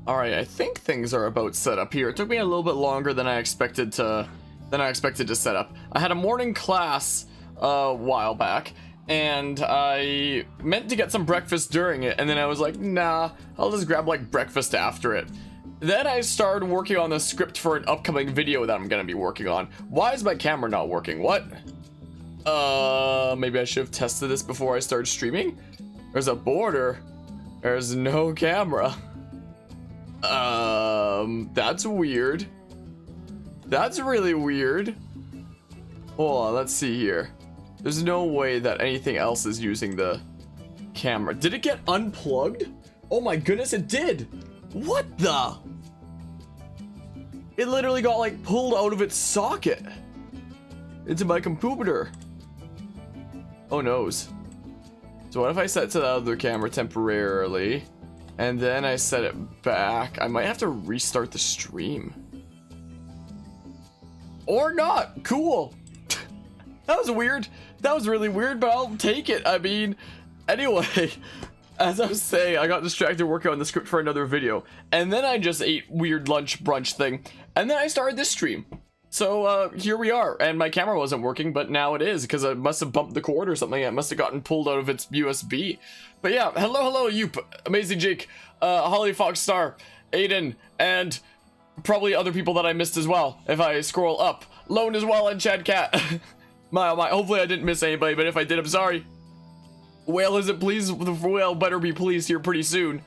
Alright, I think things are about set up here. It took me a little bit longer than I expected to set up. I had a morning class a while back, and I meant to get some breakfast during it, and then I was like, nah, I'll just grab like breakfast after it. Then I started working on the script for an upcoming video that I'm gonna be working on. Why is my camera not working? What? Maybe I should have tested this before I started streaming? There's a border. There's no camera. That's weird. That's really weird. Hold on, let's see here. There's no way that anything else is using the camera. Did it get unplugged? Oh my goodness, it did. What the? It literally got like pulled out of its socket into my computer. Oh noes. So what if I set to the other camera temporarily, and then I set it back? I might have to restart the stream. Or not. Cool. That was weird. That was really weird, but I'll take it. I mean, anyway, as I was saying, I got distracted working on the script for another video, and then I just ate weird lunch brunch thing, and then I started this stream. So here we are, and my camera wasn't working, but now it is, because I must have bumped the cord or something. It must have gotten pulled out of its USB. But yeah, hello, you Amazing Jake, Holly Fox Star, Aiden, and probably other people that I missed as well. If I scroll up, Lone as well, and Chad Cat. my, hopefully I didn't miss anybody, but if I did, I'm sorry. Whale, is it please? The whale better be pleased here pretty soon.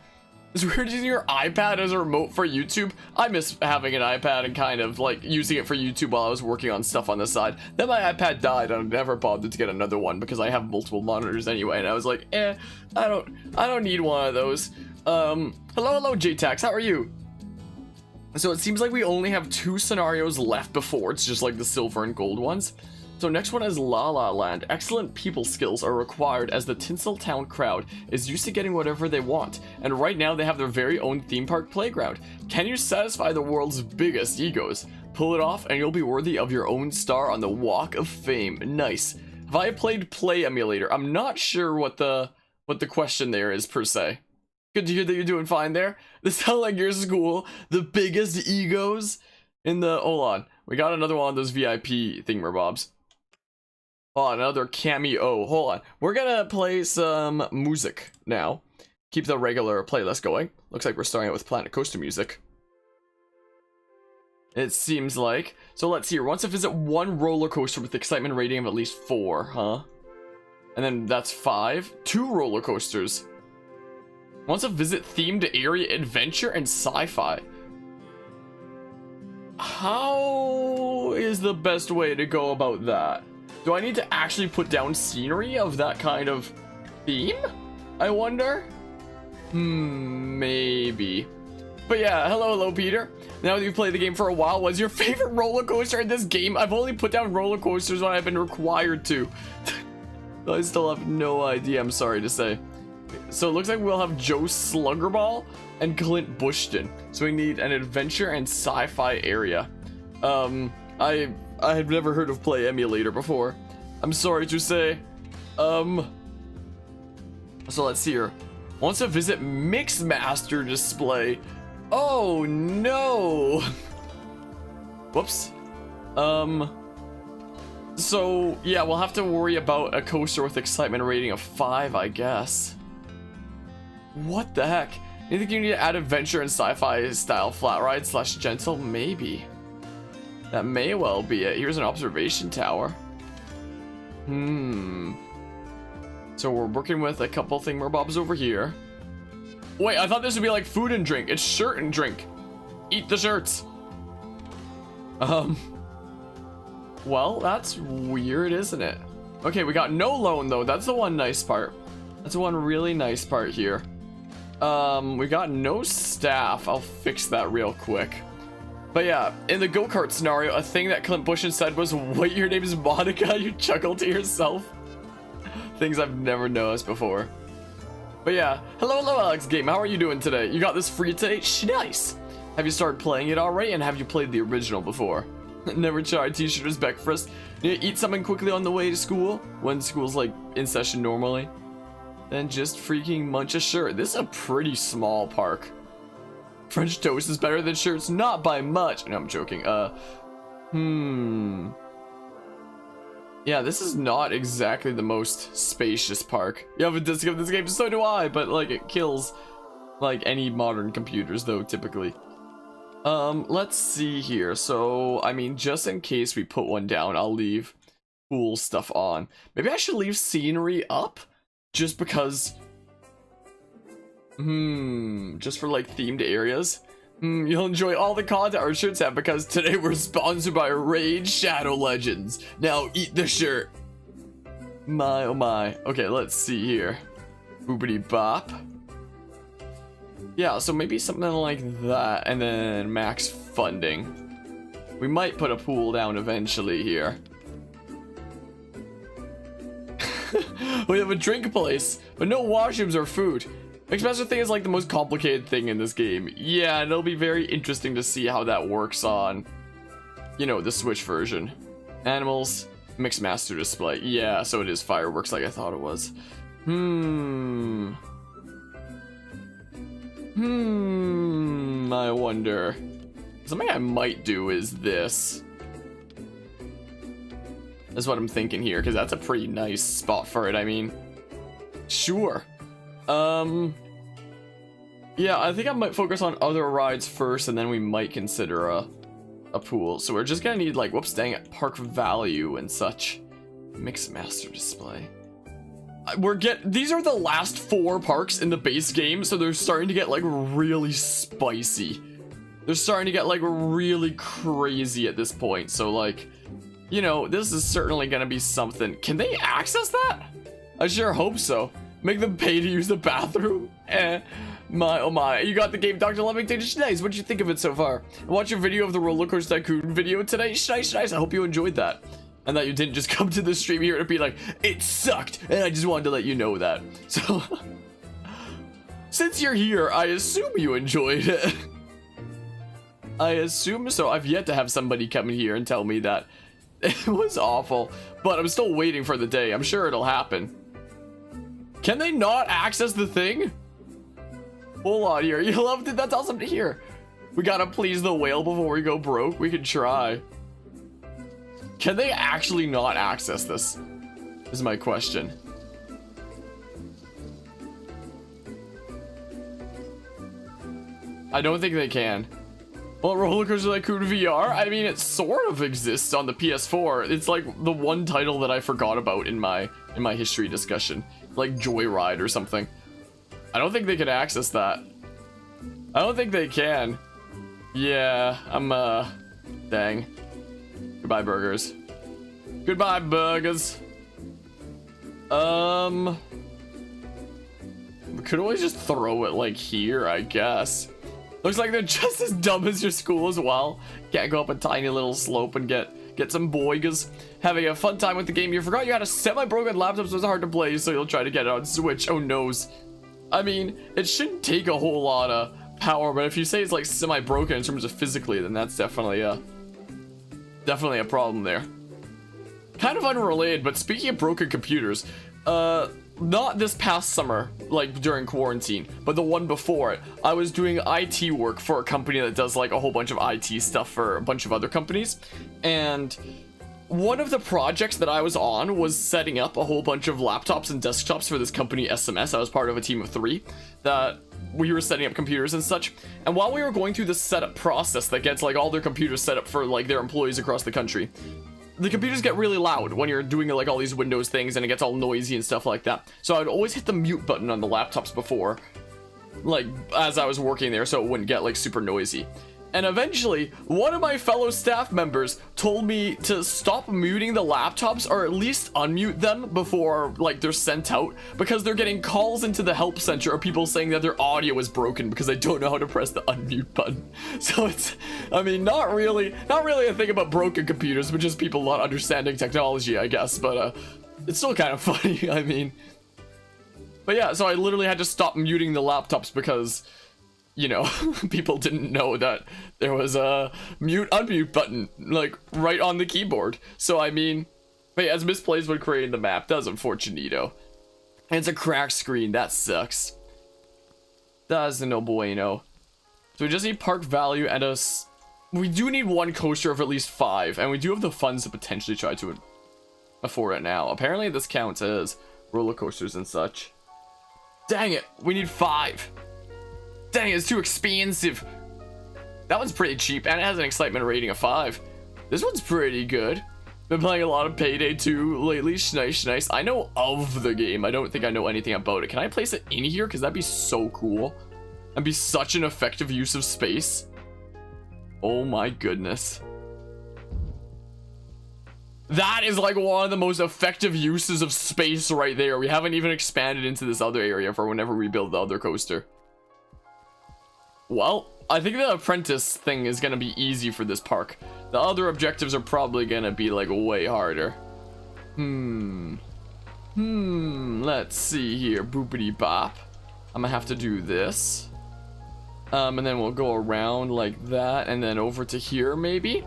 Is weird using your iPad as a remote for YouTube. I miss having an iPad and kind of like using it for YouTube while I was working on stuff on the side. Then my iPad died and I never bothered to get another one because I have multiple monitors anyway, and I was like, I don't need one of those. Hello JTax, how are you? So it seems like we only have 2 scenarios left before it's just like the silver and gold ones. So next one is La La Land. Excellent people skills are required as the Tinseltown crowd is used to getting whatever they want, and right now they have their very own theme park playground. Can you satisfy the world's biggest egos? Pull it off and you'll be worthy of your own star on the Walk of Fame. Nice. Have I played Play Emulator? I'm not sure what the question there is per se. Good to hear that you're doing fine there. This sounds like your school. The biggest egos in the... Hold on. We got another one of those VIP thingamabobs. Oh, another cameo. Hold on. We're gonna play some music now. Keep the regular playlist going. Looks like we're starting out with Planet Coaster music. It seems like. So let's see here. Wants to visit 1 roller coaster with excitement rating of at least 4, huh? And then that's 5. 2 roller coasters. Wants to visit themed area adventure and sci-fi. How is the best way to go about that? Do I need to actually put down scenery of that kind of theme? I wonder? Maybe. But yeah, hello Peter. Now that you've played the game for a while, what's your favorite roller coaster in this game? I've only put down roller coasters when I've been required to. I still have no idea, I'm sorry to say. So it looks like we'll have Joe Sluggerball and Clint Bushton. So we need an adventure and sci-fi area. I had never heard of Play Emulator before. I'm sorry to say. So let's see here. Wants to visit Mixmaster display. Oh no. Whoops. So yeah, we'll have to worry about a coaster with excitement rating of 5, I guess. What the heck? You think you need to add adventure and sci-fi style flat ride / gentle? Maybe. That may well be it. Here's an observation tower. So we're working with a couple thingamabobs over here. Wait, I thought this would be like food and drink. It's shirt and drink. Eat the shirts. Well, that's weird, isn't it? Okay, we got no loan though. That's the one nice part. That's the one really nice part here. We got no staff. I'll fix that real quick. But yeah, in the go-kart scenario, a thing that Clint Bushton said was, "Wait, your name is Monica?" You chuckle to yourself. Things I've never noticed before. But yeah, hello Alex Game, how are you doing today? You got this free today? Nice. Have you started playing it already, and have you played the original before? Never tried t-shirt is breakfast. You eat something quickly on the way to school, when school's like in session normally. Then just freaking munch a shirt. This is a pretty small park. French toast is better than shirts, not by much. No, I'm joking. Yeah, this is not exactly the most spacious park. You have a disc of this game, so do I, but like it kills like any modern computers though, typically. Let's see here. So, I mean, just in case we put one down, I'll leave cool stuff on. Maybe I should leave scenery up just because just for like themed areas. You'll enjoy all the content our shirts have because today we're sponsored by Raid Shadow Legends. Now eat the shirt. My oh my. Okay, let's see here. Boopity bop. Yeah, so maybe something like that, and then max funding. We might put a pool down eventually here. We have a drink place, but no washrooms or food. Mixmaster thing is like the most complicated thing in this game. Yeah, and it'll be very interesting to see how that works on, you know, the Switch version. Animals, Mixmaster display. Yeah, so it is fireworks like I thought it was. I wonder. Something I might do is this. That's what I'm thinking here, because that's a pretty nice spot for it, I mean. Sure. Yeah, I think I might focus on other rides first, and then we might consider a pool. So we're just gonna need, like, whoops, dang it, park value and such. Mixmaster display. These are the last 4 parks in the base game, so they're starting to get, like, really spicy. They're starting to get, like, really crazy at this point, so, like, you know, this is certainly gonna be something. Can they access that? I sure hope so. Make them pay to use the bathroom? My oh my. You got the game Dr. Lemmington. Nice. What'd you think of it so far? Watch your video of the RollerCoaster Tycoon video today. Nice. I hope you enjoyed that. And that you didn't just come to the stream here to be like, it sucked. And I just wanted to let you know that. So, since you're here, I assume you enjoyed it. I assume so. I've yet to have somebody come in here and tell me that it was awful. But I'm still waiting for the day. I'm sure it'll happen. Can they not access the thing? Hold on here. You loved it? That's awesome to hear. We gotta please the whale before we go broke. We could try. Can they actually not access this? Is my question. I don't think they can. Well, RollerCoaster Tycoon VR, I mean, it sort of exists on the PS4. It's like the one title that I forgot about in my history discussion. Like Joyride or something. I don't think they can access that. I don't think they can. Yeah, dang. Goodbye, burgers. Goodbye, burgers. We could always just throw it like here, I guess. Looks like they're just as dumb as your school as well. Can't go up a tiny little slope and get some boigas. Having a fun time with the game. You forgot you had a semi-broken laptop, so it's hard to play, so you'll try to get it on Switch. Oh, noes. I mean, it shouldn't take a whole lot of power, but if you say it's like semi-broken in terms of physically, then that's definitely a problem there. Kind of unrelated, but speaking of broken computers, not this past summer, like during quarantine, but the one before it, I was doing IT work for a company that does like a whole bunch of IT stuff for a bunch of other companies, and one of the projects that I was on was setting up a whole bunch of laptops and desktops for this company SMS. I was part of a team of 3 that we were setting up computers and such, and while we were going through the setup process that gets like all their computers set up for like their employees across the country, the computers get really loud when you're doing like all these Windows things, and it gets all noisy and stuff like that. So I'd always hit the mute button on the laptops before, like as I was working there, so it wouldn't get like super noisy. And eventually, one of my fellow staff members told me to stop muting the laptops, or at least unmute them before like they're sent out, because they're getting calls into the help center of people saying that their audio is broken because they don't know how to press the unmute button. So it's, I mean, not really a thing about broken computers, but just people not understanding technology, I guess. But it's still kind of funny, I mean. But yeah, so I literally had to stop muting the laptops because, you know, people didn't know that there was a mute unmute button like right on the keyboard. So I mean, but yeah, as misplays when creating the map does, unfortunito. And it's a cracked screen, that sucks. That's no bueno. So we just need park value and we do need one coaster of at least 5, and we do have the funds to potentially try to afford it now. Apparently this counts as roller coasters and such. Dang it, we need 5. Dang it, it's too expensive. That one's pretty cheap, and it has an excitement rating of 5. This one's pretty good. Been playing a lot of Payday 2 lately. Nice. I know of the game. I don't think I know anything about it. Can I place it in here? Because that'd be so cool. And be such an effective use of space. Oh my goodness. That is like one of the most effective uses of space right there. We haven't even expanded into this other area for whenever we build the other coaster. Well, I think the apprentice thing is going to be easy for this park. The other objectives are probably going to be like way harder. Let's see here. Boopity bop. I'm going to have to do this. And then we'll go around like that and then over to here maybe.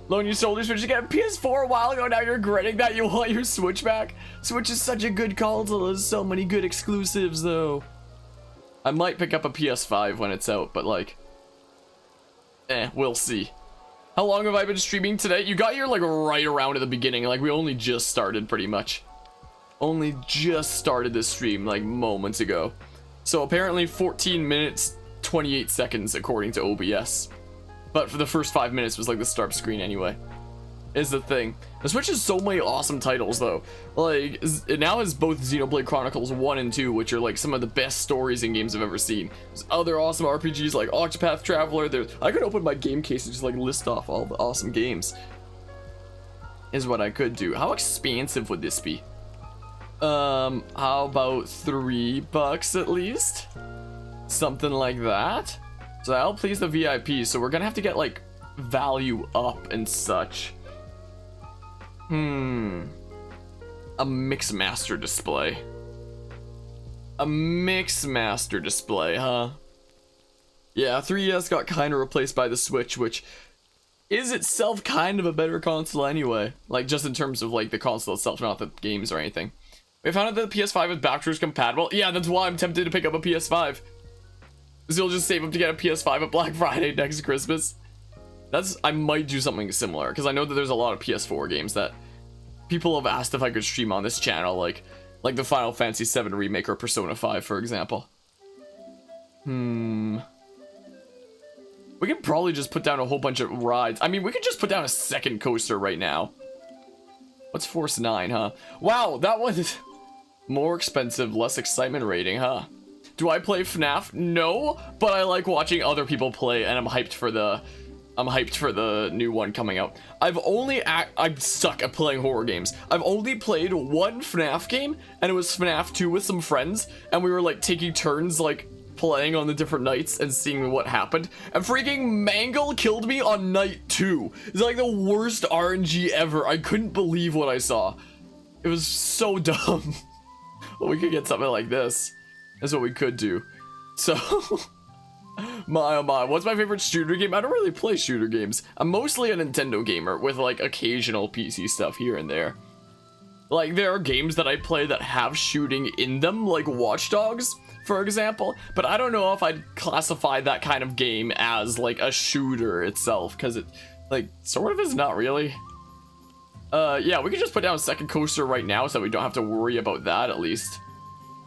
Loan you sold your Switch to get a PS4 a while ago, now you're regretting that you want your Switch back? Switch is such a good console, there's so many good exclusives though. I might pick up a PS5 when it's out, but like, we'll see. How long have I been streaming today? You got here like right around at the beginning, like we only just started pretty much. Only just started this stream like moments ago. So apparently 14 minutes, 28 seconds according to OBS. But for the first 5 minutes was like the start screen anyway. Is the thing. The Switch has so many awesome titles though. Like, it now has both Xenoblade Chronicles 1 and 2, which are like some of the best stories in games I've ever seen. There's other awesome RPGs like Octopath Traveler. I could open my game case and just like list off all the awesome games. Is what I could do. How expensive would this be? How about $3 at least? Something like that. So that'll please the VIP. So we're gonna have to get like value up and such. A Mixmaster display. A Mixmaster display, huh? Yeah, 3DS got kind of replaced by the Switch, which is itself kind of a better console anyway. Like, just in terms of, like, the console itself, not the games or anything. We found out that the PS5 is backwards compatible. Yeah, that's why I'm tempted to pick up a PS5. So you'll just save up to get a PS5 at Black Friday next Christmas. I might do something similar, because I know that there's a lot of PS4 games that people have asked if I could stream on this channel, like the Final Fantasy VII Remake or Persona 5, for example. We could probably just put down a whole bunch of rides. I mean, we could just put down a second coaster right now. What's Force 9, huh? Wow, that was more expensive, less excitement rating, huh? Do I play FNAF? No, but I like watching other people play, and I'm hyped for the new one coming out. I'm stuck at playing horror games. I've only played one FNAF game, and it was FNAF 2 with some friends, and we were like taking turns like playing on the different nights and seeing what happened. And freaking Mangle killed me on night 2. It's like the worst RNG ever. I couldn't believe what I saw. It was so dumb. Well, we could get something like this. That's what we could do. So, my oh my, what's my favorite shooter game? I don't really play shooter games. I'm mostly a Nintendo gamer with like occasional PC stuff here and there. Like, there are games that I play that have shooting in them, like Watch Dogs, for example. But I don't know if I'd classify that kind of game as like a shooter itself, because it like sort of is not really. Yeah, we could just put down a second coaster right now so we don't have to worry about that at least.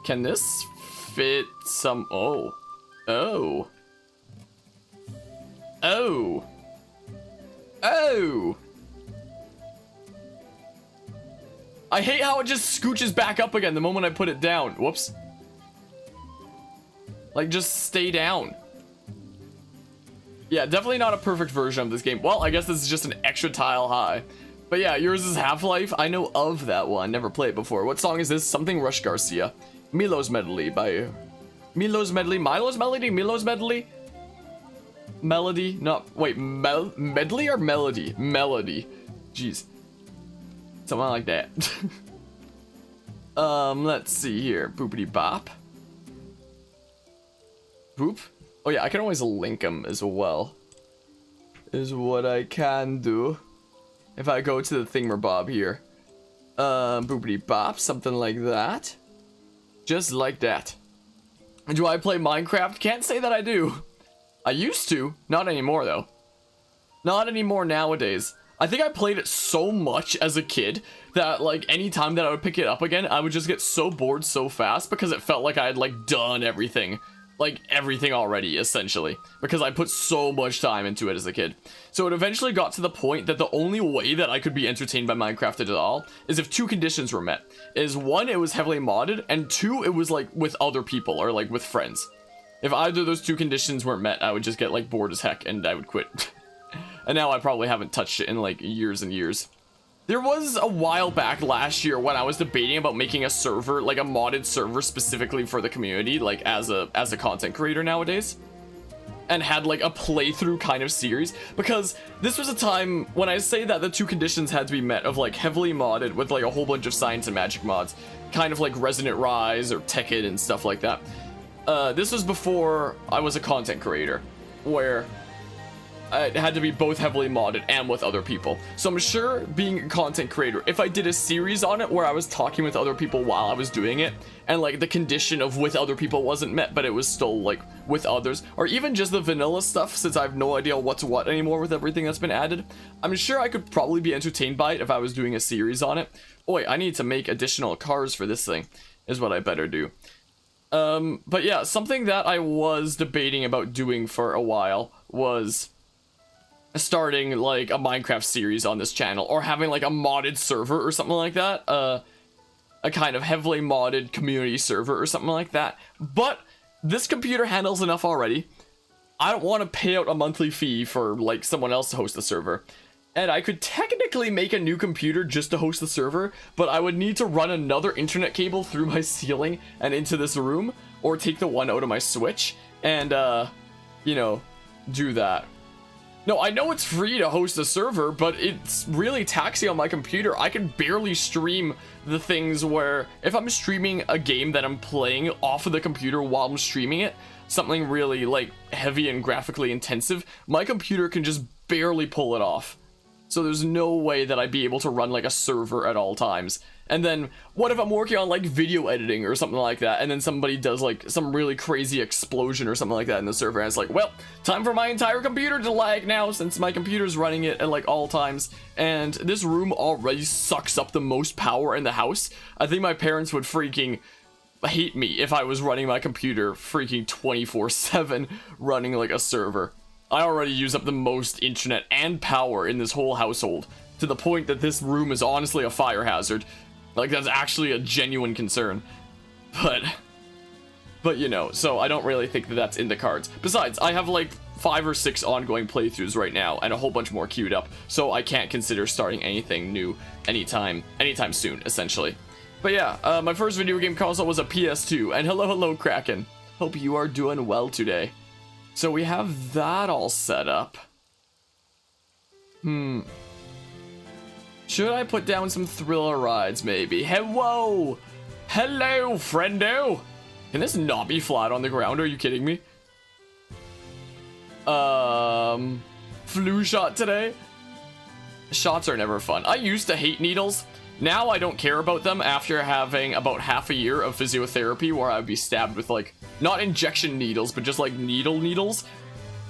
Can this fit some... Oh. I hate how it just scooches back up again the moment I put it down. Whoops. Like, just stay down. Yeah, definitely not a perfect version of this game. Well, I guess this is just an extra tile high. But yeah, yours is Half-Life. I know of that one. Never played it before. What song is this? Something Rush Garcia. Milo's Medley by... Milo's Medley? Milo's Melody? Milo's Medley? Melody? Not... Wait, Medley or Melody? Melody. Jeez. Something like that. Let's see here. Boopity bop. Boop. Oh yeah, I can always link them as well. Is what I can do. If I go to the thingamabob here. Boopity bop. Something like that. Just like that. Do I play Minecraft? Can't say that I do. I used to, not anymore though. Not anymore nowadays. I think I played it so much as a kid that like any time that I would pick it up again, I would just get so bored so fast because it felt like I had like done everything. Like everything already, essentially, because I put so much time into it as a kid. So it eventually got to the point that the only way that I could be entertained by Minecraft at all is if two conditions were met. Is one, it was heavily modded, and two, it was like with other people or like with friends. If either of those two conditions weren't met, I would just get like bored as heck and I would quit. And now I probably haven't touched it in like years and years. There was a while back last year when I was debating about making a server, like a modded server specifically for the community, like as a content creator nowadays. And had like a playthrough kind of series, because this was a time when I say that the two conditions had to be met of like heavily modded with like a whole bunch of science and magic mods, kind of like Resonant Rise or Tekkit and stuff like that. This was before I was a content creator, where it had to be both heavily modded and with other people. So I'm sure being a content creator, if I did a series on it where I was talking with other people while I was doing it, and like the condition of with other people wasn't met, but it was still like with others, or even just the vanilla stuff, since I have no idea what's what anymore with everything that's been added, I'm sure I could probably be entertained by it if I was doing a series on it. Oi, I need to make additional cars for this thing, is what I better do. But yeah, something that I was debating about doing for a while was starting like a Minecraft series on this channel, or having like a modded server or something like that, a kind of heavily modded community server or something like that. But this computer handles enough already. I don't want to pay out a monthly fee for like someone else to host the server. And I could technically make a new computer just to host the server, but I would need to run another internet cable through my ceiling and into this room, or take the one out of my Switch and you know, do that. No, I know it's free to host a server, but it's really taxing on my computer. I can barely stream the things where, if I'm streaming a game that I'm playing off of the computer while I'm streaming it, something really like heavy and graphically intensive, my computer can just barely pull it off. So there's no way that I'd be able to run like a server at all times. And then what if I'm working on like video editing or something like that, and then somebody does like some really crazy explosion or something like that in the server, and it's like, well, time for my entire computer to lag now, since my computer's running it at like all times, and this room already sucks up the most power in the house. I think my parents would freaking hate me if I was running my computer freaking 24/7 running like a server. I already use up the most internet and power in this whole household, to the point that this room is honestly a fire hazard. Like, that's actually a genuine concern. But you know, so I don't really think that that's in the cards. Besides, I have like 5 or 6 ongoing playthroughs right now, and a whole bunch more queued up, so I can't consider starting anything new anytime soon, essentially. But yeah, my first video game console was a PS2, and hello Kraken. Hope you are doing well today. So we have that all set up. Should I put down some thriller rides, maybe? Hello, friendo. Can this not be flat on the ground? Are you kidding me? Flu shot today? Shots are never fun. I used to hate needles. Now I don't care about them after having about half a year of physiotherapy where I'd be stabbed with like, not injection needles, but just like needles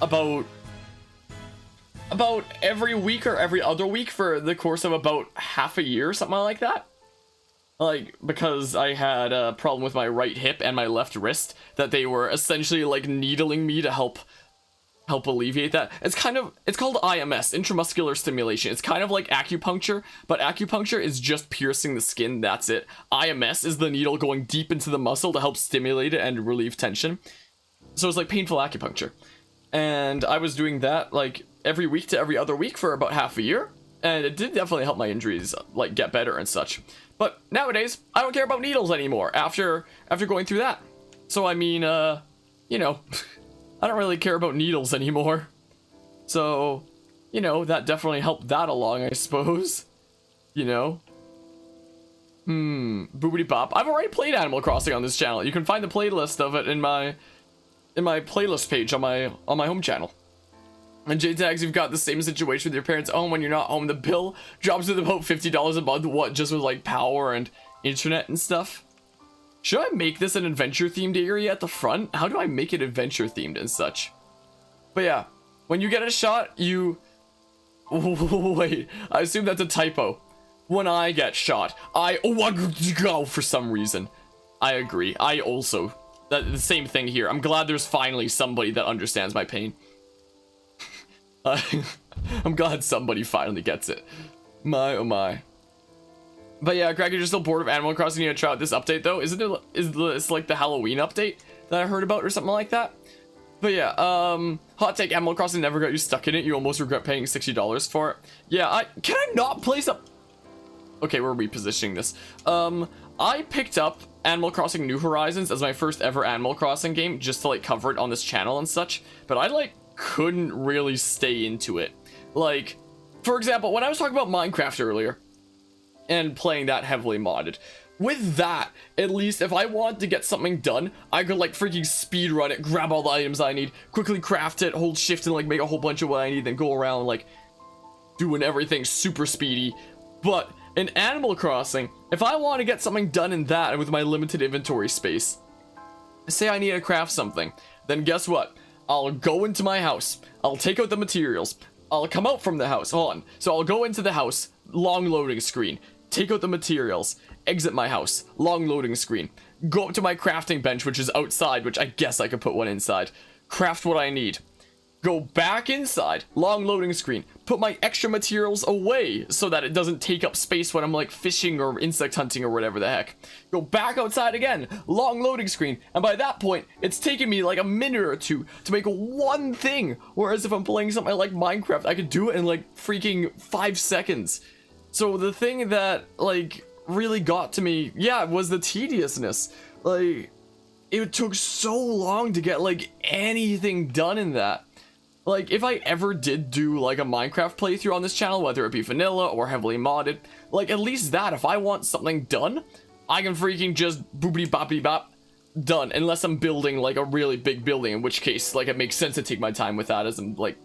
about every week or every other week for the course of about half a year, something like that. Like, because I had a problem with my right hip and my left wrist that they were essentially like needling me to help alleviate that. It's called IMS, intramuscular stimulation. It's kind of like acupuncture, but acupuncture is just piercing the skin, that's it. IMS is the needle going deep into the muscle to help stimulate it and relieve tension. So it's like painful acupuncture. And I was doing that like every week to every other week for about half a year, and it did definitely help my injuries like get better and such. But nowadays, I don't care about needles anymore after going through that. So I mean, you know, I don't really care about needles anymore. So, you know, that definitely helped that along, I suppose. You know? Boobity bop. I've already played Animal Crossing on this channel. You can find the playlist of it in my playlist page on my home channel. And J-Tags, you've got the same situation with your parents' home. When you're not home, the bill drops to about $50 a month. What, just with like power and internet and stuff? Should I make this an adventure-themed area at the front? How do I make it adventure-themed and such? But yeah, when you get a shot, you... Wait, I assume that's a typo. When I get shot, go for some reason. I agree. I also... the same thing here. I'm glad there's finally somebody that understands my pain. I'm glad somebody finally gets it. My, oh my. But yeah, Craig, you're still bored of Animal Crossing. You need to try out this update, though. Is this like the Halloween update that I heard about or something like that? But yeah, hot take, Animal Crossing never got you stuck in it. You almost regret paying $60 for it. Yeah, can I not place up? Okay, we're repositioning this. I picked up Animal Crossing New Horizons as my first ever Animal Crossing game, just to like cover it on this channel and such. But I like couldn't really stay into it. Like, for example, when I was talking about Minecraft earlier and playing that heavily modded, with that, at least if I wanted to get something done, I could like freaking speed run it, grab all the items I need, quickly craft it, hold shift and like make a whole bunch of what I need, then go around like doing everything super speedy. But in Animal Crossing, if I want to get something done in that and with my limited inventory space, say I need to craft something, then guess what? I'll go into my house, I'll take out the materials, I'll come out from the house, hold on. So I'll go into the house, long loading screen, take out the materials, exit my house, long loading screen, go up to my crafting bench, which is outside, which I guess I could put one inside, craft what I need, go back inside, long loading screen, put my extra materials away so that it doesn't take up space when I'm like fishing or insect hunting or whatever the heck, go back outside again, long loading screen, and by that point it's taken me like a minute or two to make one thing, whereas if I'm playing something like Minecraft I could do it in like freaking 5 seconds. So the thing that like really got to me, yeah, was the tediousness. Like, it took so long to get like anything done in that. Like, if I ever did do like a Minecraft playthrough on this channel, whether it be vanilla or heavily modded, like at least that, if I want something done, I can freaking just boopity boppity bop, done, unless I'm building like a really big building, in which case like it makes sense to take my time with that as I'm like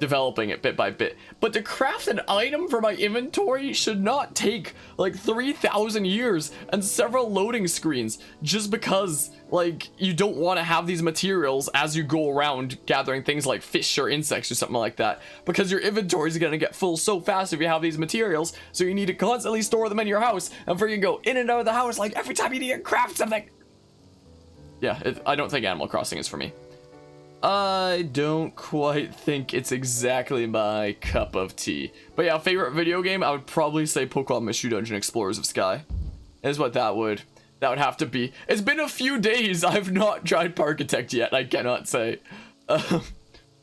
developing it bit by bit. But to craft an item for my inventory should not take like 3,000 years and several loading screens just because like you don't want to have these materials as you go around gathering things like fish or insects or something like that, because your inventory is going to get full so fast if you have these materials, so you need to constantly store them in your house and freaking go in and out of the house like every time you need to craft something. Yeah, I don't think Animal Crossing is for me. I don't quite think it's exactly my cup of tea. But yeah, favorite video game, I would probably say Pokemon Mystery Dungeon Explorers of Sky. Is what that would have to be. It's been a few days, I've not tried Parkitect yet, I cannot say. But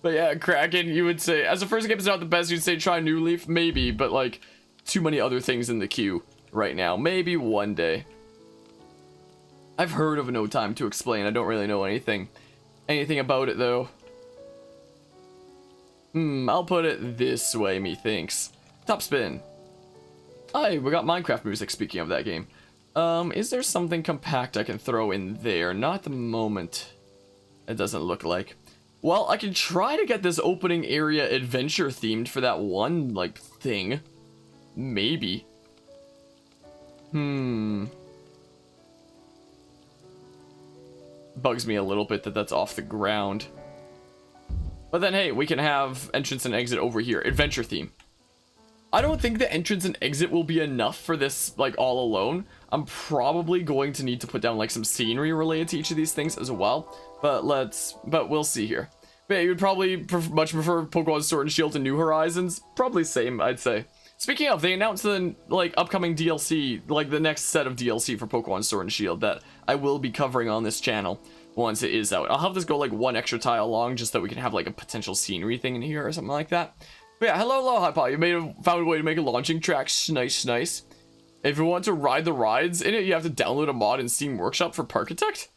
yeah, Kraken, you would say, as the first game is not the best, you'd say try New Leaf? Maybe, but like, too many other things in the queue right now. Maybe one day. I've heard of No Time to Explain, I don't really know anything about it though. I'll put it this way, methinks. Top spin. Hey, we got Minecraft music, speaking of that game. Is there something compact I can throw in there? Not at the moment. It doesn't look like. Well, I can try to get this opening area adventure themed for that one, like, thing. Maybe. Bugs me a little bit that that's off the ground. But then, hey, we can have entrance and exit over here. Adventure theme. I don't think the entrance and exit will be enough for this, like, all alone. I'm probably going to need to put down, like, some scenery related to each of these things as well. But we'll see here. But yeah, you would probably much prefer Pokemon Sword and Shield to New Horizons. Probably same, I'd say. Speaking of, they announced the, like, upcoming DLC, like, the next set of DLC for Pokemon Sword and Shield that I will be covering on this channel once it is out. I'll have this go, like, one extra tile long just so we can have, like, a potential scenery thing in here or something like that. But yeah, hello, Hypa. You found a way to make a launching track. Nice. If you want to ride the rides in it, you have to download a mod in Steam Workshop for Parkitect?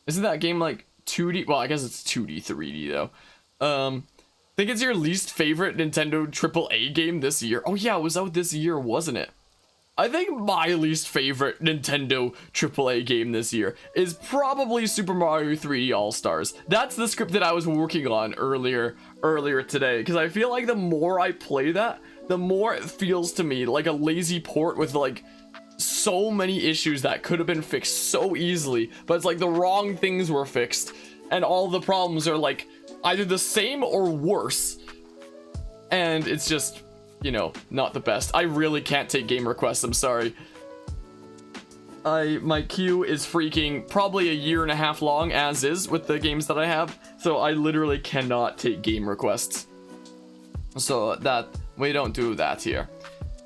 Isn't that game, like, 2D? Well, I guess it's 2D, 3D, though. I think it's your least favorite Nintendo AAA game this year. Oh yeah, it was out this year, wasn't it? I think my least favorite Nintendo AAA game this year is probably Super Mario 3D All-Stars. That's the script that I was working on earlier today, because I feel like the more I play that, the more it feels to me like a lazy port with like so many issues that could have been fixed so easily, but it's like the wrong things were fixed and all the problems are like either the same or worse. And it's just, you know, not the best. I really can't take game requests, I'm sorry. My queue is freaking probably a year and a half long, as is, with the games that I have. So I literally cannot take game requests. So that, we don't do that here.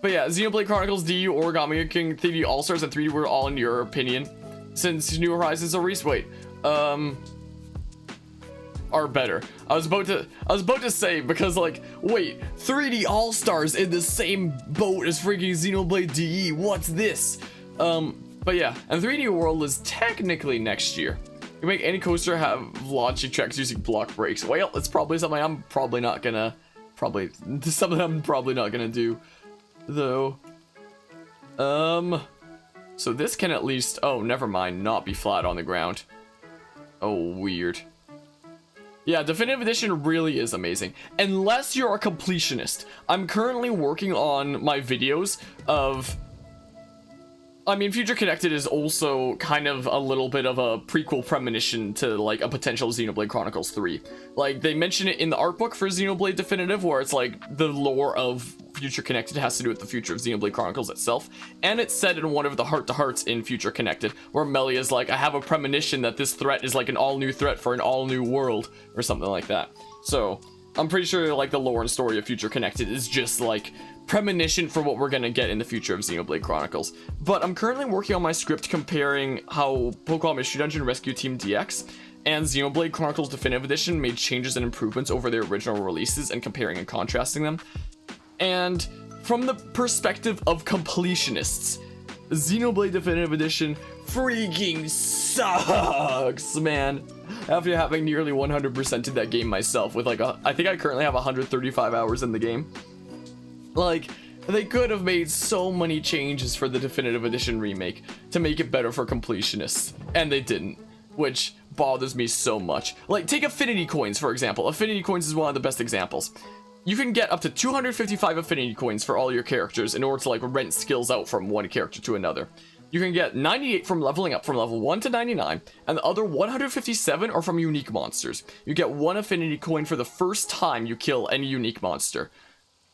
But yeah, Xenoblade Chronicles D, Origami King, 3D All-Stars, and 3D World all in your opinion. Since New Horizons are wait, are better. I was about to say, because like, wait, 3D All-Stars in the same boat as freaking Xenoblade DE, what's this? But yeah, and 3D World is technically next year. You can make any coaster have launching tracks using block breaks. Well, it's probably something I'm probably not gonna do, though. So this can at least, oh, never mind, not be flat on the ground. Oh, weird. Yeah, Definitive Edition really is amazing. Unless you're a completionist. I'm currently working on my videos of... I mean, Future Connected is also kind of a little bit of a prequel premonition to, like, a potential Xenoblade Chronicles 3. Like, they mention it in the art book for Xenoblade Definitive, where it's, like, the lore of Future Connected has to do with the future of Xenoblade Chronicles itself. And it's said in one of the heart-to-hearts in Future Connected, where Melia's like, I have a premonition that this threat is, like, an all-new threat for an all-new world, or something like that. So, I'm pretty sure, like, the lore and story of Future Connected is just, like... premonition for what we're gonna get in the future of Xenoblade Chronicles. But I'm currently working on my script comparing how Pokemon Mystery Dungeon Rescue Team DX and Xenoblade Chronicles Definitive Edition made changes and improvements over their original releases, and comparing and contrasting them. And from the perspective of completionists, Xenoblade Definitive Edition freaking sucks, man. After having nearly 100%ed that game myself with like I think I currently have 135 hours in the game. Like, they could have made so many changes for the Definitive Edition remake to make it better for completionists, and they didn't, which bothers me so much. Like, take Affinity Coins, for example. Affinity Coins is one of the best examples. You can get up to 255 Affinity Coins for all your characters in order to, like, rent skills out from one character to another. You can get 98 from leveling up from level 1 to 99, and the other 157 are from unique monsters. You get 1 Affinity Coin for the first time you kill any unique monster.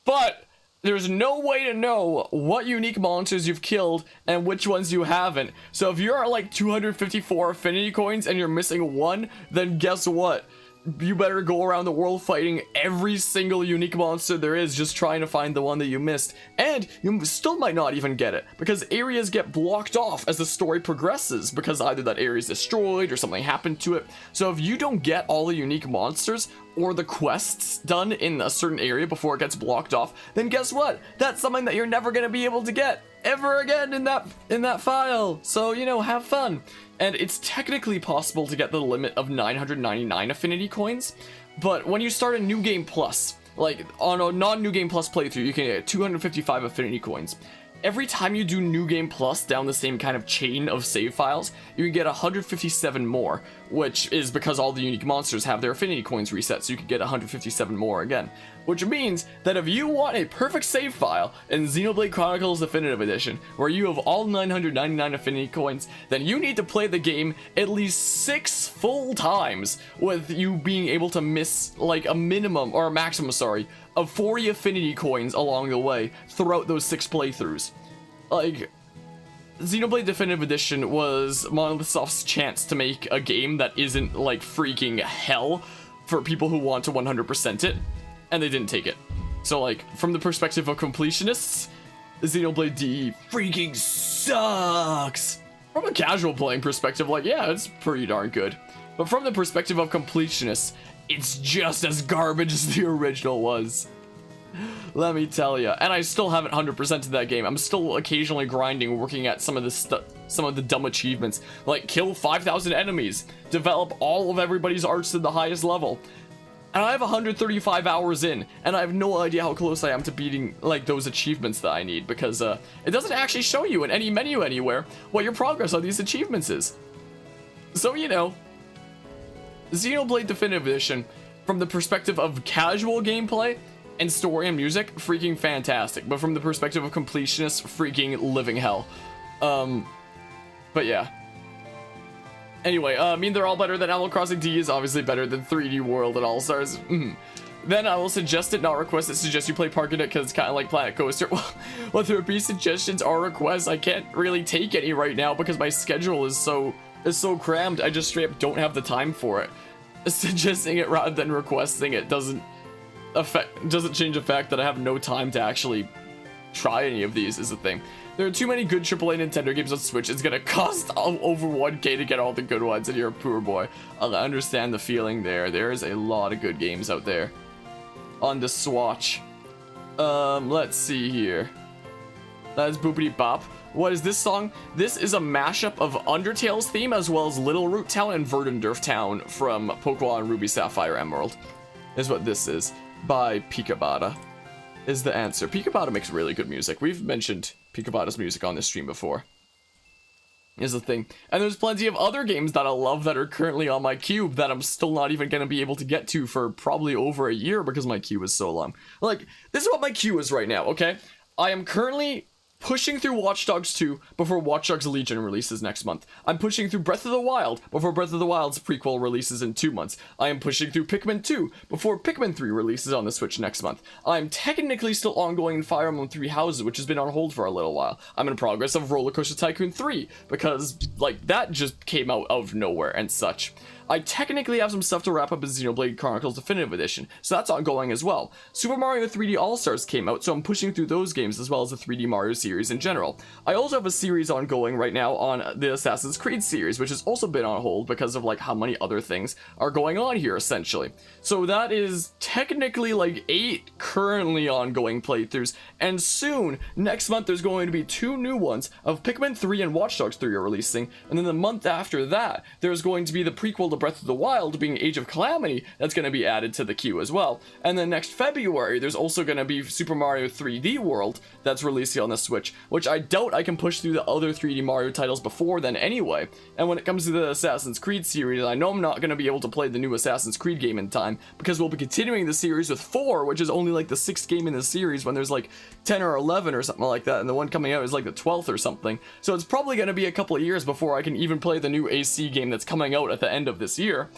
But... there's no way to know what unique monsters you've killed and which ones you haven't. So if you're at like 254 Affinity Coins and you're missing 1, then guess what? You better go around the world fighting every single unique monster there is, just trying to find the one that you missed. And you still might not even get it, because areas get blocked off as the story progresses, because either that area is destroyed or something happened to it. So if you don't get all the unique monsters, or the quests done in a certain area before it gets blocked off, then guess what? That's something that you're never going to be able to get ever again in that file. So, you know, have fun. And it's technically possible to get the limit of 999 Affinity Coins, but when you start a New Game Plus, like on a non-New Game Plus playthrough, you can get 255 Affinity Coins. Every time you do New Game Plus down the same kind of chain of save files, you can get 157 more, which is because all the unique monsters have their Affinity Coins reset, so you can get 157 more again. Which means that if you want a perfect save file in Xenoblade Chronicles Definitive Edition, where you have all 999 Affinity Coins, then you need to play the game at least 6 full times, with you being able to miss like a minimum, or a maximum, sorry, of 40 Affinity Coins along the way throughout those 6 playthroughs. Like, Xenoblade Definitive Edition was Monolithsoft's chance to make a game that isn't like freaking hell for people who want to 100% it, and they didn't take it. So like, from the perspective of completionists, Xenoblade DE freaking sucks! From a casual playing perspective, like, yeah, it's pretty darn good. But from the perspective of completionists, it's just as garbage as the original was. Let me tell you. And I still haven't 100%ed that game. I'm still occasionally grinding, working at some of the dumb achievements, like kill 5,000 enemies, develop all of everybody's arts to the highest level. And I have 135 hours in, and I have no idea how close I am to beating, like, those achievements that I need, because, it doesn't actually show you in any menu anywhere what your progress on these achievements is. So, you know, Xenoblade Definitive Edition, from the perspective of casual gameplay and story and music, freaking fantastic. But from the perspective of completionists, freaking living hell. But yeah. Anyway, I mean, they're all better than Animal Crossing D is obviously better than 3D World and All Stars. Then I will suggest it, not request it. Suggest you play Parking It because it's kind of like Planet Coaster. Well, whether it be suggestions or requests, I can't really take any right now because my schedule is so crammed. I just straight up don't have the time for it. Suggesting it rather than requesting it doesn't change the fact that I have no time to actually try any of these is the thing. There are too many good AAA Nintendo games on Switch. It's gonna cost over 1K to get all the good ones, and you're a poor boy. I understand the feeling there. There's a lot of good games out there on the Swatch. Let's see here. That is Boopity Bop. What is this song? This is a mashup of Undertale's theme as well as Little Root Town and Verdendurf Town from Pokemon Ruby Sapphire Emerald. Is what this is. By Pikabada. Is the answer. Pikabada makes really good music. We've mentioned Pikabada's music on this stream before. Is the thing. And there's plenty of other games that I love that are currently on my queue that I'm still not even going to be able to get to for probably over a year because my queue is so long. Like, this is what my queue is right now, okay? I am currently pushing through Watch Dogs 2 before Watch Dogs Legion releases next month. I'm pushing through Breath of the Wild before Breath of the Wild's prequel releases in 2 months. I am pushing through Pikmin 2 before Pikmin 3 releases on the Switch next month. I'm technically still ongoing in Fire Emblem 3 Houses, which has been on hold for a little while. I'm in progress of RollerCoaster Tycoon 3 because, like, that just came out of nowhere and such. I technically have some stuff to wrap up in Xenoblade Chronicles Definitive Edition, so that's ongoing as well. Super Mario 3D All-Stars came out, so I'm pushing through those games as well as the 3D Mario series in general. I also have a series ongoing right now on the Assassin's Creed series, which has also been on hold because of like how many other things are going on here essentially. So that is technically like 8 currently ongoing playthroughs, and soon, next month, there's going to be 2 new ones of Pikmin 3 and Watch Dogs 3 are releasing, and then the month after that, there's going to be the prequel to Breath of the Wild being Age of Calamity that's going to be added to the queue as well. And then next February, there's also going to be Super Mario 3D World that's releasing on the Switch, which I doubt I can push through the other 3D Mario titles before then anyway. And when it comes to the Assassin's Creed series, I know I'm not going to be able to play the new Assassin's Creed game in time because we'll be continuing the series with 4, which is only like the 6th game in the series when there's like 10 or 11 or something like that, and the one coming out is like the 12th or something. So it's probably going to be a couple of years before I can even play the new AC game that's coming out at the end of this year.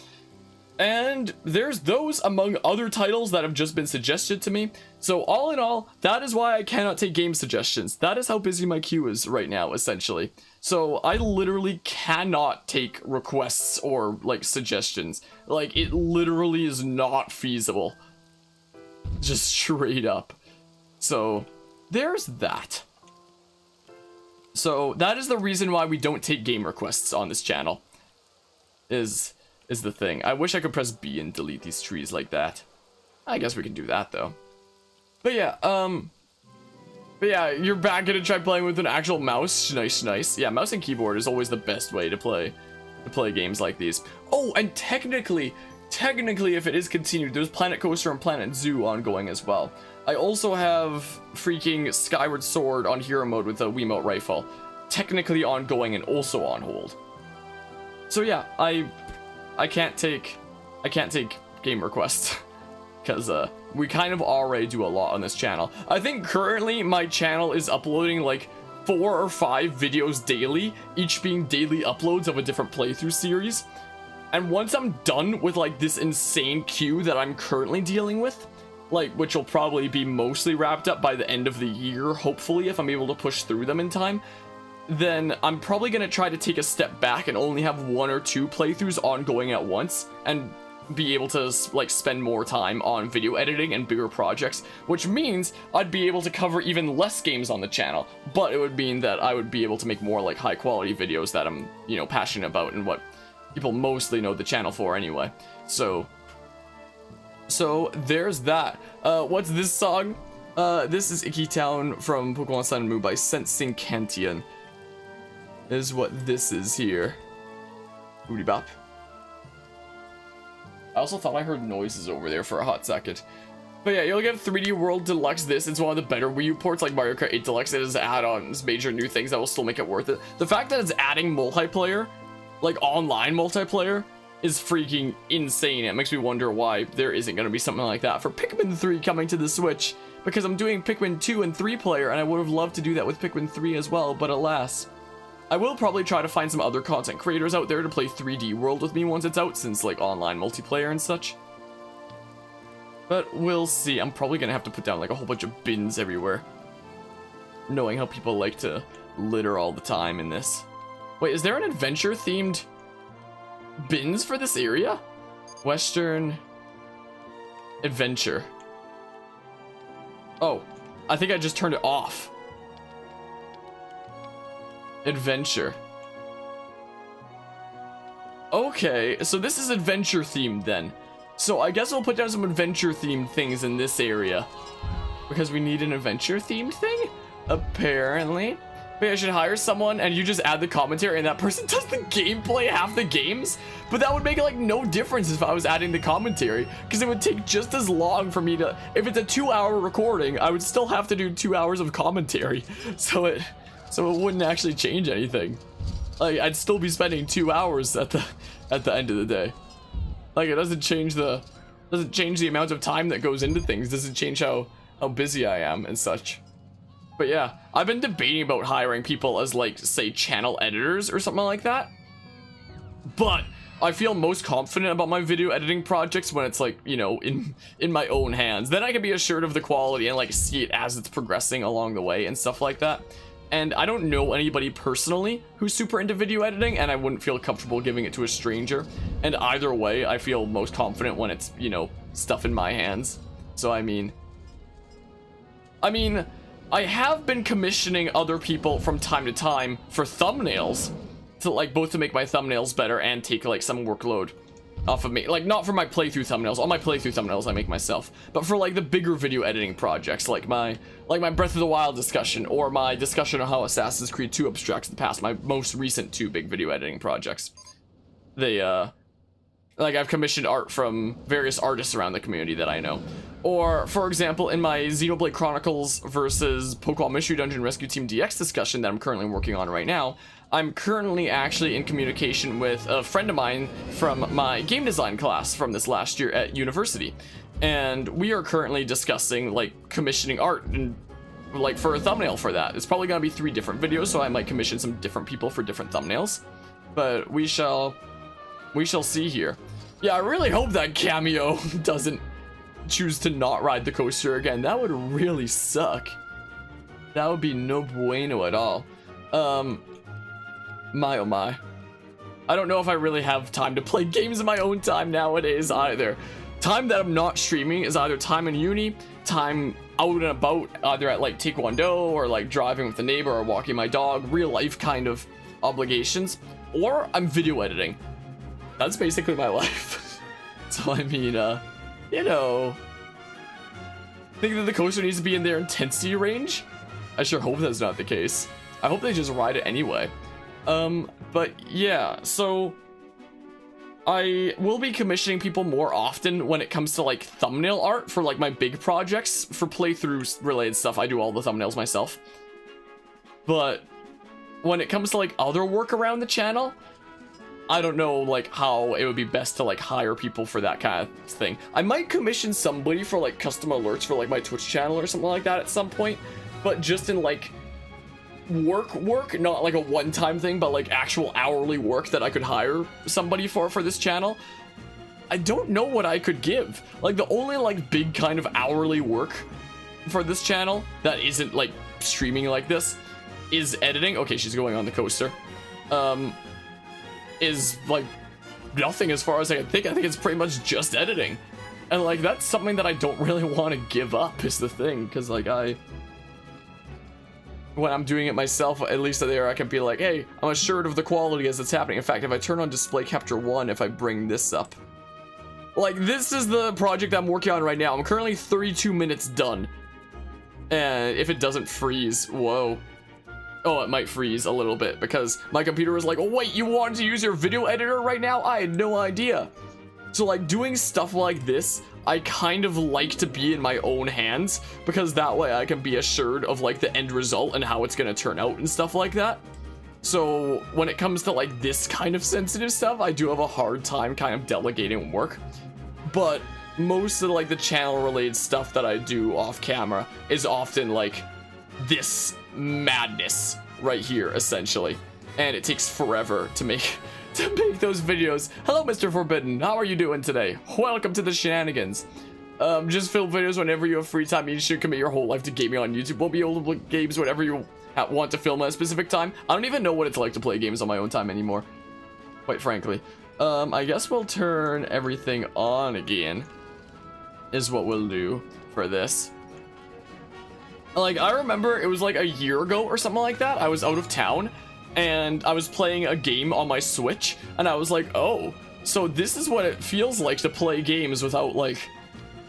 And there's those among other titles that have just been suggested to me. So all in all, that is why I cannot take game suggestions. That is how busy my queue is right now, essentially. So I literally cannot take requests or like suggestions. Like, it literally is not feasible. Just straight up. So there's that. So that is the reason why we don't take game requests on this channel. Is the thing. I wish I could press B and delete these trees like that. I guess we can do that though. But yeah, you're back gonna try playing with an actual mouse. Nice. Yeah, mouse and keyboard is always the best way to play games like these. Oh, and technically, if it is continued, there's Planet Coaster and Planet Zoo ongoing as well. I also have freaking Skyward Sword on hero mode with a Wiimote rifle, technically ongoing and also on hold. So yeah, I can't take game requests because we kind of already do a lot on this channel. I think currently my channel is uploading like 4 or 5 videos daily, each being daily uploads of a different playthrough series. And once I'm done with like this insane queue that I'm currently dealing with, like, which will probably be mostly wrapped up by the end of the year, hopefully, if I'm able to push through them in time, then I'm probably going to try to take a step back and only have 1 or 2 playthroughs ongoing at once and be able to like spend more time on video editing and bigger projects, which means I'd be able to cover even less games on the channel, but it would mean that I would be able to make more like high quality videos that I'm, you know, passionate about and what people mostly know the channel for anyway. So there's that. What's this song? This is Icky Town from Pokemon Sun and Moon by Sensing Kantian. Is what this is here. Booty bop. I also thought I heard noises over there for a hot second. But yeah, you'll get 3D World Deluxe this. It's one of the better Wii U ports like Mario Kart 8 Deluxe. It has add-ons, major new things that will still make it worth it. The fact that it's adding multiplayer, like online multiplayer, is freaking insane. It makes me wonder why there isn't going to be something like that for Pikmin 3 coming to the Switch. Because I'm doing Pikmin 2 and 3 player, and I would have loved to do that with Pikmin 3 as well, but alas. I will probably try to find some other content creators out there to play 3D World with me once it's out, since like online multiplayer and such. But we'll see. I'm probably gonna have to put down like a whole bunch of bins everywhere, knowing how people like to litter all the time in this. Wait, is there an adventure themed bins for this area? Western Adventure. Oh, I think I just turned it off. Adventure. Okay, so this is adventure themed then. So I guess we'll put down some adventure themed things in this area, because we need an adventure themed thing, apparently. Maybe I should hire someone and you just add the commentary and that person does the gameplay half the games. But that would make like no difference if I was adding the commentary, because it would take just as long for me to, if it's a 2-hour recording, I would still have to do 2 hours of commentary. So it wouldn't actually change anything. Like, I'd still be spending 2 hours at the end of the day. Like, it doesn't change the amount of time that goes into things. It doesn't change how busy I am and such. But yeah, I've been debating about hiring people as like, say, channel editors or something like that. But I feel most confident about my video editing projects when it's like, you know, in my own hands. Then I can be assured of the quality and like see it as it's progressing along the way and stuff like that. And I don't know anybody personally who's super into video editing, and I wouldn't feel comfortable giving it to a stranger. And either way, I feel most confident when it's, you know, stuff in my hands. So I mean, I have been commissioning other people from time to time for thumbnails, to like both to make my thumbnails better and take like some workload off of me. Like, not for my playthrough thumbnails. All my playthrough thumbnails I make myself, but for like the bigger video editing projects, like my Breath of the Wild discussion, or my discussion on how Assassin's Creed 2 abstracts the past, my most recent 2 big video editing projects. They like, I've commissioned art from various artists around the community that I know. Or, for example, in my Xenoblade Chronicles versus Pokemon Mystery Dungeon Rescue Team DX discussion that I'm currently working on right now, I'm currently actually in communication with a friend of mine from my game design class from this last year at university. And we are currently discussing, like, commissioning art and, like, for a thumbnail for that. It's probably gonna be 3 different videos, so I might commission some different people for different thumbnails. But we shall see here. Yeah, I really hope that Cameo doesn't choose to not ride the coaster again. That would really suck. That would be no bueno at all. My oh my. I don't know if I really have time to play games in my own time nowadays either. Time that I'm not streaming is either time in uni, time out and about, either at like Taekwondo or like driving with a neighbor or walking my dog, real life kind of obligations, or I'm video editing. That's basically my life. So I mean, you know, think that the coaster needs to be in their intensity range? I sure hope that's not the case. I hope they just ride it anyway. But yeah, so I will be commissioning people more often when it comes to like thumbnail art for like my big projects. For playthroughs related stuff, I do all the thumbnails myself. But when it comes to like other work around the channel, I don't know like how it would be best to like hire people for that kind of thing. I might commission somebody for like custom alerts for like my Twitch channel or something like that at some point, but just in like work, not like a one-time thing, but like actual hourly work that I could hire somebody for this channel. I don't know what I could give. Like the only like big kind of hourly work for this channel that isn't like streaming like this is editing. Okay, she's going on the coaster. Is like nothing as far as I can think. I think it's pretty much just editing, and like that's something that I don't really want to give up is the thing, because like when I'm doing it myself, at least there I can be like, hey, I'm assured of the quality as it's happening. In fact, if I turn on display capture 1, if I bring this up, like this is the project I'm working on right now. I'm currently 32 minutes done, and if it doesn't freeze, whoa. Oh, it might freeze a little bit because my computer was like, oh wait, you wanted to use your video editor right now? I had no idea. So like doing stuff like this, I kind of like to be in my own hands, because that way I can be assured of like the end result and how it's gonna turn out and stuff like that. So when it comes to like this kind of sensitive stuff, I do have a hard time kind of delegating work. But most of like the channel related stuff that I do off camera is often like this madness right here, essentially. and it takes forever to make those videos. Hello, Mr. Forbidden. How are you doing today? Welcome to the Shenanigans. Just film videos whenever you have free time. You should commit your whole life to gaming on YouTube. Won't be able to play games whenever you want to film at a specific time. I don't even know what it's like to play games on my own time anymore, quite frankly. I guess we'll turn everything on again, is what we'll do for this. Like, I remember it was like a year ago or something like that. I was out of town, and I was playing a game on my Switch, and I was like, oh, so this is what it feels like to play games without, like,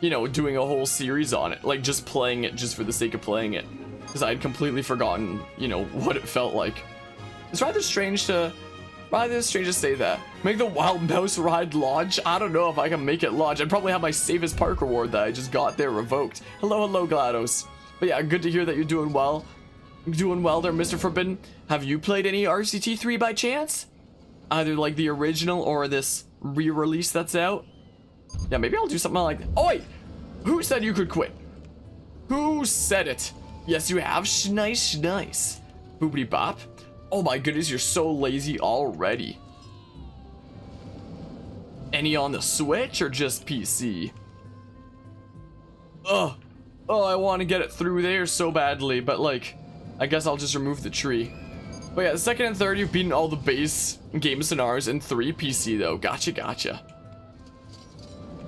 you know, doing a whole series on it. Like, just playing it just for the sake of playing it. Because I had completely forgotten, you know, what it felt like. It's rather strange to say that. Make the Wild Mouse ride lodge? I don't know if I can make it lodge. I'd probably have my Save as Park reward that I just got there revoked. Hello, GLaDOS. But yeah, good to hear that you're doing well. Doing well there, Mr. Forbidden. Have you played any RCT3 by chance? Either like the original or this re-release that's out? Yeah, maybe I'll do something like that. Oh wait! Who said you could quit? Who said it? Yes, you have. Nice. Boopity bop. Oh my goodness, you're so lazy already. Any on the Switch or just PC? Oh, I want to get it through there so badly, but like, I guess I'll just remove the tree. But yeah, the second and third, you've beaten all the base game scenarios in 3 PC though. Gotcha.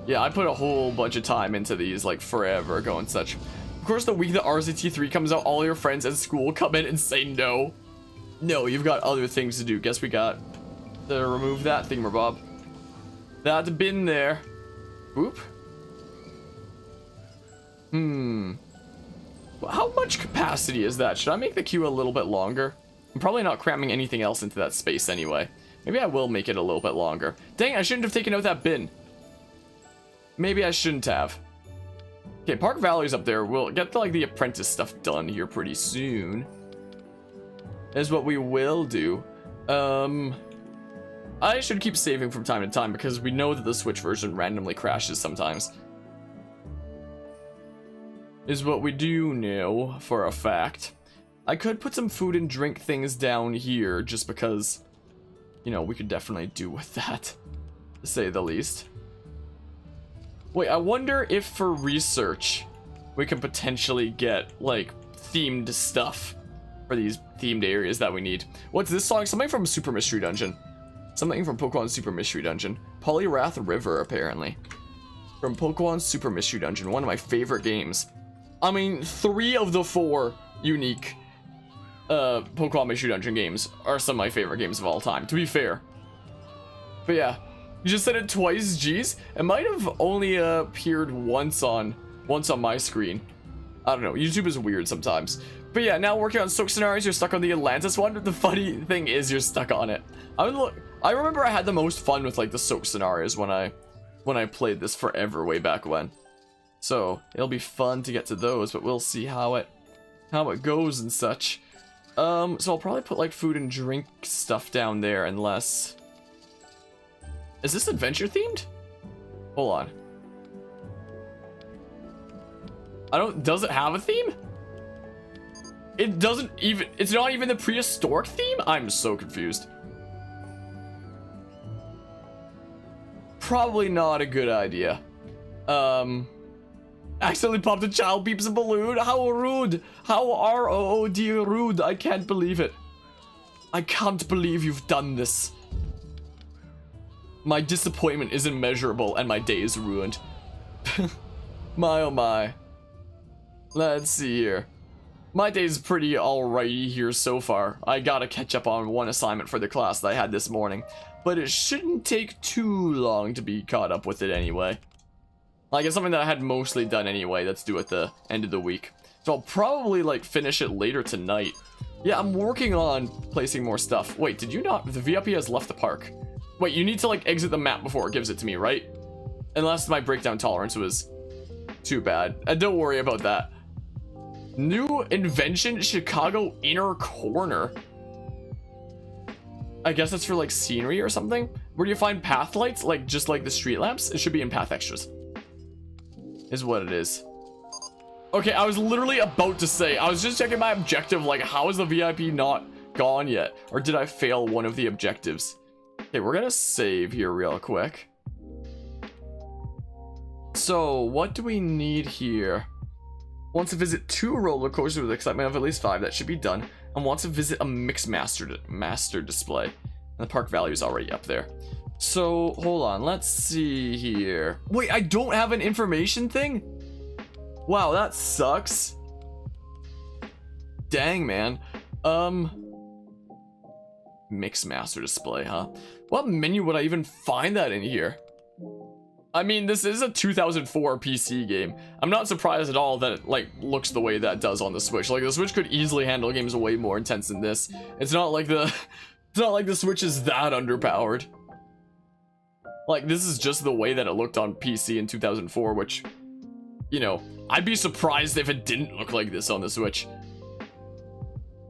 Yeah, I put a whole bunch of time into these, like forever ago and such. Of course, the week that RCT3 comes out, all your friends at school come in and say no. No, you've got other things to do. Guess we got to remove that thingamabob. That's been there. Oop. Well, how much capacity is that? Should I make the queue a little bit longer? I'm probably not cramming anything else into that space anyway. Maybe I will make it a little bit longer. Dang, I shouldn't have taken out that bin. Maybe I shouldn't have. Okay, Park Valley's up there. We'll get like the apprentice stuff done here pretty soon. Is what we will do. I should keep saving from time to time because we know that the Switch version randomly crashes sometimes. Is what we do know for a fact. I could put some food and drink things down here just because, you know, we could definitely do with that, to say the least. Wait, I wonder if for research we can potentially get like themed stuff for these themed areas that we need. What's this song? Something from Super Mystery Dungeon. Something from Pokemon Super Mystery Dungeon. Polyrath River, apparently. From Pokemon Super Mystery Dungeon, one of my favorite games. I mean, 3 of the 4 unique Pokemon Mystery Dungeon games are some of my favorite games of all time, to be fair. But yeah, you just said it twice, geez. It might have only appeared once on my screen. I don't know, YouTube is weird sometimes. But yeah, now working on Soak scenarios, you're stuck on the Atlantis one. The funny thing is you're stuck on it. I remember I had the most fun with like the Soak scenarios when I played this forever way back when. So it'll be fun to get to those, but we'll see how it goes and such. So I'll probably put like food and drink stuff down there unless... Is this adventure themed? Hold on. Does it have a theme? It doesn't even, it's not even the prehistoric theme? I'm so confused. Probably not a good idea. Accidentally popped a child peeps a balloon. How rude. How R-O-O-D rude. I can't believe it. I can't believe you've done this. My disappointment is immeasurable and my day is ruined. My oh my. Let's see here. My day's pretty alrighty here so far. I gotta catch up on one assignment for the class that I had this morning, but it shouldn't take too long to be caught up with it anyway. Like, it's something that I had mostly done anyway, that's due at the end of the week. So I'll probably, like, finish it later tonight. Yeah, I'm working on placing more stuff. Wait, did you not? The VIP has left the park. Wait, you need to, like, exit the map before it gives it to me, right? Unless my breakdown tolerance was too bad. Don't worry about that. New invention, Chicago Inner Corner. I guess that's for, like, scenery or something? Where do you find path lights? Like, just like the street lamps? It should be in path extras. Is what it is. Okay, I was literally about to say, I was just checking my objective, like, how is the VIP not gone yet? Or did I fail one of the objectives? Okay, we're gonna save here real quick. So, what do we need here? Wants to visit 2 roller coasters with excitement of at least 5. That should be done. And wants to visit a mixed master display. And the park value is already up there. So, hold on. Let's see here. Wait, I don't have an information thing? Wow, that sucks. Dang, man. Mixed master display, huh? What menu would I even find that in here? I mean, this is a 2004 PC game. I'm not surprised at all that it, like, looks the way that does on the Switch. Like, the Switch could easily handle games way more intense than this. It's not like the Switch is that underpowered. Like, this is just the way that it looked on PC in 2004, which, you know, I'd be surprised if it didn't look like this on the Switch.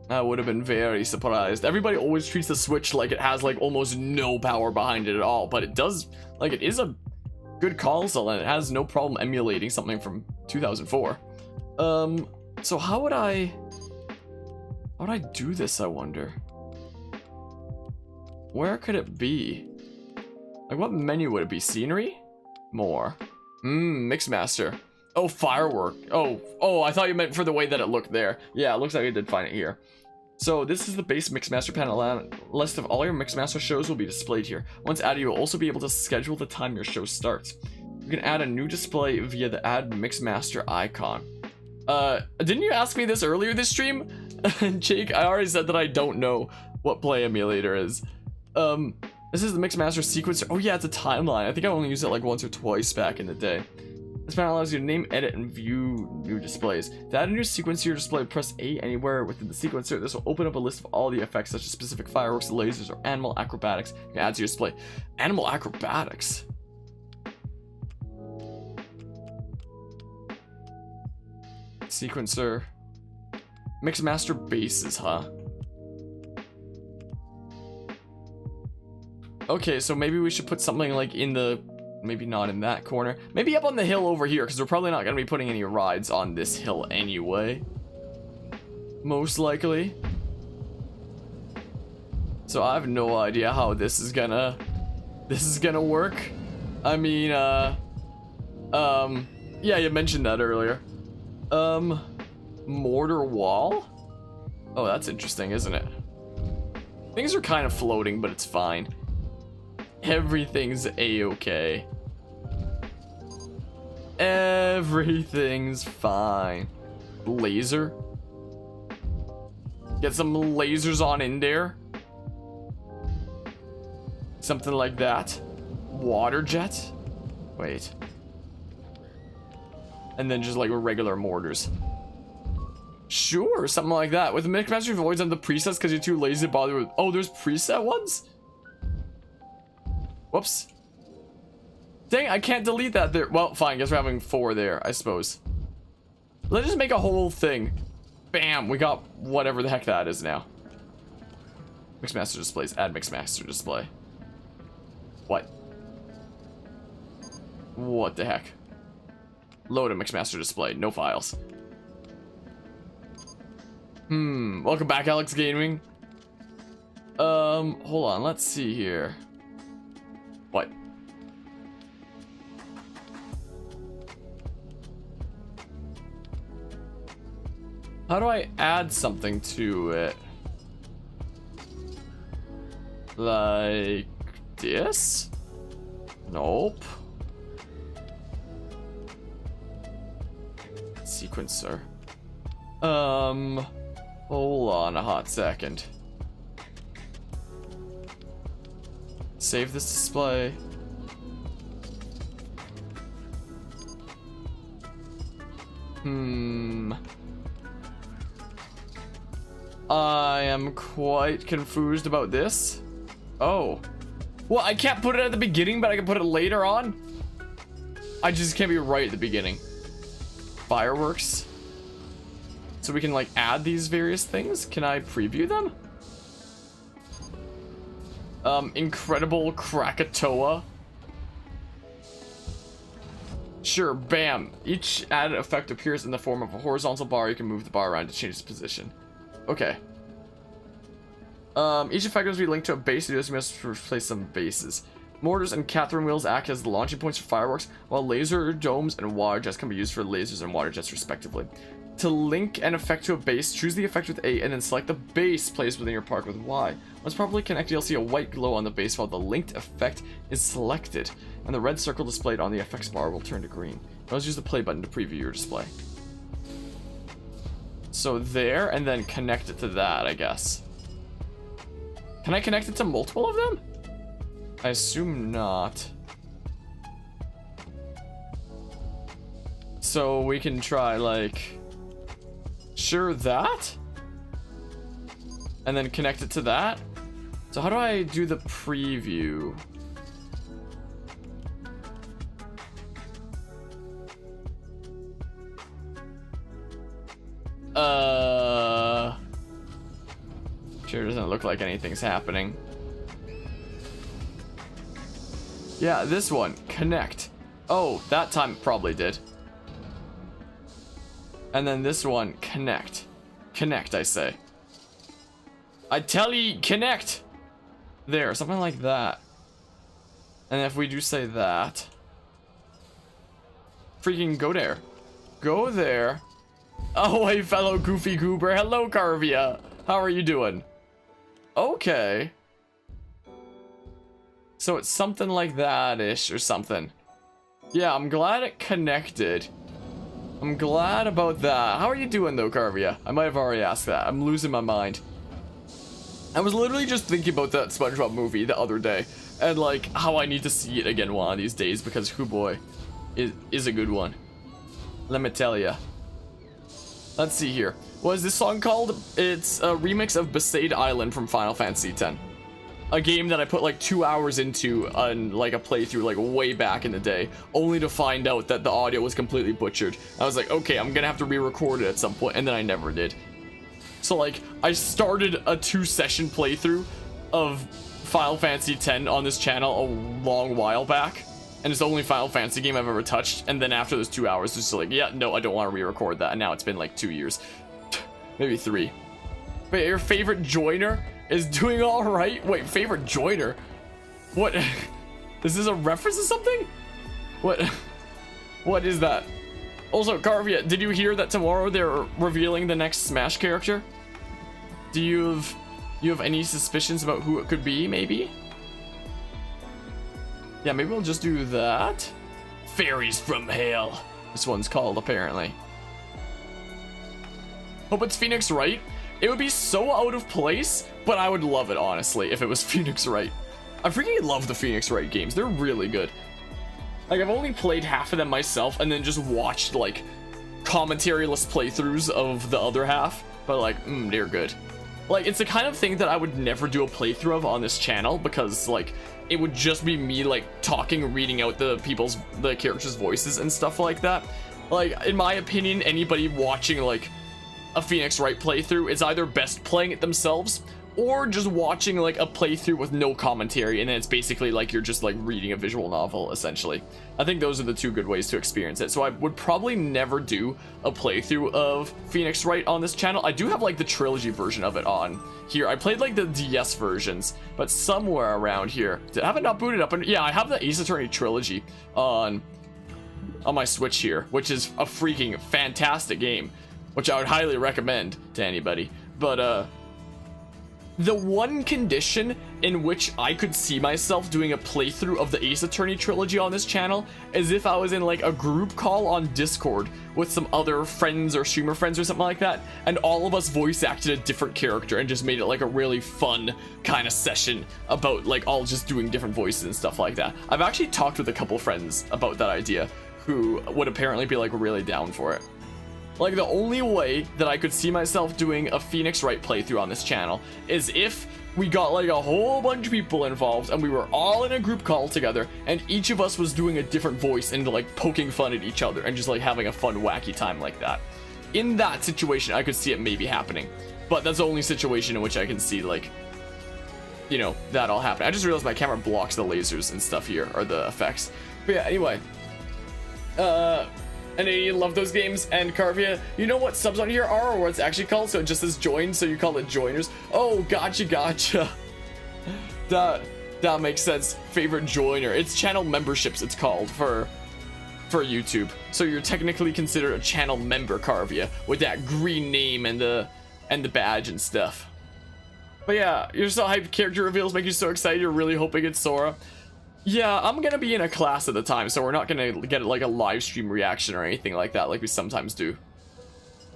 I would have been very surprised. Everybody always treats the Switch like it has, like, almost no power behind it at all, but it does, like, it is a good console, and it has no problem emulating something from 2004. So how would I do this, I wonder? Where could it be? Like, what menu would it be? Scenery? More. Mixmaster. Oh, firework. Oh, I thought you meant for the way that it looked there. Yeah, it looks like I did find it here. So this is the base Mixmaster panel. List of all your Mixmaster shows will be displayed here. Once added, you'll also be able to schedule the time your show starts. You can add a new display via the Add Mixmaster icon. Didn't you ask me this earlier this stream? Jake, I already said that I don't know what Play Emulator is. This is the Mixmaster sequencer. Oh yeah, it's a timeline. I think I only used it like once or twice back in the day. This panel allows you to name, edit, and view new displays. To add a new sequence to your display, press A anywhere within the sequencer. This will open up a list of all the effects, such as specific fireworks, lasers, or animal acrobatics you can add to your display. Animal acrobatics? Sequencer. Mixmaster bases, huh? Okay, so maybe we should put something like in the... Maybe not in that corner. Maybe up on the hill over here, because we're probably not going to be putting any rides on this hill anyway. Most likely. So I have no idea how this is gonna work. I mean, yeah, you mentioned that earlier. Mortar wall? Oh, that's interesting, isn't it? Things are kind of floating, but it's fine. Everything's a-okay. Everything's fine. Laser. Get some lasers on in there. Something like that. Water jet. Wait. And then just like regular mortars. Sure, something like that. With the Mixmaster, you've always done the presets because you're too lazy to bother with... Oh, there's preset ones? Whoops. Dang, I can't delete that there. Well, fine, guess we're having 4 there, I suppose. Let's just make a whole thing. Bam, we got whatever the heck that is now. Mixmaster displays, add Mixmaster display. What? What the heck? Load a Mixmaster display, no files. Welcome back, Alex Gaming. Hold on, let's see here. What? How do I add something to it? Like this? Nope. Sequencer. Hold on a hot second. Save this display. I am quite confused about this. Oh. Well, I can't put it at the beginning, but I can put it later on? I just can't be right at the beginning. Fireworks. So we can, like, add these various things? Can I preview them? Incredible Krakatoa. Sure, bam. Each added effect appears in the form of a horizontal bar. You can move the bar around to change its position. Okay. Each effect must be linked to a base. To do this, you must replace some bases. Mortars and Catherine wheels act as the launching points for fireworks, while laser domes and water jets can be used for lasers and water jets respectively. To link an effect to a base, choose the effect with A and then select the base placed within your park with Y. Once properly connected, you'll see a white glow on the base while the linked effect is selected, and the red circle displayed on the effects bar will turn to green. Let's use the play button to preview your display. So there, and then connect it to that, I guess. Can I connect it to multiple of them? I assume not. So we can try, like... Sure, that? And then connect it to that? So how do I do the preview? Sure doesn't look like anything's happening. Yeah, this one. Connect. Oh, that time it probably did. And then this one. Connect. Connect, I say. I tell ye, connect! There, something like that. And if we do say that... Freaking go there. Go there. Oh, hey, fellow Goofy Goober. Hello, Carvia. How are you doing? Okay. So it's something like that-ish or something. Yeah, I'm glad it connected. I'm glad about that. How are you doing, though, Carvia? I might have already asked that. I'm losing my mind. I was literally just thinking about that SpongeBob movie the other day. And, like, how I need to see it again one of these days. Because, hoo boy, it is a good one. Let me tell ya. Let's see here. What is this song called? It's a remix of Besaid Island from Final Fantasy X. A game that I put like 2 hours into on like a playthrough like way back in the day, only to find out that the audio was completely butchered. I was like, okay, I'm gonna have to re-record it at some point, and then I never did. So like, I started a 2-session playthrough of Final Fantasy X on this channel a long while back, and it's the only Final Fantasy game I've ever touched, and then after those 2 hours, it's just like, yeah, no, I don't want to re-record that, and now it's been like 2 years. Maybe 3. But your favorite joiner is doing all right? Wait, favorite joiner? What? Is this a reference to something? What is that? Also, Carvia, did you hear that tomorrow they're revealing the next Smash character? Do you have any suspicions about who it could be, maybe? Yeah, maybe we'll just do that. Fairies from Hell. This one's called, apparently. Hope it's Phoenix Wright. It would be so out of place, but I would love it, honestly, if it was Phoenix Wright. I freaking love the Phoenix Wright games. They're really good. Like, I've only played half of them myself and then just watched, like, commentary-less playthroughs of the other half. But, like, they're good. Like, it's the kind of thing that I would never do a playthrough of on this channel because, like, it would just be me, like, talking, reading out the characters' voices and stuff like that. Like, in my opinion, anybody watching, like, a Phoenix Wright playthrough is either best playing it themselves or just watching like a playthrough with no commentary, and then it's basically like you're just like reading a visual novel essentially. I think those are the two good ways to experience it. So I would probably never do a playthrough of Phoenix Wright on this channel. I do have like the trilogy version of it on here. I played like the DS versions, but somewhere around here, did I have it not booted up? And yeah, I have the Ace Attorney trilogy on my Switch here, which is a freaking fantastic game, which I would highly recommend to anybody. But the one condition in which I could see myself doing a playthrough of the Ace Attorney trilogy on this channel is if I was in like a group call on Discord with some other friends or streamer friends or something like that, and all of us voice acted a different character and just made it like a really fun kind of session about like all just doing different voices and stuff like that. I've actually talked with a couple friends about that idea who would apparently be like really down for it. Like, the only way that I could see myself doing a Phoenix Wright playthrough on this channel is if we got, like, a whole bunch of people involved and we were all in a group call together and each of us was doing a different voice and, like, poking fun at each other and just, like, having a fun, wacky time like that. In that situation, I could see it maybe happening. But that's the only situation in which I can see, like, you know, that all happen. I just realized my camera blocks the lasers and stuff here, or the effects. But yeah, anyway. And you love those games. And Carvia, you know what subs on here are, or what it's actually called? So it just says join, so you call it joiners. Oh, gotcha. That makes sense. Favorite joiner. It's channel memberships, it's called for YouTube. So you're technically considered a channel member, Carvia, with that green name and the badge and stuff. But yeah, you're so hyped. Character reveals make you so excited. You're really hoping it's Sora. Yeah, I'm gonna be in a class at the time, so we're not gonna get like a live stream reaction or anything like that, like we sometimes do.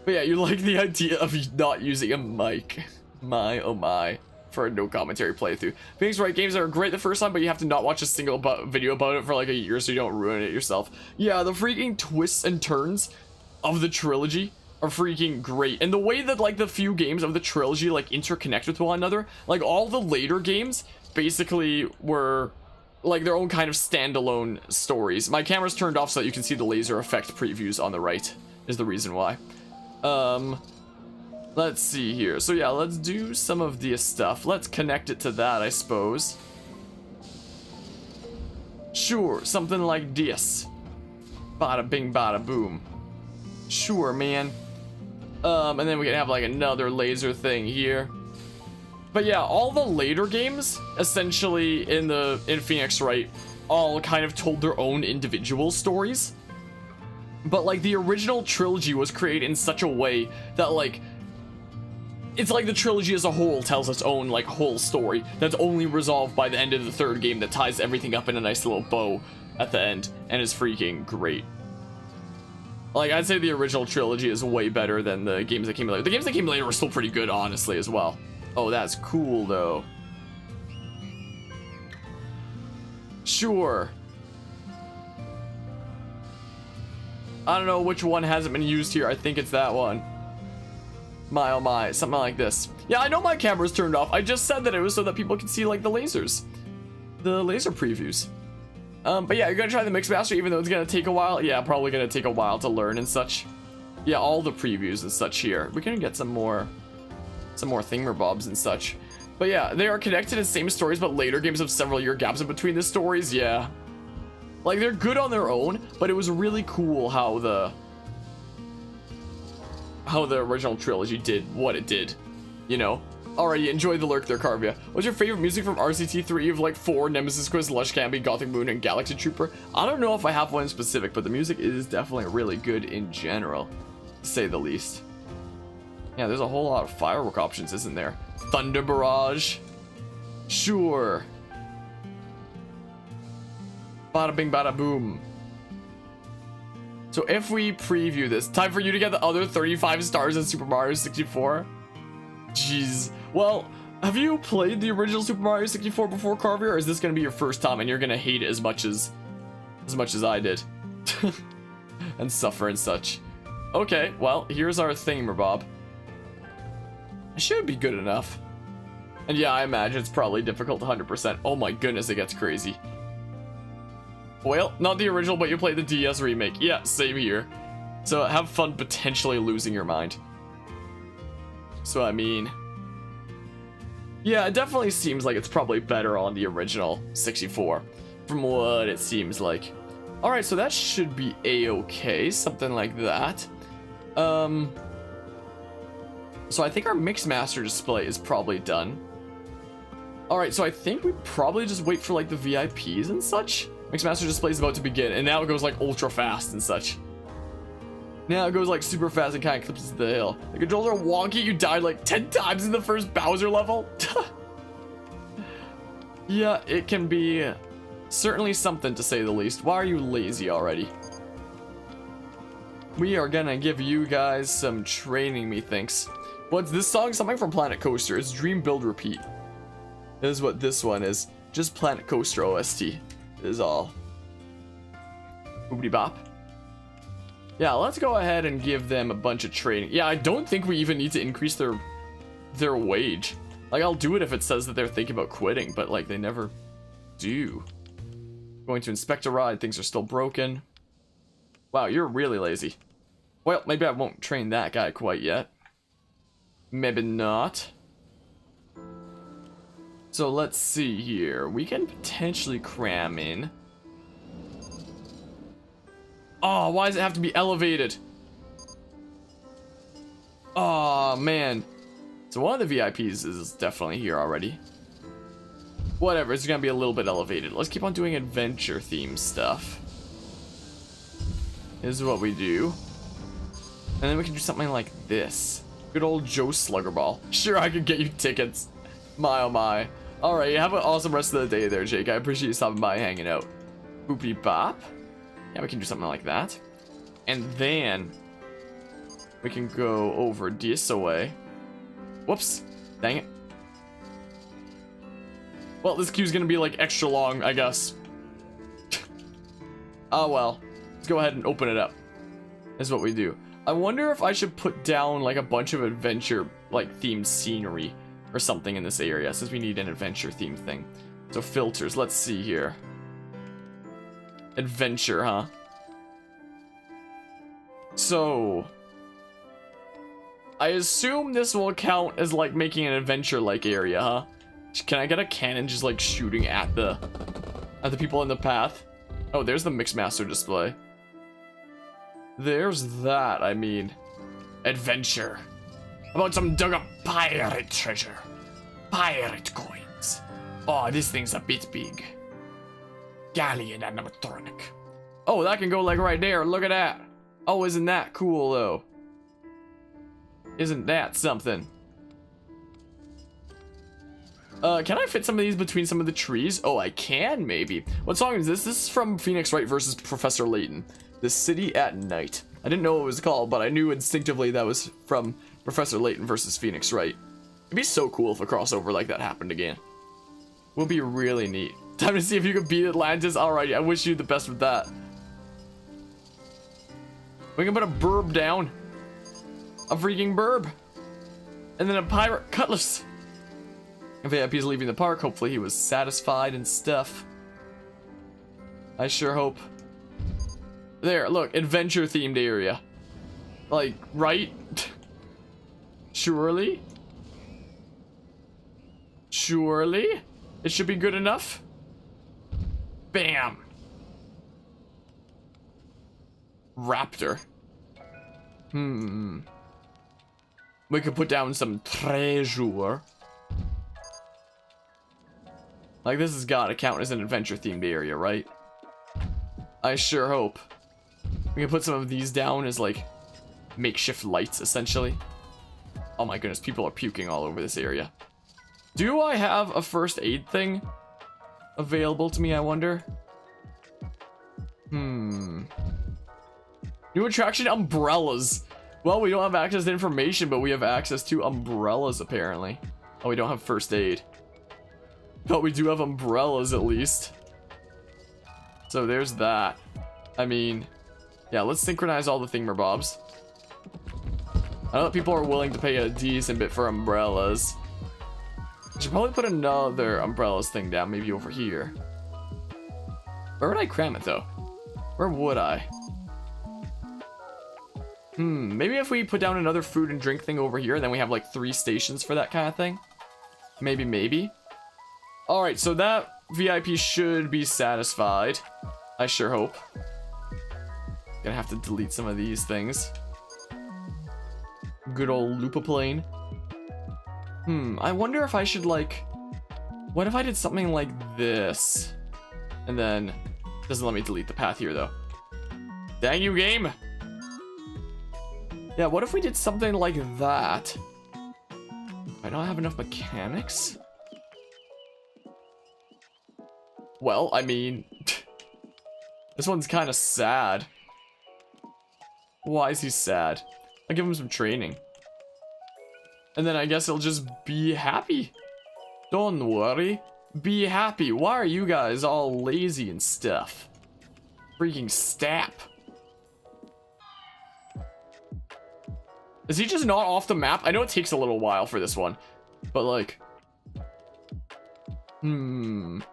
But yeah, you like the idea of not using a mic. My, oh my. For a no commentary playthrough. Phoenix Wright games are great the first time, but you have to not watch a single video about it for like a year so you don't ruin it yourself. Yeah, the freaking twists and turns of the trilogy are freaking great. And the way that like the few games of the trilogy like interconnect with one another, like all the later games basically were like their own kind of standalone stories. My camera's turned off so that you can see the laser effect previews on the right is the reason why. Let's see here. So yeah, let's do some of this stuff. Let's connect it to that, I suppose. Sure, something like this. Bada bing, bada boom. Sure, man. And then we can have like another laser thing here. But yeah, all the later games, essentially in Phoenix Wright, all kind of told their own individual stories. But like the original trilogy was created in such a way that like it's like the trilogy as a whole tells its own like whole story that's only resolved by the end of the third game that ties everything up in a nice little bow at the end and is freaking great. Like I'd say the original trilogy is way better than the games that came later. The games that came later were still pretty good, honestly, as well. Oh, that's cool though. Sure. I don't know which one hasn't been used here. I think it's that one. My oh my, something like this. Yeah, I know my camera's turned off. I just said that it was so that people can see like the lasers. The laser previews. But yeah, you're gonna try the Mixmaster even though it's gonna take a while. Yeah, probably gonna take a while to learn and such. Yeah, all the previews and such here. We're gonna get some more thingamabobs and such. But yeah, they are connected in same stories, but later games have several year gaps in between the stories. Yeah. Like they're good on their own, but it was really cool how the original trilogy did what it did, you know. Alrighty, enjoy the lurk there, Carvia. What's your favorite music from RCT3 of like 4, Nemesis Quiz, Lush Canby, Gothic Moon, and Galaxy Trooper? I don't know if I have one specific, but the music is definitely really good in general, to say the least. Yeah, there's a whole lot of firework options, isn't there? Thunder Barrage. Sure. Bada bing, bada boom. So if we preview this, time for you to get the other 35 stars in Super Mario 64. Jeez. Well, have you played the original Super Mario 64 before, Carvia, or is this gonna be your first time and you're gonna hate it as much as I did? And suffer and such. Okay, well, here's our thingamabob. It should be good enough. And yeah, I imagine it's probably difficult 100%. Oh my goodness, it gets crazy. Well, not the original, but you play the DS remake. Yeah, same here. So have fun potentially losing your mind. So I mean, yeah, it definitely seems like it's probably better on the original 64 from what it seems like. All right, so that should be a-okay, something like that. So I think our Mixmaster display is probably done. All right, so I think we probably just wait for like the VIPs and such. Mixmaster display is about to begin, and now it goes like ultra fast and such. Now it goes like super fast and kind of clips the hill. The controls are wonky. You died like 10 times in the first Bowser level. Yeah, it can be certainly something to say the least. Why are you lazy already? We are gonna give you guys some training, methinks. What's this song? Something from Planet Coaster. It's Dream Build Repeat. This is what this one is. Just Planet Coaster OST is all. Boopity bop. Yeah, let's go ahead and give them a bunch of training. Yeah, I don't think we even need to increase their wage. Like, I'll do it if it says that they're thinking about quitting, but like they never do. Going to inspect a ride. Things are still broken. Wow, you're really lazy. Well, maybe I won't train that guy quite yet. Maybe not. So let's see here. We can potentially cram in Oh, why does it have to be elevated? Oh, man. So one of the VIPs is definitely here already. Whatever, it's gonna be a little bit elevated. Let's keep on doing adventure theme stuff. This is what we do. And then we can do something like this. Good old Joe Sluggerball. Sure, I could get you tickets. My oh my. Alright, have an awesome rest of the day there, Jake. I appreciate you stopping by and hanging out. Boopity bop. Yeah, we can do something like that. And then we can go over this away. Whoops. Dang it. Well, this queue's gonna be like extra long, I guess. Oh well. Let's go ahead and open it up. That's what we do. I wonder if I should put down like a bunch of adventure like themed scenery or something in this area, since we need an adventure themed thing. So filters, let's see here. Adventure, huh? So I assume this will count as like making an adventure like area, huh? Can I get a cannon just like shooting at the people in the path? Oh, there's the Mixmaster display. There's that, I mean. Adventure. How about some dug up pirate treasure? Pirate coins. Oh, this thing's a bit big. Galleon animatronic. Oh, that can go like right there. Look at that. Oh, isn't that cool though? Isn't that something? Can I fit some of these between some of the trees? Oh, I can, maybe. What song is this? This is from Phoenix Wright versus Professor Layton. The City at Night. I didn't know what it was called, but I knew instinctively that was from Professor Layton versus Phoenix Wright. It'd be so cool if a crossover like that happened again. Would be really neat. Time to see if you can beat Atlantis. Alright, I wish you the best with that. We can put a burb down. A freaking burb. And then a pirate cutlass. VIP is leaving the park. Hopefully he was satisfied and stuff. I sure hope. There, look, adventure themed area. Like, right? Surely? Surely? It should be good enough? Bam! Raptor. We could put down some treasure. Like, this has got to count as an adventure themed area, right? I sure hope. We can put some of these down as like makeshift lights, essentially. Oh my goodness, people are puking all over this area. Do I have a first aid thing available to me, I wonder? New attraction, umbrellas. Well, we don't have access to information, but we have access to umbrellas, apparently. Oh, we don't have first aid. But we do have umbrellas, at least. So there's that. I mean, yeah, let's synchronize all the thingamabobs. I know that people are willing to pay a decent bit for umbrellas. I should probably put another umbrellas thing down, maybe over here. Where would I cram it, though? Where would I? Maybe if we put down another food and drink thing over here, and then we have like 3 stations for that kind of thing. Maybe. Alright, so that VIP should be satisfied. I sure hope. Gonna have to delete some of these things. Good old Lupaplane. I wonder if I should like... What if I did something like this? And then... Doesn't let me delete the path here, though. Dang you, game! Yeah, what if we did something like that? I don't have enough mechanics? Well, I mean... This one's kind of sad. Why is he sad? I'll give him some training. And then I guess he'll just be happy. Don't worry. Be happy. Why are you guys all lazy and stuff? Freaking stap. Is he just not off the map? I know it takes a little while for this one. But like... Hold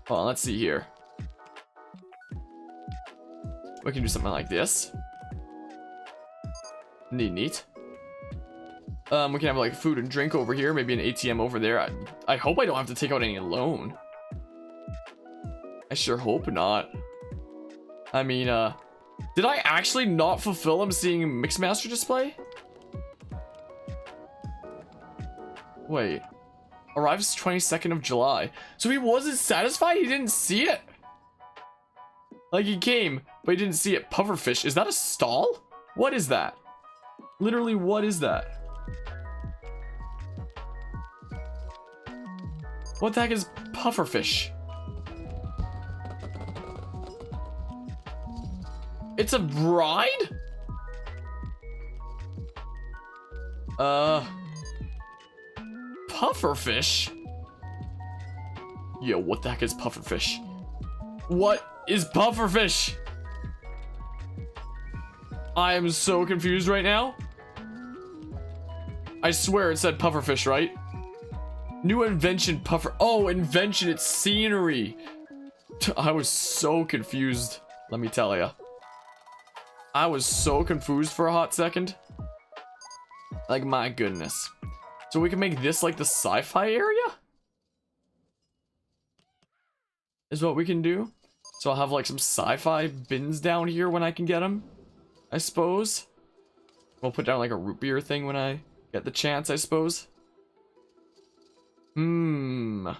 on, let's see here. We can do something like this. Neat. We can have like food and drink over here, maybe an ATM over there. I hope I don't have to take out any loan. I sure hope not. I mean, did I actually not fulfill him seeing Mixmaster display? Wait. Arrives 22nd of July. So he wasn't satisfied? He didn't see it? Like, he came, but he didn't see it. Pufferfish. Is that a stall? What is that? Literally, what is that? What the heck is pufferfish? It's a ride? Pufferfish? Yo, what the heck is pufferfish? What is pufferfish? I am so confused right now. I swear it said pufferfish, right? New invention puffer. Oh, invention, it's scenery. I was so confused, let me tell ya. I was so confused for a hot second. Like, my goodness. So we can make this like the sci-fi area? Is what we can do. So I'll have like some sci-fi bins down here when I can get them, I suppose. We'll put down like a root beer thing when I get the chance, I suppose. What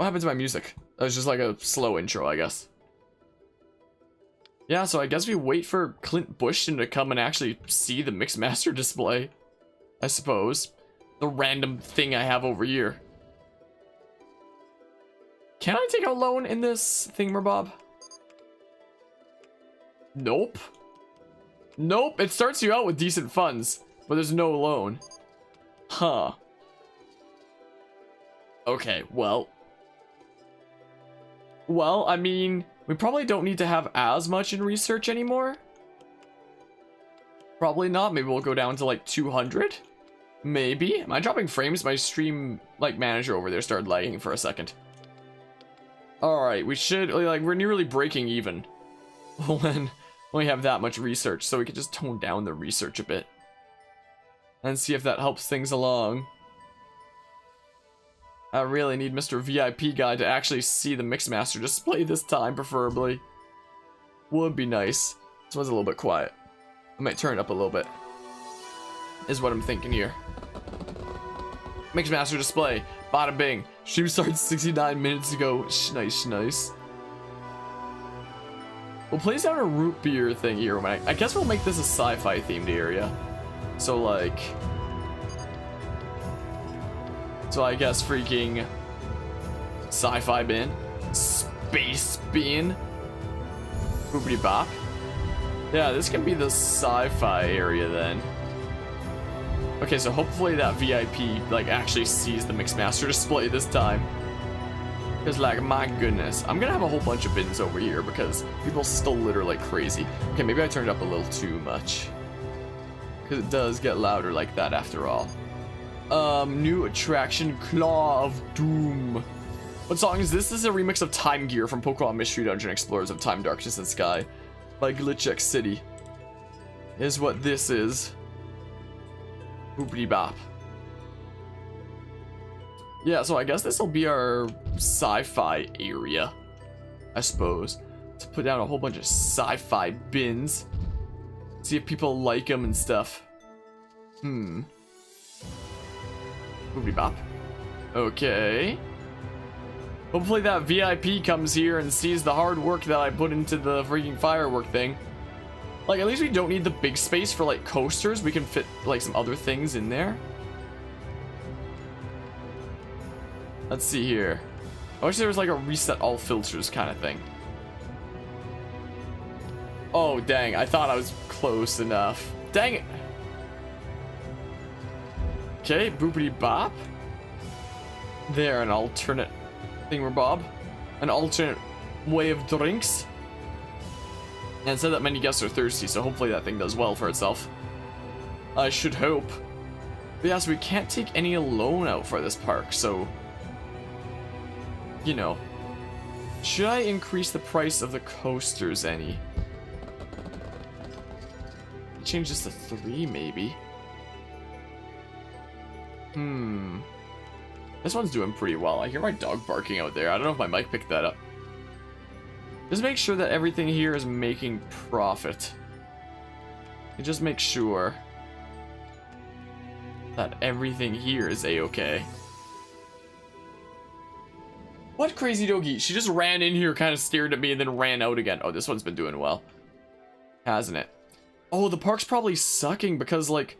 happened to my music? That was just like a slow intro, I guess. Yeah, so I guess we wait for Clint Bushton to come and actually see the Mixmaster display, I suppose. The random thing I have over here. Can I take a loan in this thingamabob? Nope. Nope, it starts you out with decent funds, but there's no loan. Huh. Okay, well. Well, I mean, we probably don't need to have as much in research anymore. Probably not. Maybe we'll go down to like 200. Maybe. Am I dropping frames? My stream like manager over there started lagging for a second. Alright, we should, like, we're nearly breaking even when we have that much research, so we can just tone down the research a bit and see if that helps things along. I really need Mr. VIP guy to actually see the Mixmaster display this time, preferably. Would be nice. This one's a little bit quiet. I might turn it up a little bit, is what I'm thinking here. Mixmaster display. Bada bing. Stream started 69 minutes ago. Nice, nice. We'll place down a root beer thing here. I guess we'll make this a sci-fi themed area. So like... So I guess freaking... Sci-fi bin. Space bin. Boopity bop. Yeah, this can be the sci-fi area then. Okay, so hopefully that VIP, like, actually sees the Mixmaster display this time. Because, like, my goodness. I'm gonna have a whole bunch of bins over here because people still litter like crazy. Okay, maybe I turned it up a little too much. Because it does get louder like that after all. New attraction, Claw of Doom. What song is this? This is a remix of Time Gear from Pokemon Mystery Dungeon Explorers of Time, Darkness, and Sky by Glitch City. Is what this is. Boopity bop. Yeah, so I guess this will be our sci-fi area, I suppose. To put down a whole bunch of sci-fi bins. See if people like them and stuff. Boopity bop. Okay. Hopefully that VIP comes here and sees the hard work that I put into the freaking firework thing. Like, at least we don't need the big space for, like, coasters. We can fit, like, some other things in there. Let's see here. I wish there was, like, a reset all filters kind of thing. Oh, dang. I thought I was close enough. Dang it. Okay, boopity bop. There, an alternate thingamabob. An alternate way of drinks. And it said that many guests are thirsty, so hopefully that thing does well for itself. I should hope. But yeah, so we can't take any loan out for this park, so... You know. Should I increase the price of the coasters any? Change this to 3, maybe. This one's doing pretty well. I hear my dog barking out there. I don't know if my mic picked that up. Just make sure that everything here is making profit. And just make sure that everything here is a-okay. What crazy doggy? She just ran in here, kind of stared at me, and then ran out again. Oh, this one's been doing well, hasn't it? Oh, the park's probably sucking because, like,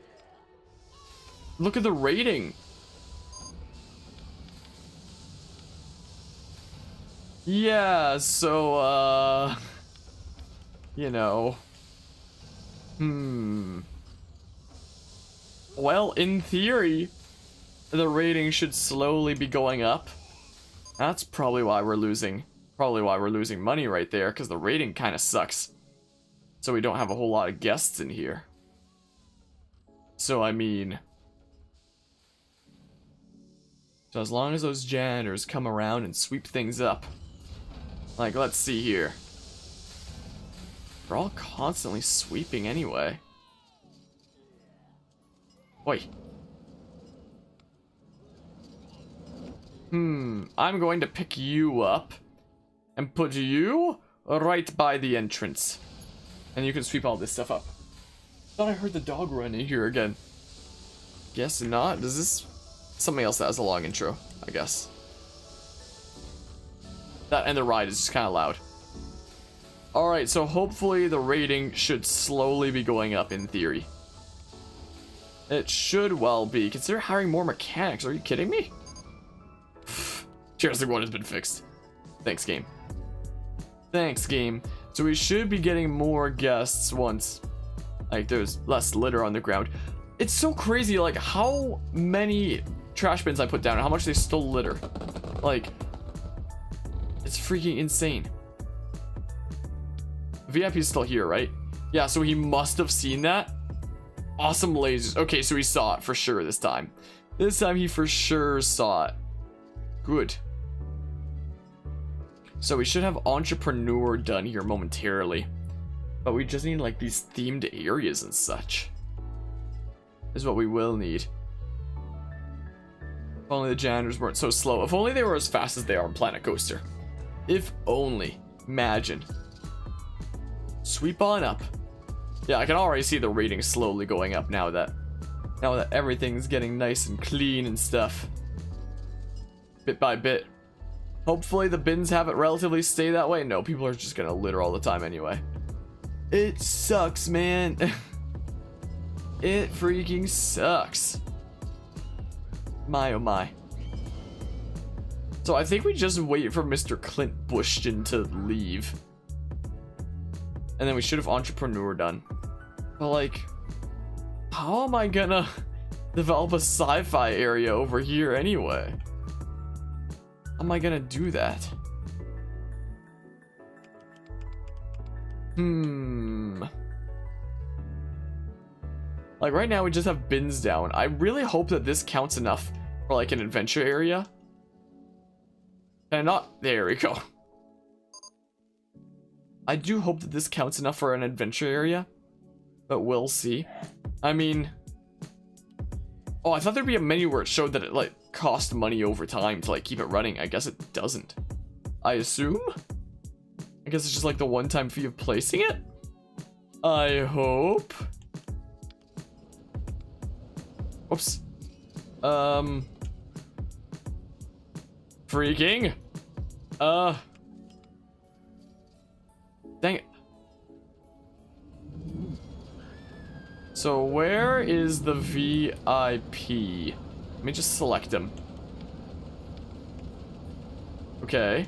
look at the rating. Yeah, so, you know. Well, in theory, the rating should slowly be going up. That's probably why we're losing. Probably why we're losing money right there, because the rating kind of sucks. So we don't have a whole lot of guests in here. So, I mean... So as long as those janitors come around and sweep things up. Like, let's see here. They're all constantly sweeping anyway. Oi. I'm going to pick you up and put you right by the entrance. And you can sweep all this stuff up. Thought I heard the dog run in here again. Guess not. Does this... Something else that has a long intro, I guess. That and the ride is just kind of loud. Alright, so hopefully the rating should slowly be going up in theory. It should well be. Consider hiring more mechanics. Are you kidding me? Jurassic World has been fixed. Thanks, game. Thanks, game. So we should be getting more guests once, like, there's less litter on the ground. It's so crazy, like, how many trash bins I put down and how much they still litter. Like, it's freaking insane. VIP's still here, right? Yeah, so he must have seen that. Awesome lasers. Okay, so he saw it for sure this time. This time he for sure saw it. Good. So we should have entrepreneur done here momentarily. But we just need, like, these themed areas and such. Is what we will need. If only the janitors weren't so slow. If only they were as fast as they are on Planet Coaster. If only. Imagine. Sweep on up. Yeah, I can already see the rating slowly going up now that everything's getting nice and clean and stuff. Bit by bit. Hopefully the bins have it relatively stay that way. No, people are just gonna litter all the time anyway. It sucks, man. It freaking sucks. My oh my. So I think we just wait for Mr. Clint Bushton to leave. And then we should have entrepreneur done. But, like, how am I gonna develop a sci-fi area over here anyway? How am I gonna do that? Like, right now we just have bins down. I really hope that this counts enough for, like, an adventure area. And not... There we go. I do hope that this counts enough for an adventure area. But we'll see. I mean... Oh, I thought there'd be a menu where it showed that it, like, cost money over time to, like, keep it running. I guess it doesn't. I assume? I guess it's just, like, the one-time fee of placing it? I hope... Whoops. Freaking. Dang it. So where is the VIP? Let me just select him. Okay.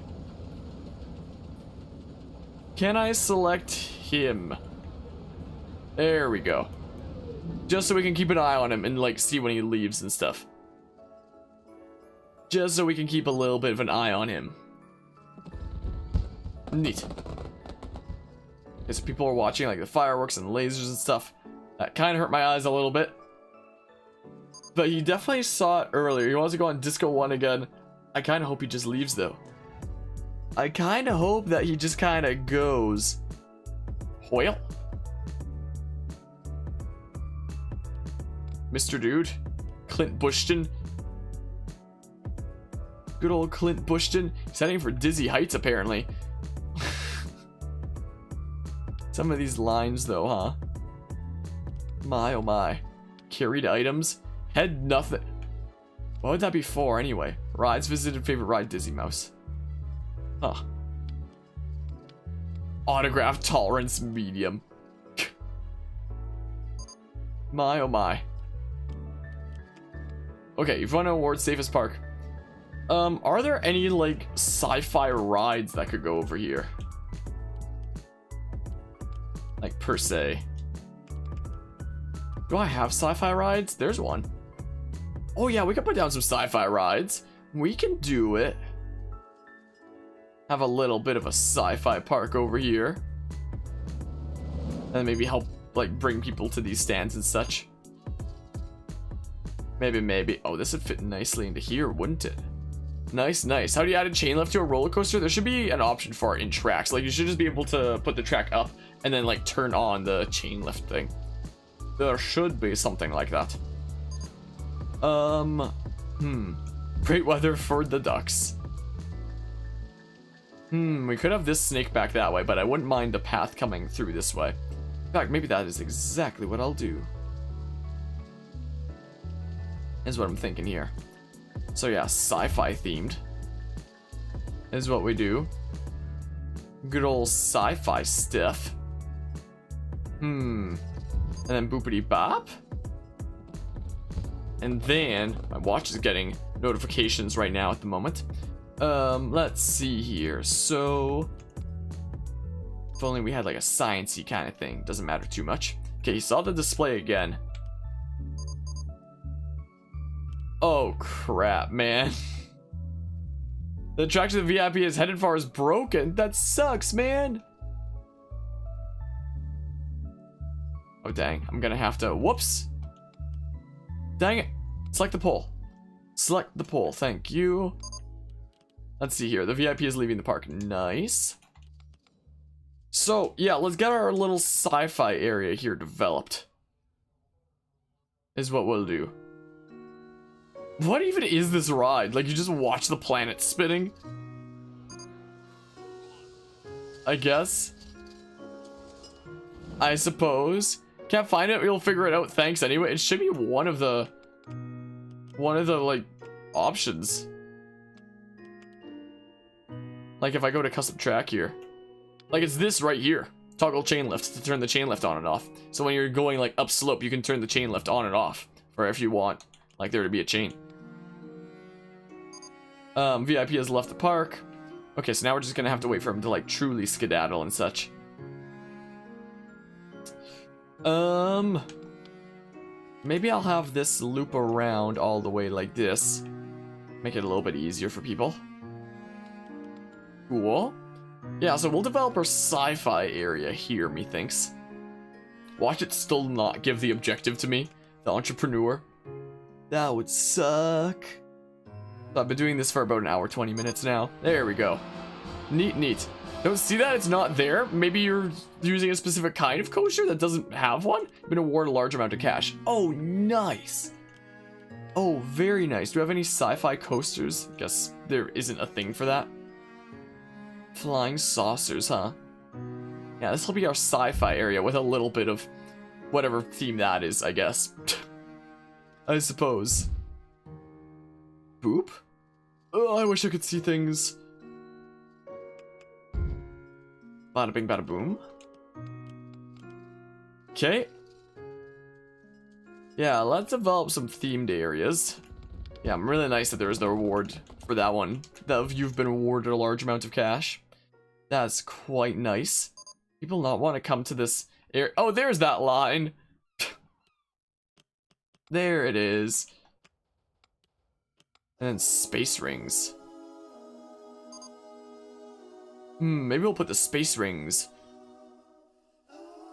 Can I select him? There we go. Just so we can keep an eye on him and, like, see when he leaves and stuff. Just so we can keep a little bit of an eye on him. Neat. Okay, so people are watching, like, the fireworks and lasers and stuff. That kind of hurt my eyes a little bit. But he definitely saw it earlier. He wants to go on Disco 1 again. I kind of hope he just leaves, though. I kind of hope that he just kind of goes. Well. Mr. Dude. Clint Bushton. Good old Clint Bushton. He's heading for dizzy heights, apparently. Some of these lines, though, huh? My, oh my. Carried items. Head nothing. What would that be for, anyway? Rides visited, favorite ride, Dizzy Mouse. Huh. Autograph tolerance, medium. My, oh my. Okay, you've won an award, safest park. Are there any, like, sci-fi rides that could go over here? Like, per se. Do I have sci-fi rides? There's one. Oh yeah, we can put down some sci-fi rides. We can do it. Have a little bit of a sci-fi park over here. And maybe help, like, bring people to these stands and such. Maybe. Oh, this would fit nicely into here, wouldn't it? Nice. How do you add a chain lift to a roller coaster? There should be an option for it in tracks. Like, you should just be able to put the track up and then, like, turn on the chain lift thing. There should be something like that. Great weather for the ducks. We could have this snake back that way, but I wouldn't mind the path coming through this way. In fact, maybe that is exactly what I'll do. Is what I'm thinking here. So yeah, sci-fi themed is what we do. Good old sci-fi stuff. And then boopity bop. And then my watch is getting notifications right now at the moment. Let's see here. So if only we had like a sciencey kind of thing. Doesn't matter too much. Okay, you saw the display again. Oh crap, man. The attraction the VIP is headed for is broken. That sucks, man. Oh dang, I'm gonna have to, whoops. Dang it. Select the pole. Select the pole, thank you. Let's see here, the VIP is leaving the park. Nice. So yeah, let's get our little sci-fi area here developed. Is what we'll do. What even is this ride? Like, you just watch the planet spinning? I guess. I suppose. Can't find it, we'll figure it out. Thanks anyway. It should be one of the like options. Like if I go to custom track here. Like it's this right here. Toggle chain lift to turn the chain lift on and off. So when you're going like upslope, you can turn the chain lift on and off. Or if you want like there to be a chain. VIP has left the park. Okay, so now we're just gonna have to wait for him to like truly skedaddle and such. Maybe I'll have this loop around all the way like this. Make it a little bit easier for people. Cool. Yeah, so we'll develop our sci-fi area here, methinks. Watch it still not give the objective to me. The entrepreneur. That would suck. I've been doing this for about an hour, 20 minutes now. There we go. Neat. Don't see that? It's not there. Maybe you're using a specific kind of coaster that doesn't have one. Been awarded a large amount of cash. Oh, nice. Oh, very nice. Do we have any sci-fi coasters? Guess there isn't a thing for that. Flying saucers, huh? Yeah, this will be our sci-fi area with a little bit of whatever theme that is, I guess. I suppose. Boop? Oh, I wish I could see things. Bada bing, bada boom. Okay. Yeah, let's develop some themed areas. Yeah, I'm really nice that there is no reward for that one. That you've been awarded a large amount of cash. That's quite nice. People not want to come to this area. Oh, there's that line. There it is. And then space rings. Maybe we'll put the space rings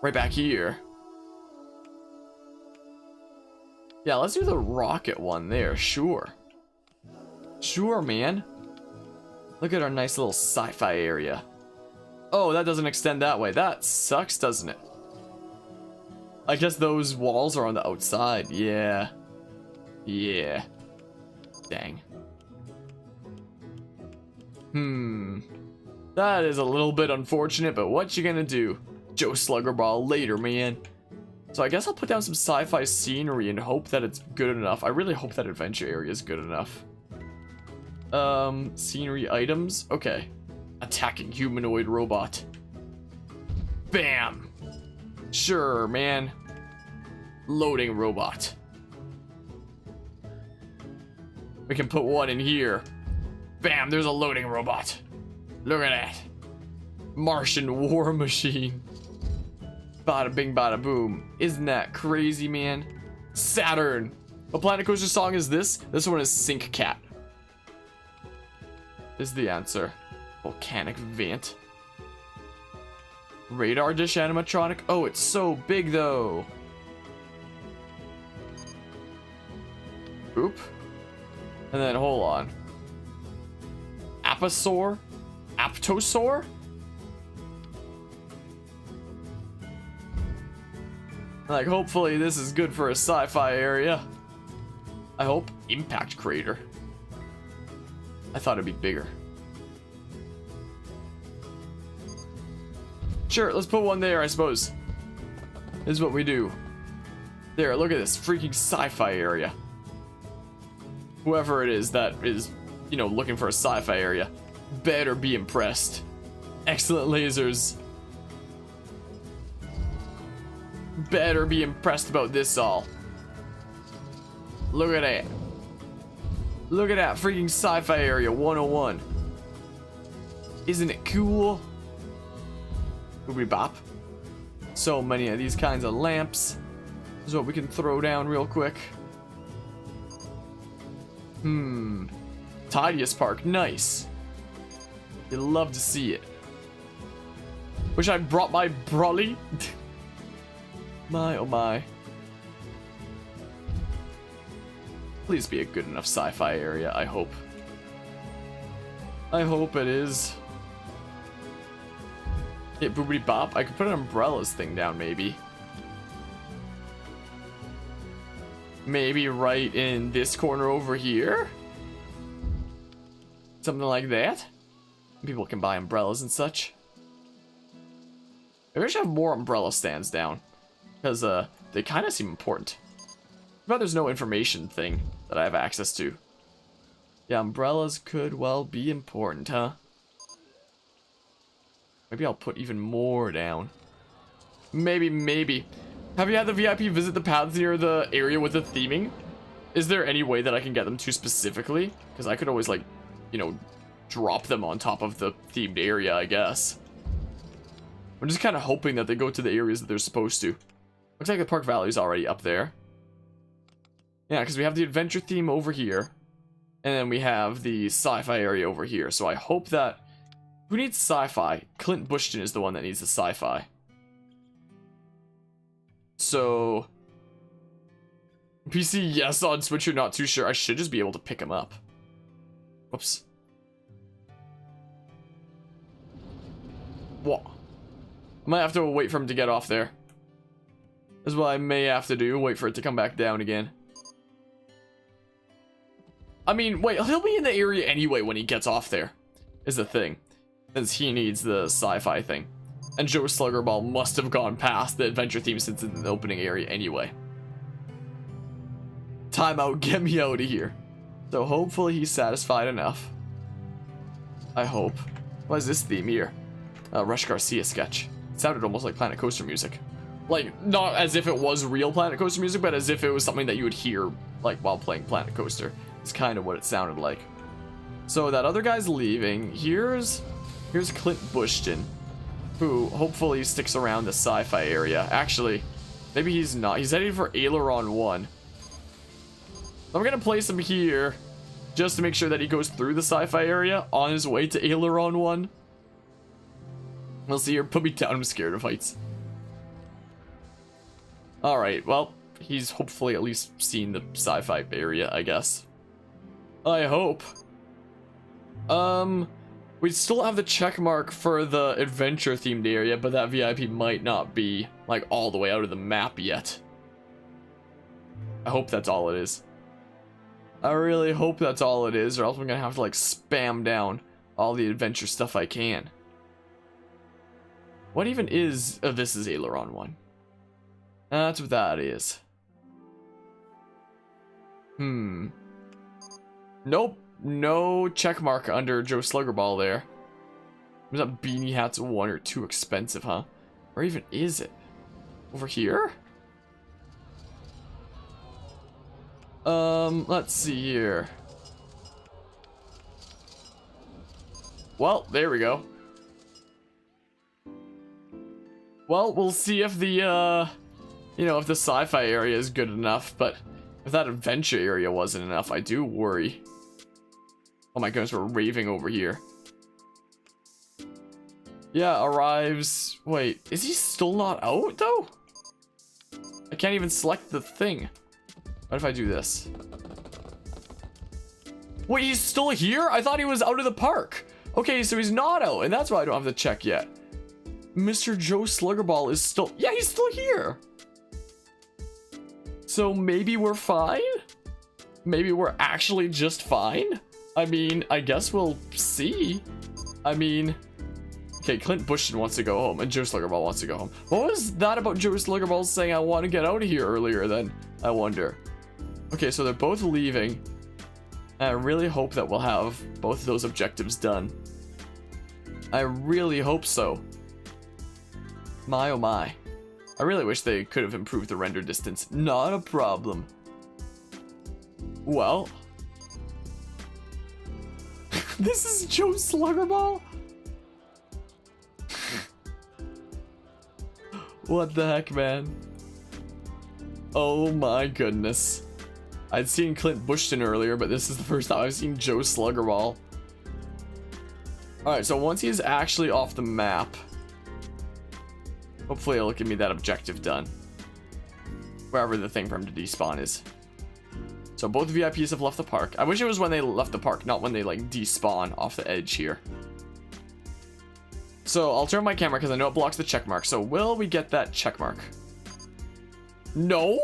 right back here. Yeah, let's do the rocket one there, sure. Sure, man. Look at our nice little sci-fi area. Oh, that doesn't extend that way. That sucks, doesn't it? I guess those walls are on the outside. Yeah. Yeah. Dang. That is a little bit unfortunate, but what you gonna do? Joe Sluggerball later, man. So I guess I'll put down some sci-fi scenery and hope that it's good enough. I really hope that adventure area is good enough. Scenery items. Okay. Attacking humanoid robot. Bam! Sure, man. Loading robot. We can put one in here. Bam, there's a loading robot. Look at that. Martian war machine. Bada bing, bada boom. Isn't that crazy, man? Saturn. What Planet Coaster song is this? This one is Sink Cat. Is the answer. Volcanic vent. Radar dish animatronic. Oh, it's so big though. Oop. And then hold on. Aposaur? Aptosaur? Like, hopefully this is good for a sci-fi area. I hope. Impact crater. I thought it'd be bigger. Sure, let's put one there, I suppose. This is what we do. There, look at this freaking sci-fi area. Whoever it is that is, you know, looking for a sci-fi area better be impressed. Excellent lasers. Better be impressed about this all. Look at that. Look at that freaking sci-fi area 101. Isn't it cool? Boopity bop. So many of these kinds of lamps. This is what we can throw down real quick. Tidiest park. Nice. You love to see it. Wish I brought my brolly. My oh my. Please be a good enough sci-fi area, I hope. I hope it is. Hit boopity bop. I could put an umbrellas thing down, maybe. Maybe right in this corner over here? Something like that? People can buy umbrellas and such. Maybe I should have more umbrella stands down. Because, they kind of seem important. But there's no information thing that I have access to. Yeah, umbrellas could well be important, huh? Maybe I'll put even more down. Maybe. Have you had the VIP visit the paths near the area with the theming? Is there any way that I can get them to specifically? Because I could always, like, you know, drop them on top of the themed area, I guess. I'm just kind of hoping that they go to the areas that they're supposed to. Looks like the Park Valley's already up there. Yeah, because we have the adventure theme over here. And then we have the sci-fi area over here. So I hope that... Who needs sci-fi? Clint Bushton is the one that needs the sci-fi. So... PC, yes. On Switch, you're not too sure. I should just be able to pick him up. Whoops. What? I might have to wait for him to get off there. That's what I may have to do. Wait for it to come back down again. I mean, wait. He'll be in the area anyway when he gets off there. Is the thing. Since he needs the sci-fi thing. And Joe Sluggerball must have gone past the adventure theme since it's in the opening area anyway. Timeout. Get me out of here. So hopefully he's satisfied enough. I hope. What is this theme here? Rush Garcia sketch. It sounded almost like Planet Coaster music. Like, not as if it was real Planet Coaster music, but as if it was something that you would hear, like, while playing Planet Coaster. It's kind of what it sounded like. So that other guy's leaving. Here's Clint Bushton, who hopefully sticks around the sci-fi area. Actually, maybe he's not. He's heading for Aileron 1. I'm gonna place him here, just to make sure that he goes through the sci-fi area on his way to Aileron 1. We'll see here. Put me down. I'm scared of heights. Alright, well, he's hopefully at least seen the sci-fi area, I guess. I hope. We still have the check mark for the adventure themed area, but that VIP might not be, like, all the way out of the map yet. I hope that's all it is. I really hope that's all it is, or else I'm gonna have to, like, spam down all the adventure stuff I can. What even is... Oh, this is Aileron 1. That's what that is. Nope. No check mark under Joe Sluggerball there. Was that beanie hat's 1 or 2 expensive, huh? Or even is it? Over here? Let's see here. Well, there we go. Well, we'll see if the, you know, if the sci-fi area is good enough, but if that adventure area wasn't enough, I do worry. Oh my goodness, we're raving over here. Yeah, arrives... Wait, is he still not out, though? I can't even select the thing. What if I do this? Wait, he's still here? I thought he was out of the park. Okay, so he's not out, and that's why I don't have to check yet. Mr. Joe Sluggerball is still... Yeah, he's still here. So maybe we're fine? Maybe we're actually just fine? I mean, I guess we'll see. I mean... Okay, Clint Bushton wants to go home, and Joe Sluggerball wants to go home. What was that about Joe Sluggerball saying I want to get out of here earlier then? I wonder. Okay, so they're both leaving. I really hope that we'll have both of those objectives done. I really hope so. My oh my. I really wish they could have improved the render distance. Not a problem. Well. This is Joe Sluggerball? What the heck, man? Oh my goodness. I'd seen Clint Bushton earlier, but this is the first time I've seen Joe Sluggerball. Alright, so once he's actually off the map, hopefully it'll give me that objective done. Wherever the thing for him to despawn is. So both VIPs have left the park. I wish it was when they left the park, not when they like despawn off the edge here. So I'll turn my camera because I know it blocks the check mark. So will we get that check mark? No?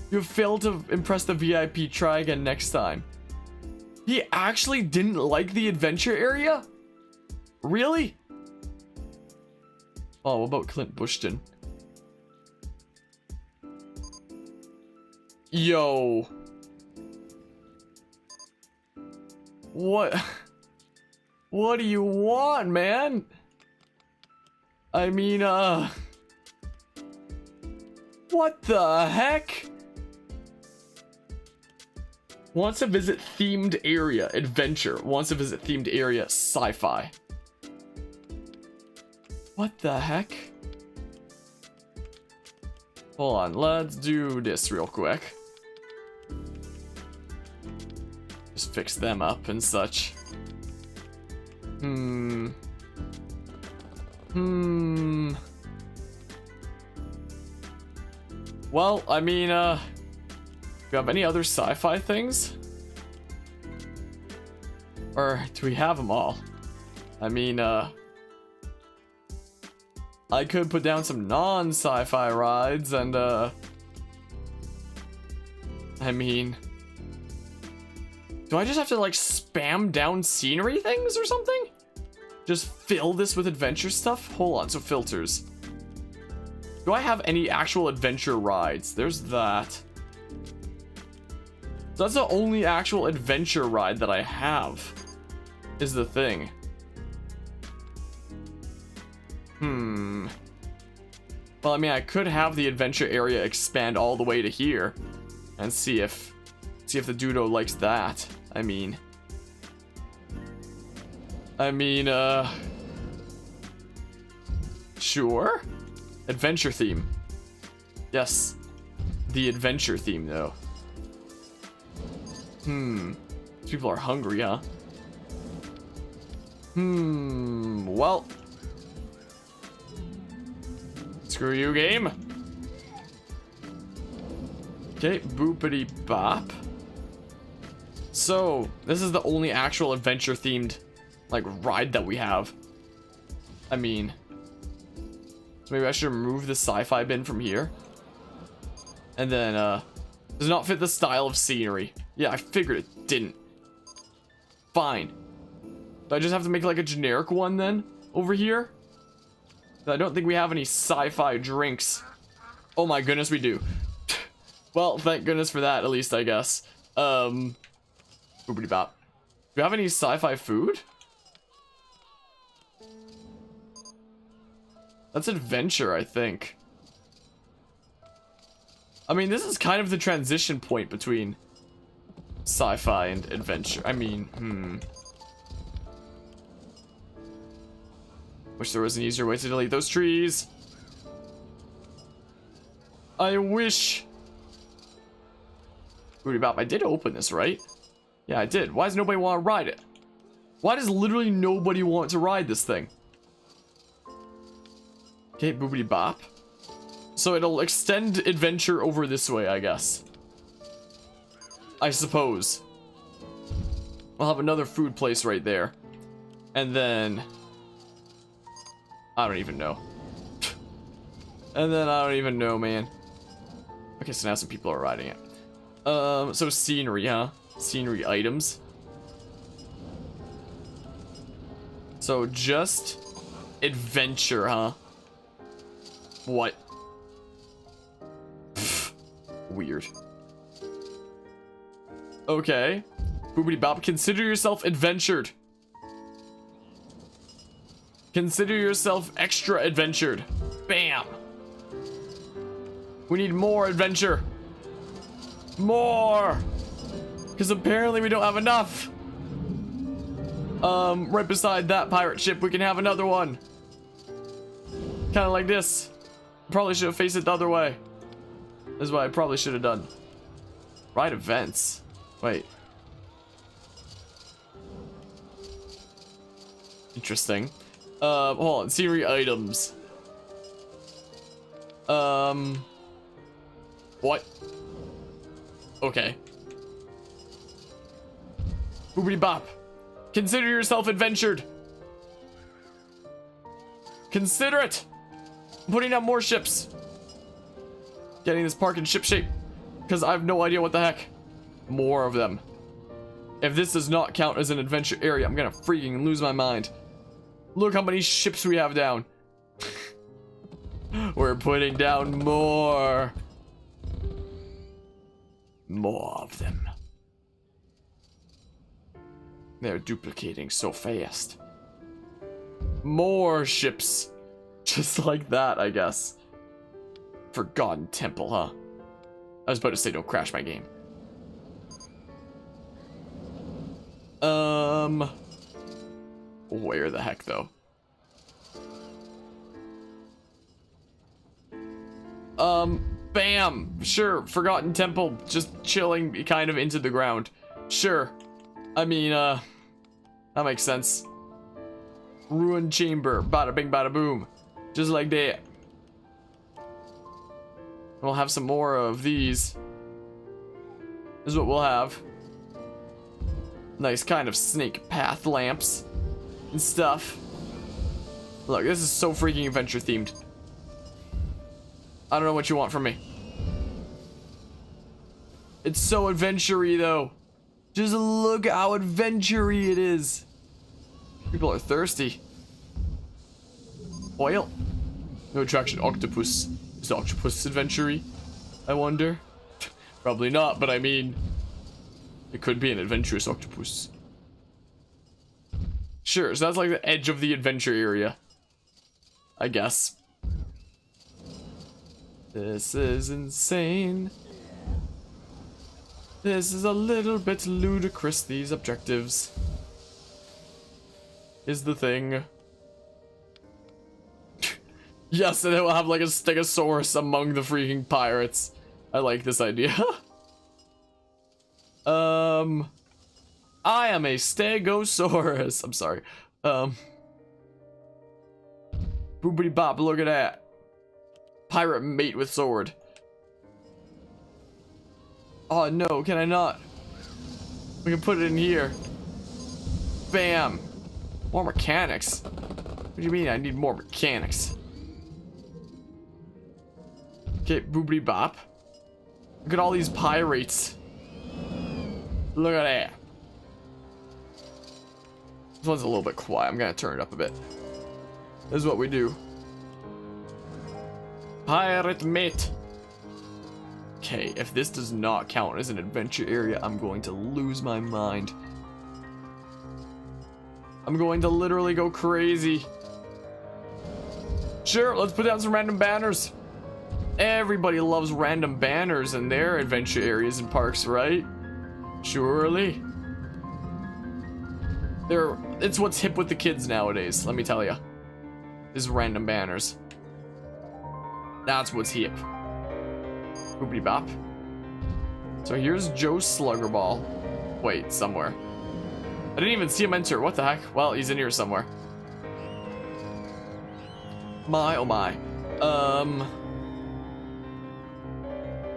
You have failed to impress the VIP. Try again next time. He actually didn't like the adventure area? Really? Oh, what about Clint Bushton? Yo. What? What do you want, man? I mean, what the heck? Wants to visit themed area, adventure. Wants to visit themed area, sci-fi. What the heck? Hold on, let's do this real quick. Just fix them up and such. Well, I mean, do you have any other sci-fi things? Or do we have them all? I mean, I could put down some non-sci-fi rides and, I mean... Do I just have to, like, spam down scenery things or something? Just fill this with adventure stuff? Hold on, so filters. Do I have any actual adventure rides? There's that. So that's the only actual adventure ride that I have, is the thing. Well, I mean, I could have the adventure area expand all the way to here and see if the Dudo likes that. I mean, sure. Adventure theme. Yes. The adventure theme, though. These people are hungry, huh? Well. Screw you, game. Okay, boopity bop. So, this is the only actual adventure themed, like, ride that we have. I mean, so maybe I should remove the sci-fi bin from here. And then, does not fit the style of scenery. Yeah, I figured it didn't. Fine. Do I just have to make like a generic one then over here? I don't think we have any sci-fi drinks. Oh my goodness, we do. Well, thank goodness for that, at least, I guess. Boopity bop. Do we have any sci-fi food? That's adventure, I think. I mean, this is kind of the transition point between sci-fi and adventure. I mean, Wish there was an easier way to delete those trees. I wish. Booty bop, I did open this, right? Yeah, I did. Why does nobody want to ride it? Why does literally nobody want to ride this thing? Okay, boopity bop. So it'll extend adventure over this way, I guess. I suppose. We'll have another food place right there. And then... I don't even know. And then I don't even know, man. Okay, so now some people are riding it. So scenery, huh? Scenery items. So just adventure, huh? What? Weird. Okay. Boopity bop, consider yourself adventured. Consider yourself extra adventured. Bam. We need more adventure. More. Because apparently we don't have enough. Right beside that pirate ship, we can have another one. Kind of like this. Probably should have faced it the other way. This is what I probably should have done. Ride events. Wait. Interesting. Hold on. Scenery items. What? Okay. Boopity bop. Consider yourself adventured. Consider it. I'm putting out more ships. Getting this park in ship shape. Because I have no idea what the heck. More of them. If this does not count as an adventure area, I'm gonna freaking lose my mind. Look how many ships we have down. We're putting down more. More of them. They're duplicating so fast. More ships. Just like that, I guess. Forgotten Temple, huh? I was about to say don't crash my game. Where the heck, though? Bam! Sure, Forgotten Temple, just chilling kind of into the ground. Sure. I mean, that makes sense. Ruined Chamber, bada bing bada boom. Just like that. We'll have some more of these. This is what we'll have. Nice kind of snake path lamps and stuff. Look, this is so freaking adventure themed. I don't know what you want from me. It's so adventure-y though. Just look how adventure-y it is. People are thirsty. Oil. No attraction. Octopus. Is octopus adventure-y? I wonder. Probably not, but I mean, it could be an adventurous octopus. Sure, so that's like the edge of the adventure area, I guess. This is insane. This is a little bit ludicrous, these objectives. Is the thing. Yes, and then we'll have like a stegosaurus among the freaking pirates. I like this idea. I am a stegosaurus. I'm sorry. Boopity bop, look at that. Pirate mate with sword. Oh no, can I not? We can put it in here. Bam. More mechanics. What do you mean I need more mechanics? Okay, boopity bop. Look at all these pirates. Look at that. This one's a little bit quiet. I'm gonna turn it up a bit. This is what we do. Pirate mate. Okay, if this does not count as an adventure area, I'm going to lose my mind. I'm going to literally go crazy. Sure, let's put down some random banners. Everybody loves random banners in their adventure areas and parks, right? Surely. It's what's hip with the kids nowadays, let me tell you. Is random banners. That's what's hip. Boopity bop. So here's Joe's Slugger Ball. Wait, somewhere. I didn't even see him enter. What the heck? Well, he's in here somewhere. My, oh my.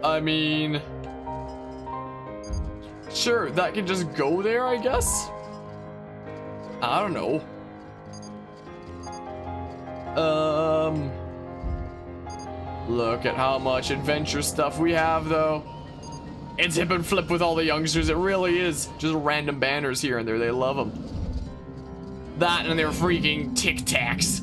I mean... Sure, that can just go there, I guess? I don't know. Look at how much adventure stuff we have, though. It's hip and flip with all the youngsters. It really is. Just random banners here and there. They love them. That and their freaking Tic Tacs.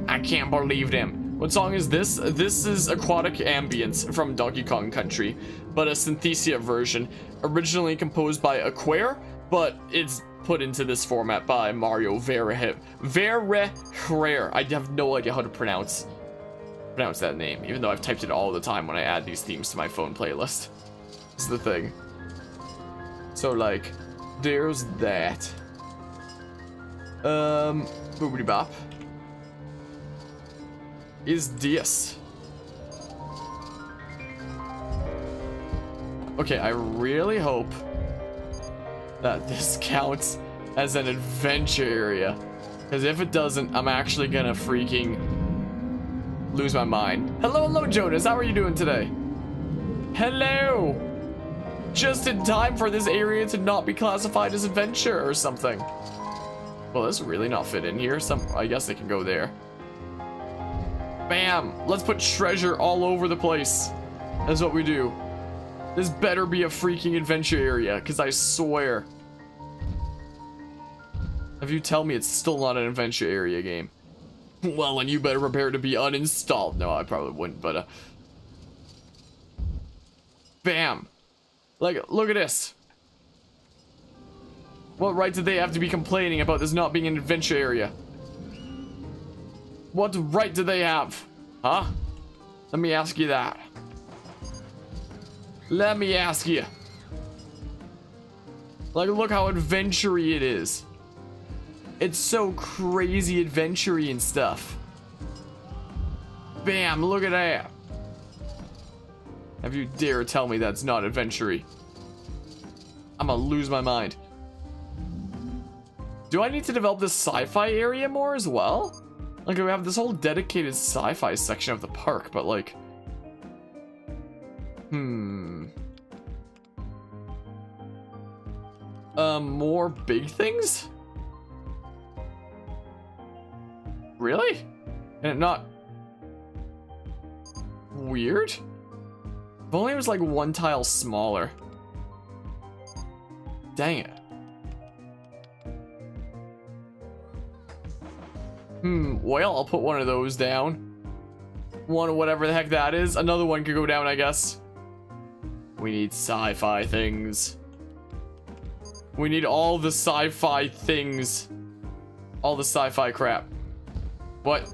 I can't believe them. What song is this? This is Aquatic Ambience from Donkey Kong Country, but a Synthesia version. Originally composed by Aquare, but it's put into this format by Mario Verheer. I have no idea how to pronounce that name, even though I've typed it all the time when I add these themes to my phone playlist. This is the thing. So like, there's that. Boobity bop. Is this? Okay, I really hope that this counts as an adventure area, because if it doesn't, I'm actually gonna freaking lose my mind. Hello, Jonas. How are you doing today? Hello. Just in time for this area to not be classified as adventure or something. Well, this really not fit in here. I guess they can go there. Bam. Let's put treasure all over the place. That's what we do. This better be a freaking adventure area, because I swear. If you tell me it's still not an adventure area game, well, then you better prepare to be uninstalled. No, I probably wouldn't, but bam. Like, look at this. What right did they have to be complaining about this not being an adventure area? What right do they have? Huh? Let me ask you that. Let me ask you. Like, look how adventure-y it is. It's so crazy adventure-y and stuff. Bam, look at that. If you dare tell me that's not adventure-y, I'm gonna lose my mind. Do I need to develop this sci-fi area more as well? Like, we have this whole dedicated sci-fi section of the park, but like... more big things? Really? And it not... weird? If only it was like one tile smaller. Dang it. Well, I'll put one of those down. One of whatever the heck that is. Another one could go down, I guess. We need sci-fi things. We need all the sci-fi things. All the sci-fi crap. What?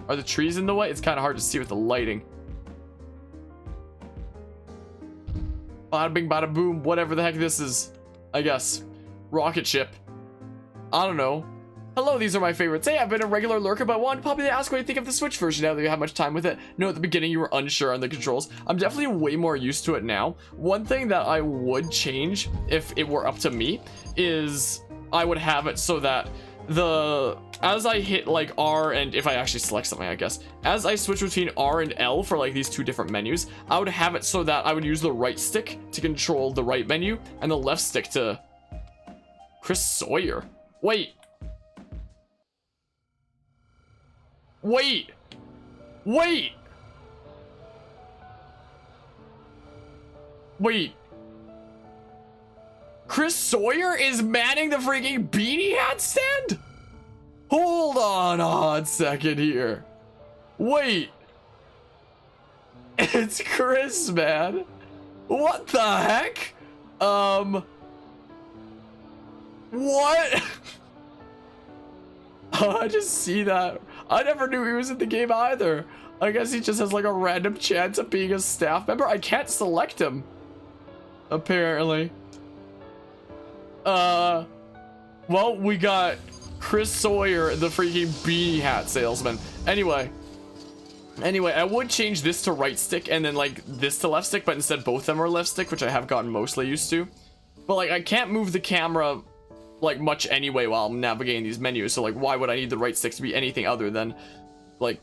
Are the trees in the way? It's kind of hard to see with the lighting. Bada bing, bada boom. Whatever the heck this is. I guess. Rocket ship. I don't know. Hello, these are my favorites. Hey, I've been a regular lurker, but wanted to pop in to ask what you think of the Switch version now that you have much time with it. No, at the beginning you were unsure on the controls. I'm definitely way more used to it now. One thing that I would change, if it were up to me, is I would have it so that as I hit like R and if I actually select something, I guess, as I switch between R and L for like these two different menus, I would have it so that I would use the right stick to control the right menu and the left stick to Chris Sawyer. Wait. Chris Sawyer is manning the freaking beanie hat stand? Hold on a hot second here. Wait. It's Chris, man. What the heck? What? Oh, I just see that. I never knew he was in the game either. I guess he just has like a random chance of being a staff member. I can't select him. Apparently. Well, we got Chris Sawyer, the freaking beanie hat salesman. Anyway, I would change this to right stick and then like this to left stick, but instead both of them are left stick, which I have gotten mostly used to. But like I can't move the camera like much anyway while I'm navigating these menus, so like why would I need the right stick to be anything other than like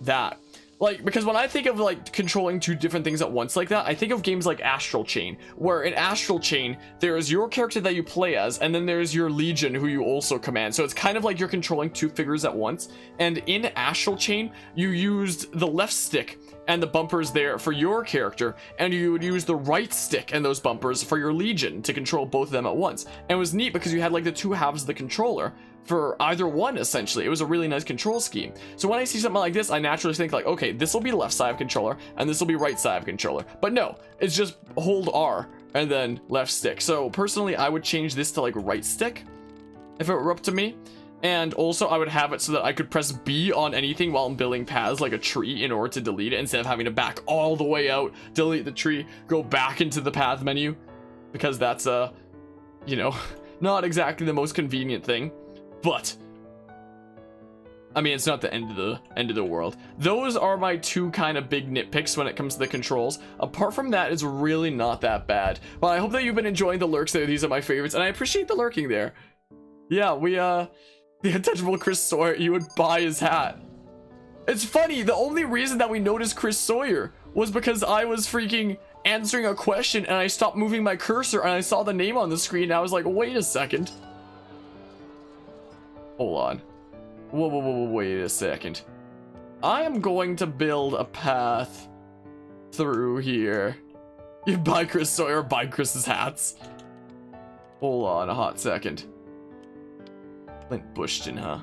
that? Like, because when I think of like controlling two different things at once like that, I think of games like Astral Chain, where in Astral Chain there is your character that you play as, and then there's your Legion who you also command. So it's kind of like you're controlling two figures at once. And in Astral Chain, you used the left stick and the bumpers there for your character, and you would use the right stick and those bumpers for your Legion to control both of them at once. And it was neat because you had like the two halves of the controller for either one. Essentially, it was a really nice control scheme. So when I see something like this, I naturally think like, okay, this will be left side of controller and this will be right side of controller. But no, it's just hold R and then left stick. So personally, I would change this to like right stick if it were up to me. And also I would have it so that I could press B on anything while I'm building paths, like a tree, in order to delete it, instead of having to back all the way out, delete the tree, go back into the path menu, because that's you know, not exactly the most convenient thing. But I mean, it's not the end of the world. Those are my two kind of big nitpicks when it comes to the controls. Apart from that, it's really not that bad. But I hope that you've been enjoying the lurks there. These are my favorites, and I appreciate the lurking there. Yeah, the untouchable Chris Sawyer, you would buy his hat. It's funny, the only reason that we noticed Chris Sawyer was because I was freaking answering a question and I stopped moving my cursor and I saw the name on the screen and I was like, wait a second. Hold on. Whoa, wait a second. I am going to build a path through here. You buy Chris Sawyer, buy Chris's hats. Hold on a hot second. Clint Bushton, huh?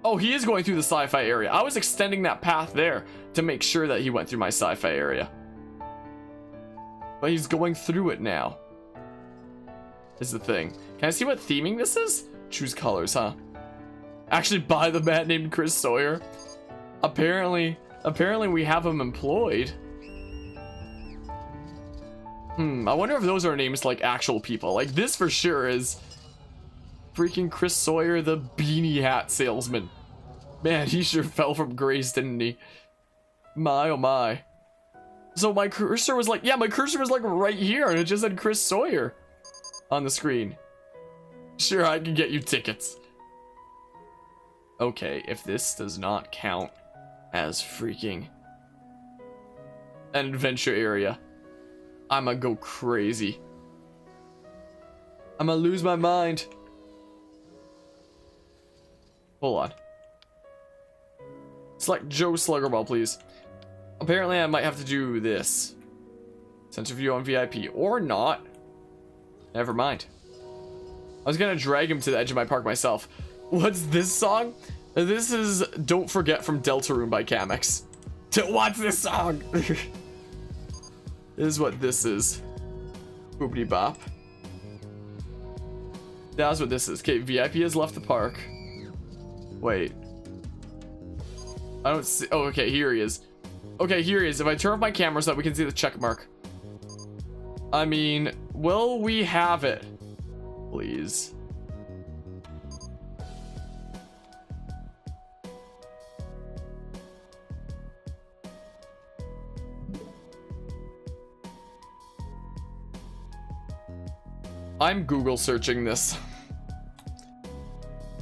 Oh, he is going through the sci-fi area. I was extending that path there to make sure that he went through my sci-fi area. But he's going through it now. Is the thing. Can I see what theming this is? Choose colors, huh? Actually buy the man named Chris Sawyer. Apparently we have him employed. I wonder if those are names like actual people. Like this for sure is freaking Chris Sawyer, the beanie hat salesman. Man, he sure fell from grace, didn't he? My, oh my. So my cursor was like, yeah, my cursor was like right here, and it just said Chris Sawyer on the screen. Sure, I can get you tickets. Okay, if this does not count as freaking an adventure area, I'ma go crazy. I'ma lose my mind. Hold on. Select Joe Sluggerball, please. Apparently, I might have to do this. Center view on VIP. Or not. Never mind. I was gonna drag him to the edge of my park myself. What's this song? This is Don't Forget from Deltarune by Camex. What's this song? This is what this is. Boopity bop. That's what this is. Okay, VIP has left the park. Wait. I don't see. Oh, okay, here he is. Okay, here he is. If I turn off my camera so that we can see the check mark. I mean, will we have it? Please. I'm Google searching this.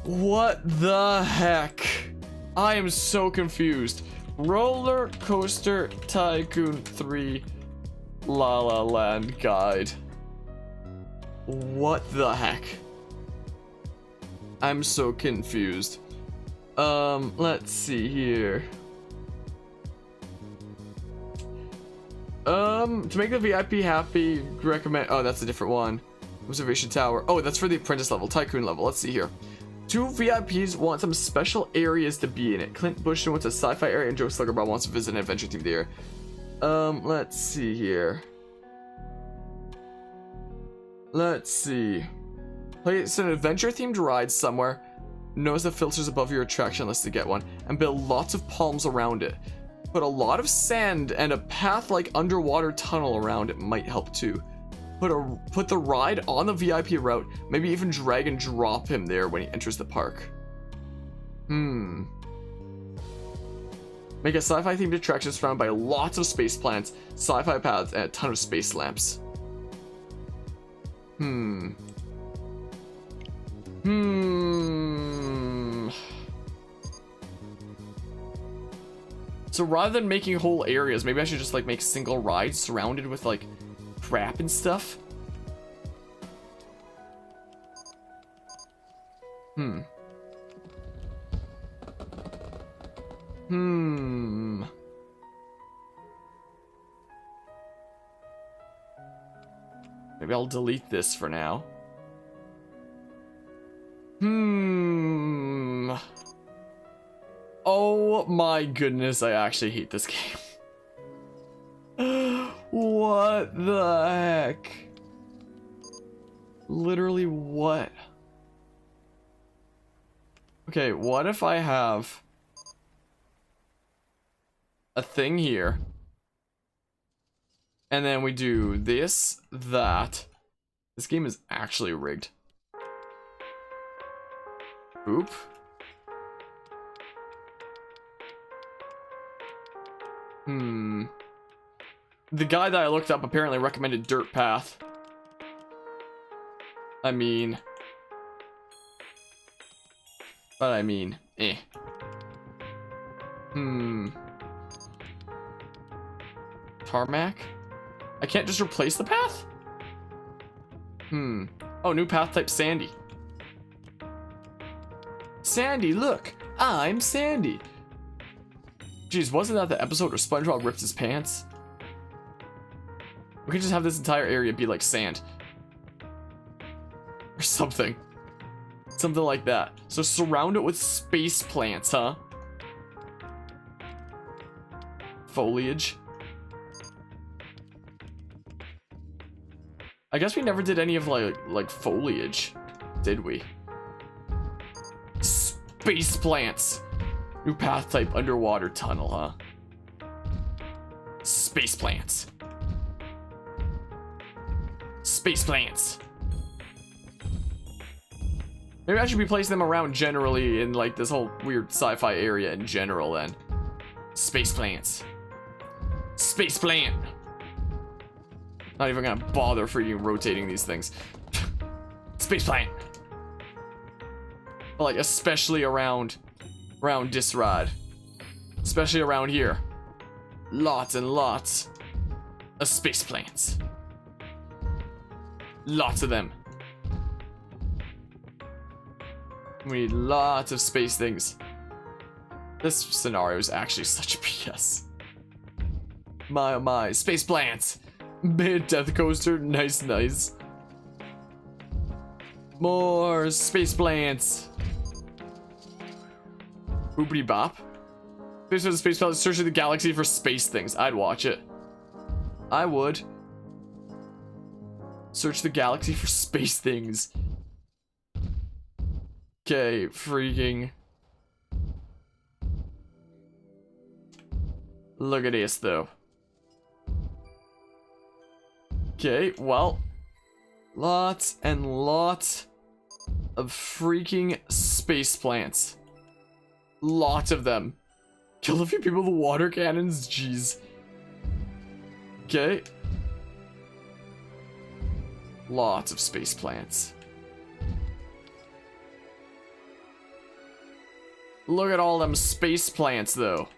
What the heck? I am so confused. RollerCoaster Tycoon 3 La La Land guide. What the heck? I'm so confused. Let's see here. To make the VIP happy, recommend. Oh, that's a different one. Observation tower. Oh, that's for the apprentice level, tycoon level. Let's see here. 2 VIPs want some special areas to be in it. Clint Bushton wants a sci-fi area, and Joe Sluggerbob wants to visit an adventure themed area. Let's see here. Let's see. Place an adventure themed ride somewhere. Notice the filters above your attraction list to get one, and build lots of palms around it. Put a lot of sand and a path like underwater tunnel around it might help too. Put the ride on the VIP route, maybe even drag and drop him there when he enters the park. Make a sci-fi themed attraction surrounded by lots of space plants, sci-fi paths, and a ton of space lamps. So rather than making whole areas, maybe I should just like make single rides surrounded with like crap and stuff. Maybe I'll delete this for now. Oh my goodness, I actually hate this game. What the heck? Literally what? Okay, what if I have a thing here, and then we do this, that. This game is actually rigged. Oop. The guy that I looked up apparently recommended Dirt Path. I mean, eh. Tarmac? I can't just replace the path? Oh, new path type Sandy. Sandy, look! I'm Sandy! Jeez, wasn't that the episode where SpongeBob ripped his pants? We could just have this entire area be like sand. Or something. Something like that. So surround it with space plants, huh? Foliage. I guess we never did any of like foliage, did we? Space plants. New path type underwater tunnel, huh? Space plants. Space plants. Maybe I should be placing them around generally in like this whole weird sci-fi area in general then. Space plants. Space plant. Not even gonna bother freaking rotating these things. Space plant. But like especially around this ride. Especially around here. Lots and lots of space plants. Lots of them. We need lots of space things. This scenario is actually such BS. My oh my. Space plants. Mid death coaster. Nice, nice. More space plants. Boopity bop. Space for the space pilot searching the galaxy for space things. I'd watch it. I would. Search the galaxy for space things. Okay, freaking. Look at this though. Okay, well. Lots and lots of freaking space plants. Lots of them. Kill a few people with water cannons, jeez. Okay. Lots of space plants. Look at all them space plants, though.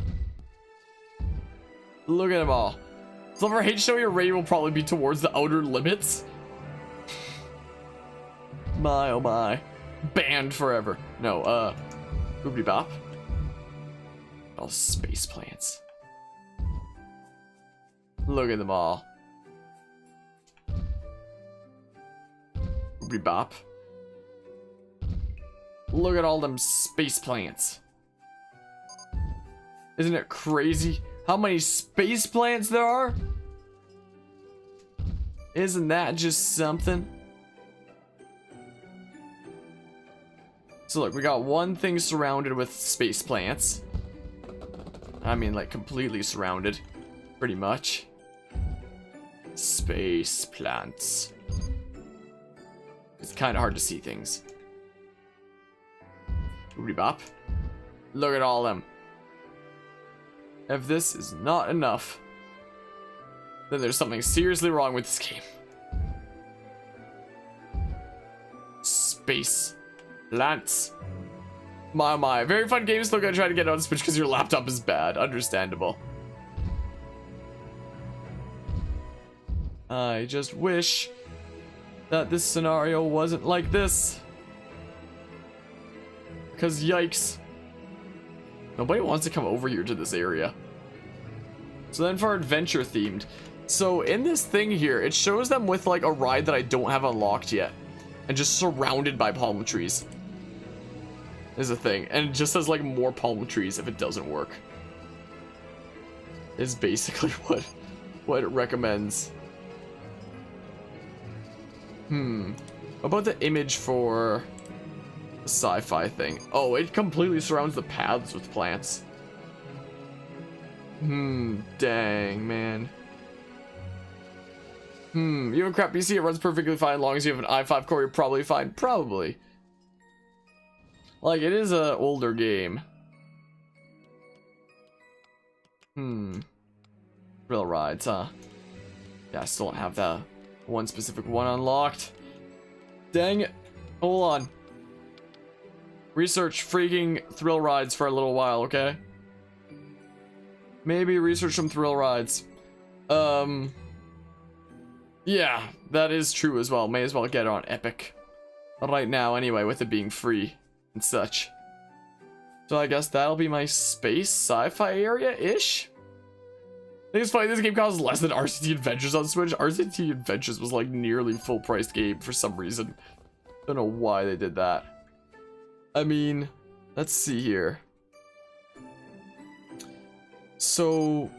Look at them all. Silver hate show your rating will probably be towards the outer limits. My oh my. Banned forever. No, boopity bop. All space plants. Look at them all. Bop. Look at all them space plants. Isn't it crazy how many space plants there are? Isn't that just something? So look, we got one thing surrounded with space plants. I mean, like, completely surrounded. Pretty much. Space plants. It's kind of hard to see things. Oobity bop. Look at all them. If this is not enough, then there's something seriously wrong with this game. Space plants. My, my. Very fun game. Still gonna try to get it on Switch because your laptop is bad. Understandable. I just wish that this scenario wasn't like this. Because yikes. Nobody wants to come over here to this area. So then for adventure themed. So in this thing here, it shows them with like a ride that I don't have unlocked yet. And just surrounded by palm trees. Is a thing. And it just says like more palm trees if it doesn't work. Is basically what it recommends. What about the image for the sci-fi thing? Oh, it completely surrounds the paths with plants. Dang, man. You have a crap PC, it runs perfectly fine as long as you have an i5 core, you're probably fine. Probably. Like, it is an older game. Thrill rides, huh? Yeah, I still don't have the one specific one unlocked. Dang it. Hold on. Research freaking thrill rides for a little while, okay? Maybe research some thrill rides. Yeah, that is true as well. May as well get it on Epic. Right now, anyway, with it being free and such. So I guess that'll be my space sci-fi area-ish? I think it's funny, this game costs less than RCT Adventures on Switch. RCT Adventures was like nearly full-priced game for some reason. Don't know why they did that. I mean, let's see here. So,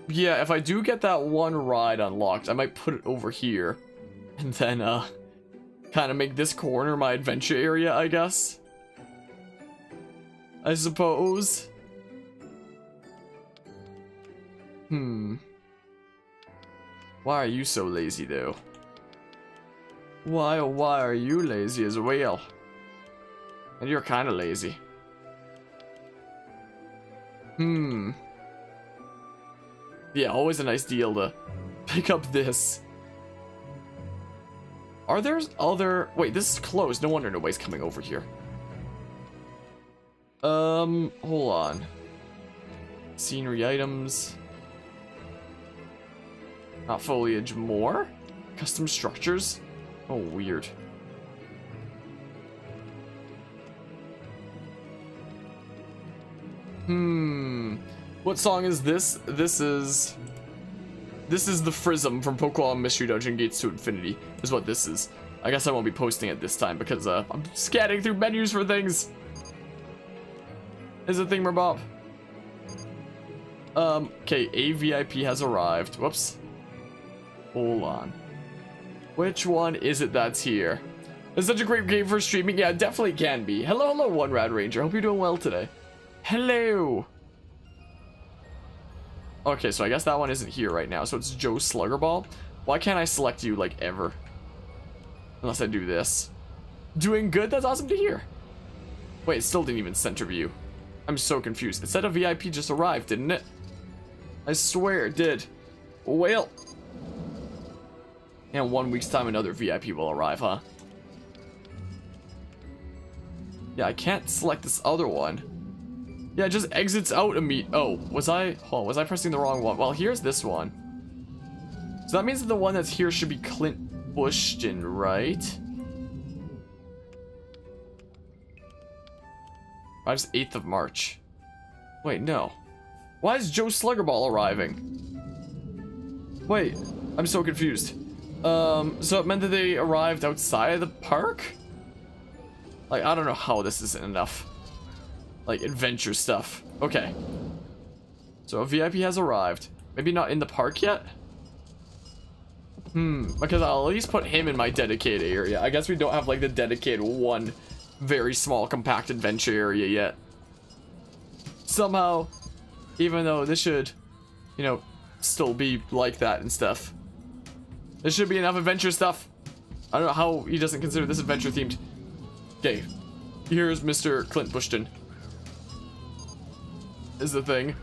yeah, if I do get that one ride unlocked, I might put it over here. And then, kind of make this corner my adventure area, I guess. I suppose. Why are you so lazy, though? Why, oh, why are you lazy as well? And you're kind of lazy. Yeah, always a nice deal to pick up this. Are there other... Wait, this is closed. No wonder nobody's coming over here. Hold on. Scenery items. Not foliage, more? Custom structures? Oh, weird. What song is this? This is the Prism from Pokemon Mystery Dungeon Gates to Infinity, is what this is. I guess I won't be posting it this time because I'm scanning through menus for things. Is a thingamabob. Okay, a VIP has arrived. Whoops. Hold on. Which one is it that's here? It's such a great game for streaming. Yeah, it definitely can be. Hello, hello, One Rad Ranger. Hope you're doing well today. Hello. Okay, so I guess that one isn't here right now. So it's Joe Sluggerball. Why can't I select you, like, ever? Unless I do this. Doing good? That's awesome to hear. Wait, it still didn't even center view. I'm so confused. It said a VIP just arrived, didn't it? I swear it did. Well. In 1 week's time, another VIP will arrive, huh? Yeah, I can't select this other one. Yeah, it just exits out immediately. Oh, was I pressing the wrong one? Well, here's this one. So that means that the one that's here should be Clint Bushton, right? Arrives 8th of March. Wait, no. Why is Joe Sluggerball arriving? Wait, I'm so confused. So it meant that they arrived outside of the park? Like, I don't know how this isn't enough. Like, adventure stuff. Okay. So a VIP has arrived. Maybe not in the park yet? Because I'll at least put him in my dedicated area. I guess we don't have, like, the dedicated one very small compact adventure area yet. Somehow, even though this should, you know, still be like that and stuff. There should be enough adventure stuff. I don't know how he doesn't consider this adventure themed. Okay, here's Mr. Clint Bushton. Is the thing.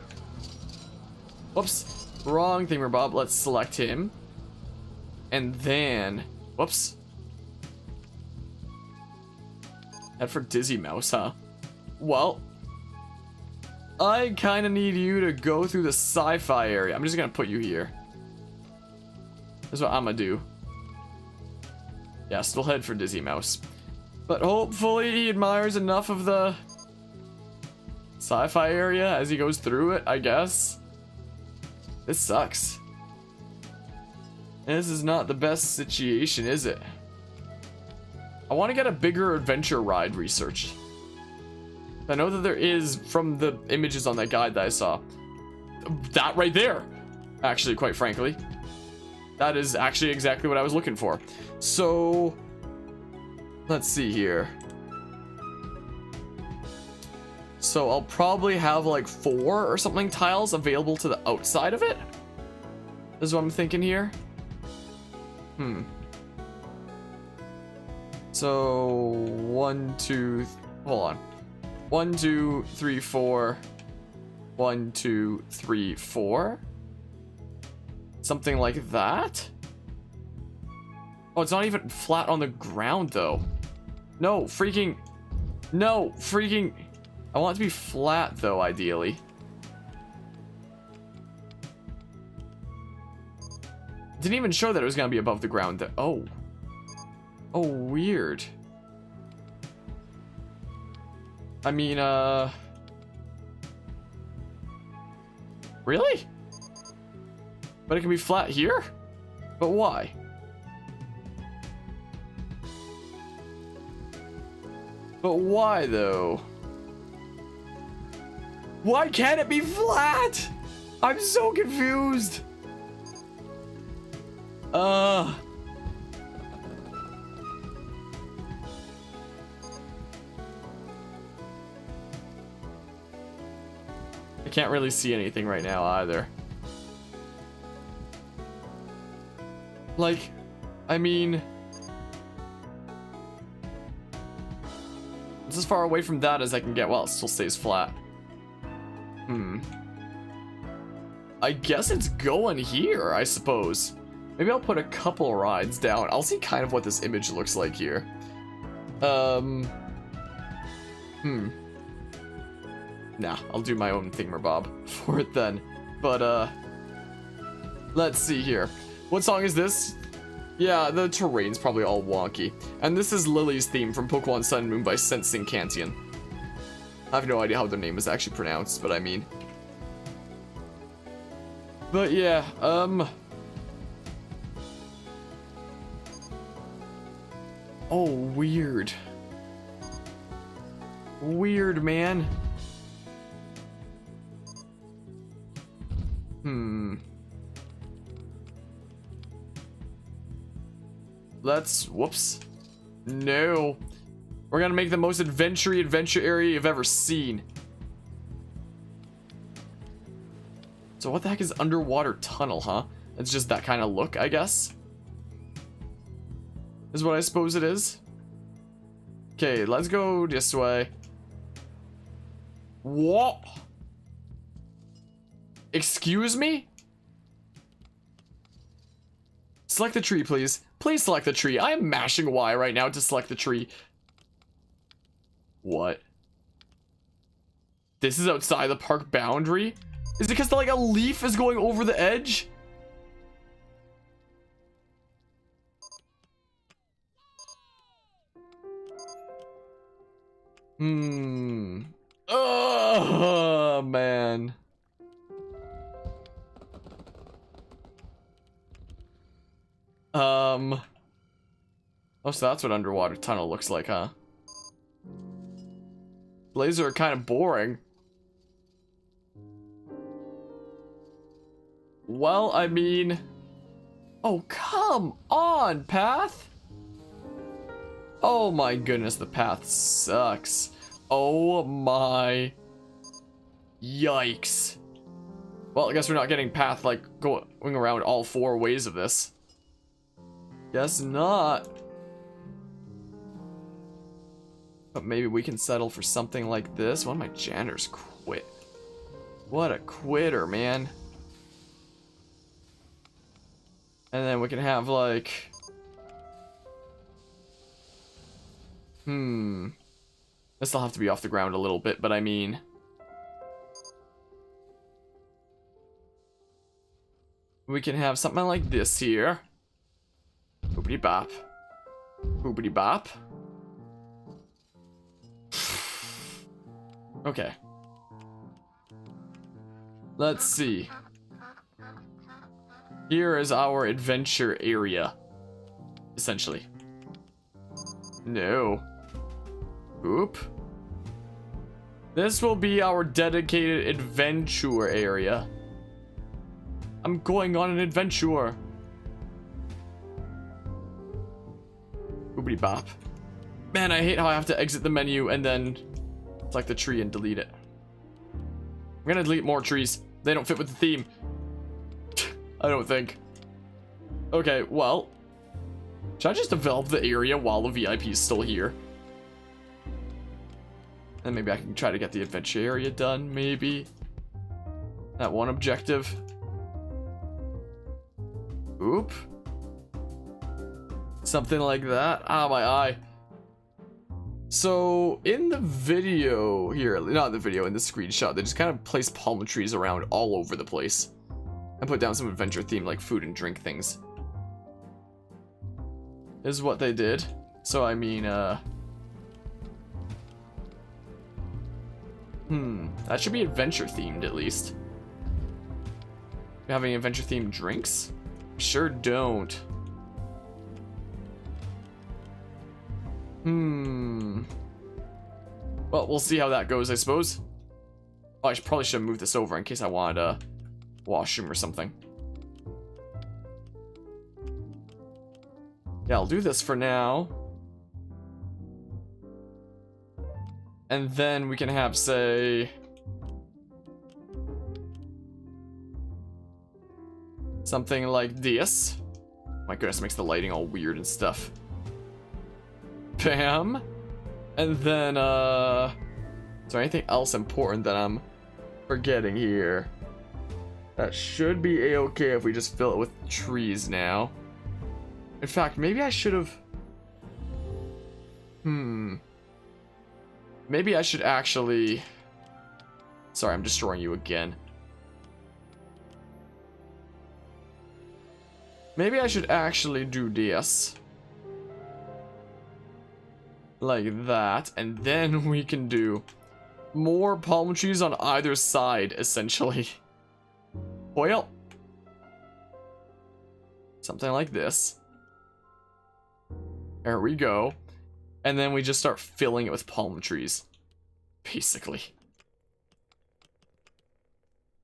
Whoops, wrong thingamabob. Let's select him. And then, whoops. Head for Dizzy Mouse, huh? Well, I kind of need you to go through the sci-fi area. I'm just gonna put you here. That's what I'm gonna do. Yeah, still head for Dizzy Mouse. But hopefully he admires enough of the sci-fi area as he goes through it, I guess. This sucks. This is not the best situation, is it? I want to get a bigger adventure ride researched. I know that there is from the images on that guide that I saw. That right there, actually, quite frankly. That is actually exactly what I was looking for. So, let's see here. So I'll probably have like 4 or something tiles available to the outside of it. This is what I'm thinking here. So 1, 2, hold on. 1, 2, 3, 4. 1, 2, 3, 4. Something like that. Oh, it's not even flat on the ground though. No, freaking. No, freaking. I want it to be flat though, ideally. Didn't even show that it was gonna be above the ground. Oh. Oh, weird. I mean, really? But it can be flat here? But why? But why, though? Why can't it be flat? I'm so confused. I can't really see anything right now either. Like, I mean, it's as far away from that as I can get while it still stays flat. I guess it's going here, I suppose. Maybe I'll put a couple rides down. I'll see kind of what this image looks like here. Nah, I'll do my own thingamabob for it then. But, let's see here. What song is this? Yeah, the terrain's probably all wonky. And this is Lily's theme from Pokemon Sun and Moon by Sensing Cantian. I have no idea how their name is actually pronounced, but I mean. But yeah, oh, weird. Weird, man. Let's, whoops. No. We're gonna make the most adventure area you've ever seen. So what the heck is underwater tunnel, huh? It's just that kind of look, I guess. Is what I suppose it is. Okay, let's go this way. What? Excuse me? Select the tree, please. Please select the tree. I am mashing Y right now to select the tree. What? This is outside the park boundary? Is it because like a leaf is going over the edge? Oh, man. Oh, so that's what underwater tunnel looks like, huh? Lasers are kind of boring. Well, I mean... Oh, come on, path! Oh my goodness, the path sucks. Oh my... Yikes. Well, I guess we're not getting path, like, going around all 4 ways of this. Guess not. But maybe we can settle for something like this. One of my janitors quit. What a quitter, man. And then we can have, like... This'll have to be off the ground a little bit, but I mean... We can have something like this here. Boopity bop. Boopity bop. Okay. Let's see. Here is our adventure area. Essentially. No. Oop. This will be our dedicated adventure area. I'm going on an adventure. Boopity bop. Man, I hate how I have to exit the menu and then select the tree and delete it. I'm gonna delete more trees. They don't fit with the theme. I don't think. Okay, well. Should I just develop the area while the VIP is still here? And maybe I can try to get the adventure area done, maybe. That one objective. Oop. Something like that. Ah, my eye. So, in the video here, not in the video, in the screenshot, they just kind of place palm trees around all over the place. And put down some adventure theme, like food and drink things. Is what they did. So, I mean, that should be adventure themed, at least. You have any adventure themed drinks? Sure don't. Well, we'll see how that goes, I suppose. Oh, I probably should have moved this over in case I wanted a washroom or something. Yeah, I'll do this for now. And then we can have, say... something like this. My goodness, it makes the lighting all weird and stuff. Bam. And then, is there anything else important that I'm forgetting here? That should be a-okay if we just fill it with trees now. In fact, maybe I should have... Maybe I should actually... Sorry, I'm destroying you again. Maybe I should actually do this. Like that. And then we can do more palm trees on either side, essentially. Well, something like this. There we go. And then we just start filling it with palm trees. Basically.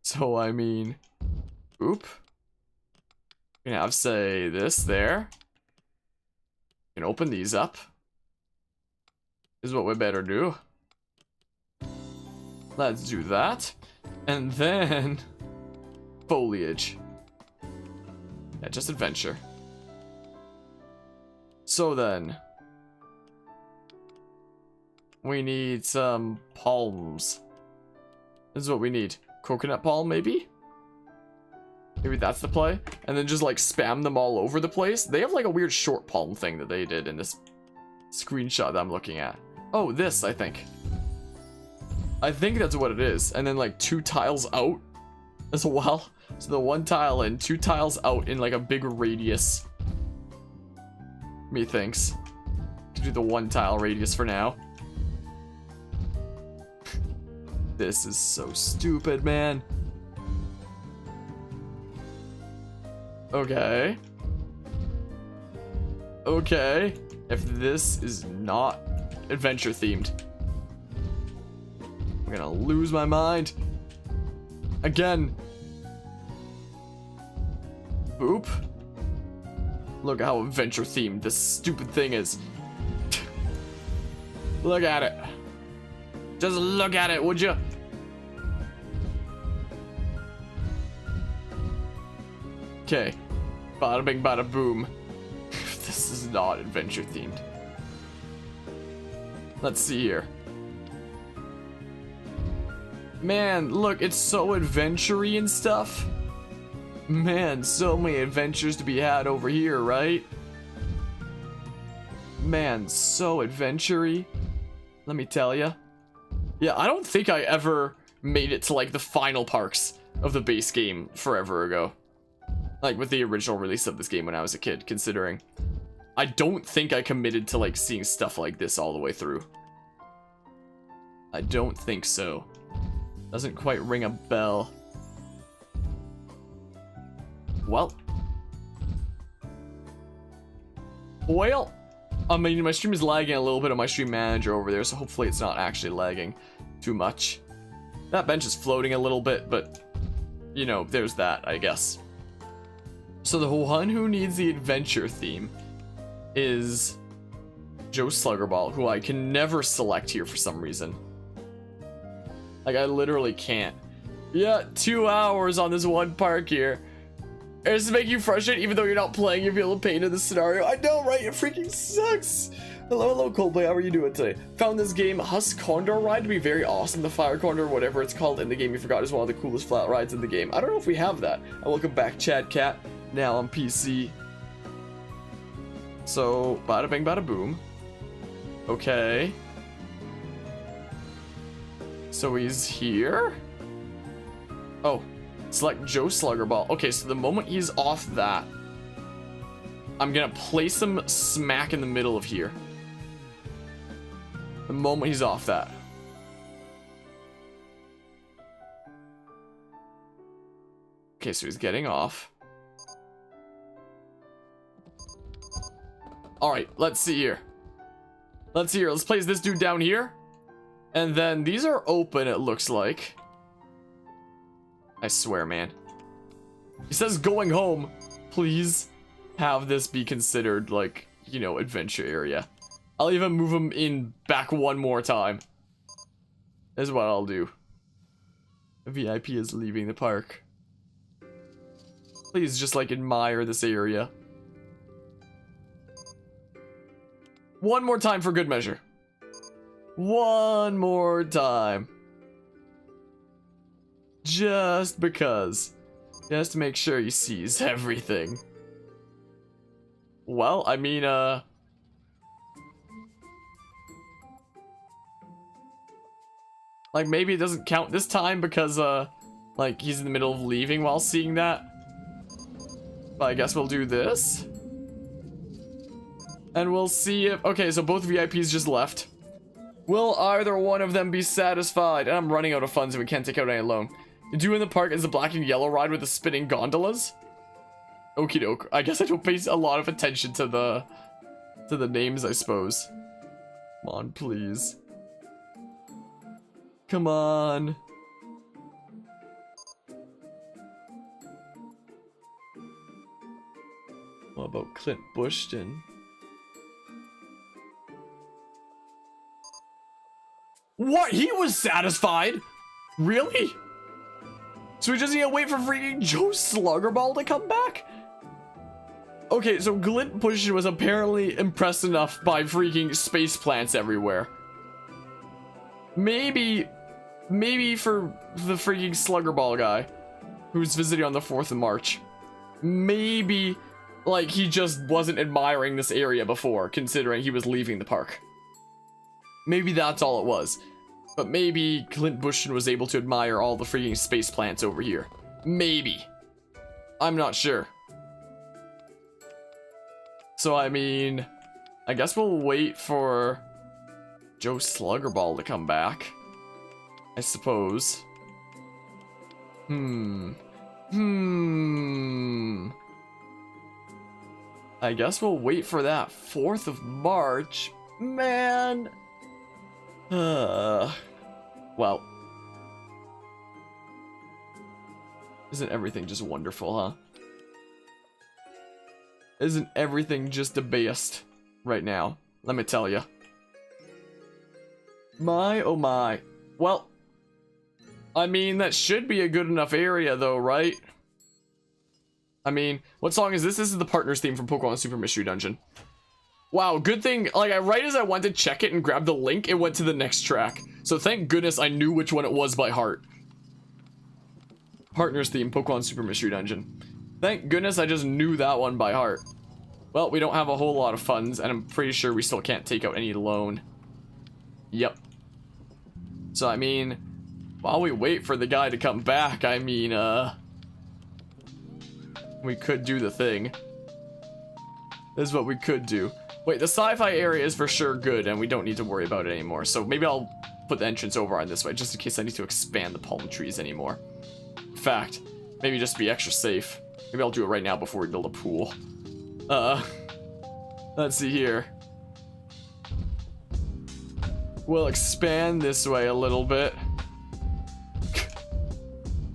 So, I mean... Oop. We can have, say, this there. We can open these up. This is what we better do. Let's do that. And then... foliage. Yeah, just adventure. So then... we need some palms. This is what we need. Coconut palm, maybe? Maybe that's the play. And then just like spam them all over the place. They have like a weird short palm thing that they did in this screenshot that I'm looking at. Oh, this, I think. I think that's what it is. And then like 2 tiles out as well. So the 1 tile in, 2 tiles out in like a big radius. Methinks. Do the 1 tile radius for now. This is so stupid, man. Okay. If this is not adventure themed, I'm gonna lose my mind. Again. Boop. Look at how adventure themed this stupid thing is. Look at it. Just look at it, would you? Okay. Bada bing, bada boom. This is not adventure themed. Let's see here. Man, look, it's so adventure-y and stuff. Man, so many adventures to be had over here, right? Man, so adventure-y. Let me tell ya. Yeah, I don't think I ever made it to like the final parks of the base game forever ago. Like with the original release of this game when I was a kid, considering. I don't think I committed to like seeing stuff like this all the way through. I don't think so. Doesn't quite ring a bell. Well. I mean, my stream is lagging a little bit on my stream manager over there, so hopefully it's not actually lagging too much. That bench is floating a little bit, but, you know, there's that, I guess. So the one who needs the adventure theme is Joe Sluggerball, who I can never select here for some reason. Like, I literally can't. Yeah, 2 hours on this one park here. Does this make you frustrated even though you're not playing? You feel the pain of the scenario. I know, right? It freaking sucks. Hello, Coldplay. How are you doing today? Found this game, Husk Condor Ride, to be very awesome. The Fire Condor, whatever it's called in the game, you forgot, is one of the coolest flat rides in the game. I don't know if we have that. And welcome back, Chad Cat. Now on PC. So, bada bing, bada boom. Okay. So he's here? Oh. Select Joe Sluggerball. Okay, so the moment he's off that, I'm gonna place him smack in the middle of here. The moment he's off that. Okay, so he's getting off. Alright, let's see here. Let's see here. Let's place this dude down here. And then these are open, it looks like. I swear, man. He says going home. Please have this be considered, like, you know, adventure area. I'll even move him in back one more time. Is what I'll do. A VIP is leaving the park. Please just, like, admire this area. One more time for good measure. One more time. Just because. Just to make sure he sees everything. Well, I mean, like, maybe it doesn't count this time because, like, he's in the middle of leaving while seeing that. But I guess we'll do this. And we'll see if... Okay, so both VIPs just left. Will either one of them be satisfied? And I'm running out of funds and we can't take out any loan. The dude in the park is the black and yellow ride with the spinning gondolas. Okie doke. I guess I don't pay a lot of attention to the names, I suppose. Come on, please. Come on. What about Clint Bushton? What? He was satisfied? Really? So we just need to wait for freaking Joe Sluggerball to come back? Okay, so Clint Bushton was apparently impressed enough by freaking space plants everywhere. Maybe for the freaking Sluggerball guy who's visiting on the 4th of March. Maybe, like, he just wasn't admiring this area before, considering he was leaving the park. Maybe that's all it was. But maybe Clint Bushton was able to admire all the freaking space plants over here. Maybe. I'm not sure. So, I mean, I guess we'll wait for Joe Sluggerball to come back. I suppose. I I guess we'll wait for that 4th of March. Man. Well. Isn't everything just wonderful, huh? Isn't everything just the best right now? Let me tell you. My, oh my. Well, I mean, that should be a good enough area though, right? I mean, what song is this? This is the partners theme from Pokemon Super Mystery Dungeon. Wow, good thing, like, right as I went to check it and grab the link, it went to the next track. So thank goodness I knew which one it was by heart. Partners theme, Pokemon Super Mystery Dungeon. Thank goodness I just knew that one by heart. Well, we don't have a whole lot of funds, and I'm pretty sure we still can't take out any loan. Yep. So, I mean, while we wait for the guy to come back, I mean, we could do the thing. This is what we could do. Wait, the sci-fi area is for sure good, and we don't need to worry about it anymore. So maybe I'll put the entrance over on this way, just in case I need to expand the palm trees anymore. In fact, maybe just to be extra safe. Maybe I'll do it right now before we build a pool. Let's see here. We'll expand this way a little bit.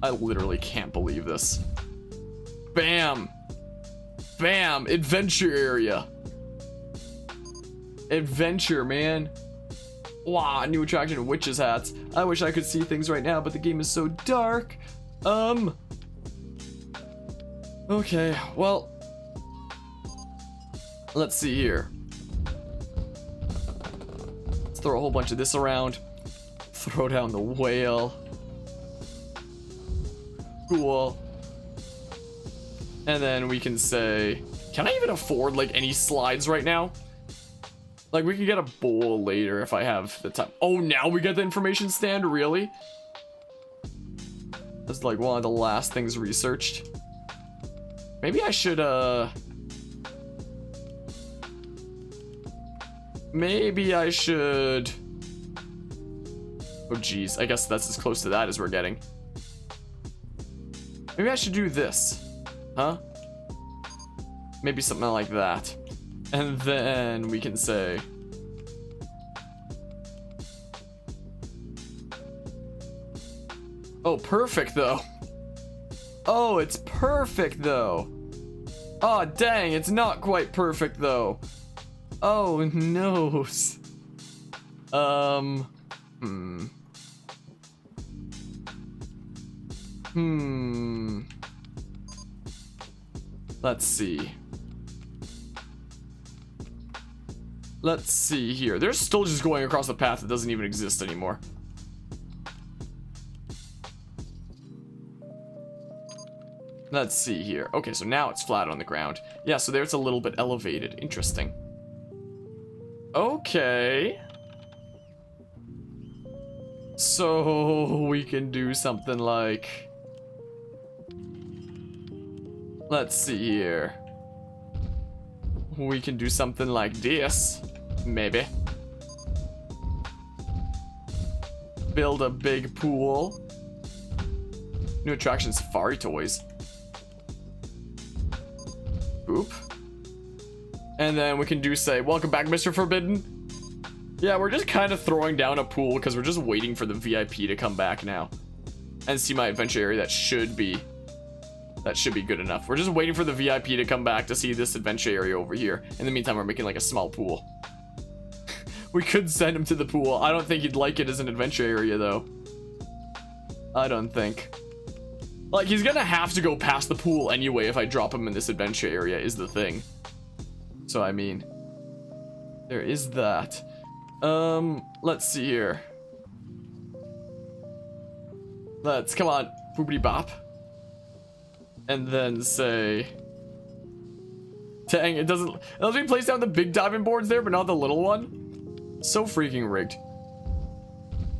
I literally can't believe this. Bam! Bam! Adventure area. Adventure, man. Wow, new attraction, witches hats. I wish I could see things right now, but the game is so dark. Okay, well, let's see here. Let's throw a whole bunch of this around. Throw down the whale. Cool. And then we can say, can I even afford like any slides right now? Like we can get a bowl later if I have the time. Oh, now we get the information stand, really? That's like one of the last things researched. Maybe I should, maybe I should... Oh, geez. I guess that's as close to that as we're getting. Maybe I should do this. Huh? Maybe something like that. And then we can say... Oh, perfect, though. Oh, it's perfect, though. Oh, dang, it's not quite perfect, though. Oh, no. Let's see. Let's see here. They're still just going across the path that doesn't even exist anymore. Let's see here. Okay, so now it's flat on the ground. Yeah, so there it's a little bit elevated. Interesting. Okay. So we can do something like... Let's see here. We can do something like this. Maybe. Build a big pool. New attraction, safari toys. Oop. And then we can do say, welcome back, Mr. Forbidden. Yeah, we're just kind of throwing down a pool because we're just waiting for the VIP to come back now. And see my adventure area. That should be good enough. We're just waiting for the VIP to come back to see this adventure area over here. In the meantime, we're making like a small pool. We could send him to the pool. I don't think he'd like it as an adventure area though. I don't think. Like, he's gonna have to go past the pool anyway if I drop him in this adventure area, is the thing. So, I mean, there is that. Let's see here. Let's, come on, boopity bop. And then say... Dang, it doesn't... It lets me place down the big diving boards there, but not the little one. So freaking rigged.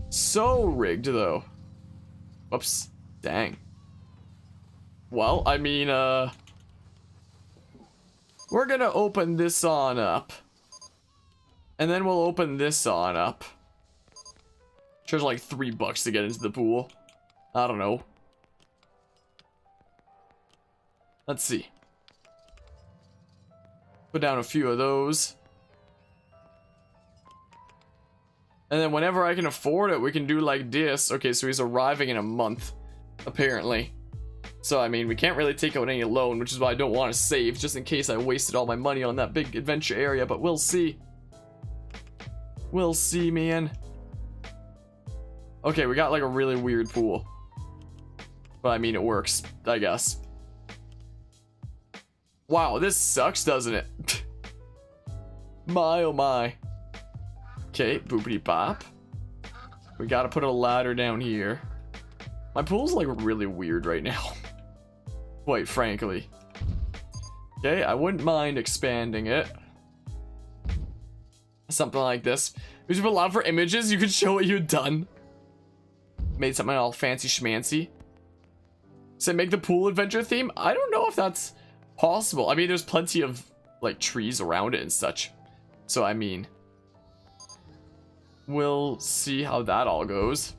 So rigged, though. Whoops. Dang. Well, I mean, we're gonna open this on up. And then we'll open this on up. Charge like $3 to get into the pool. I don't know. Let's see. Put down a few of those. And then whenever I can afford it, we can do like this. Okay, so he's arriving in a month, apparently. So, I mean, we can't really take out any loan, which is why I don't want to save, just in case I wasted all my money on that big adventure area, but we'll see. We'll see, man. Okay, we got like a really weird pool. But I mean, it works, I guess. Wow, this sucks, doesn't it? My, oh my. Okay, boopity bop. We gotta put a ladder down here. My pool's like really weird right now. Quite frankly. Okay, I wouldn't mind expanding it. Something like this. Would you allow for images? You could show what you'd done. Made something all fancy schmancy. So make the pool adventure theme? I don't know if that's possible. I mean, there's plenty of like trees around it and such. So I mean, we'll see how that all goes.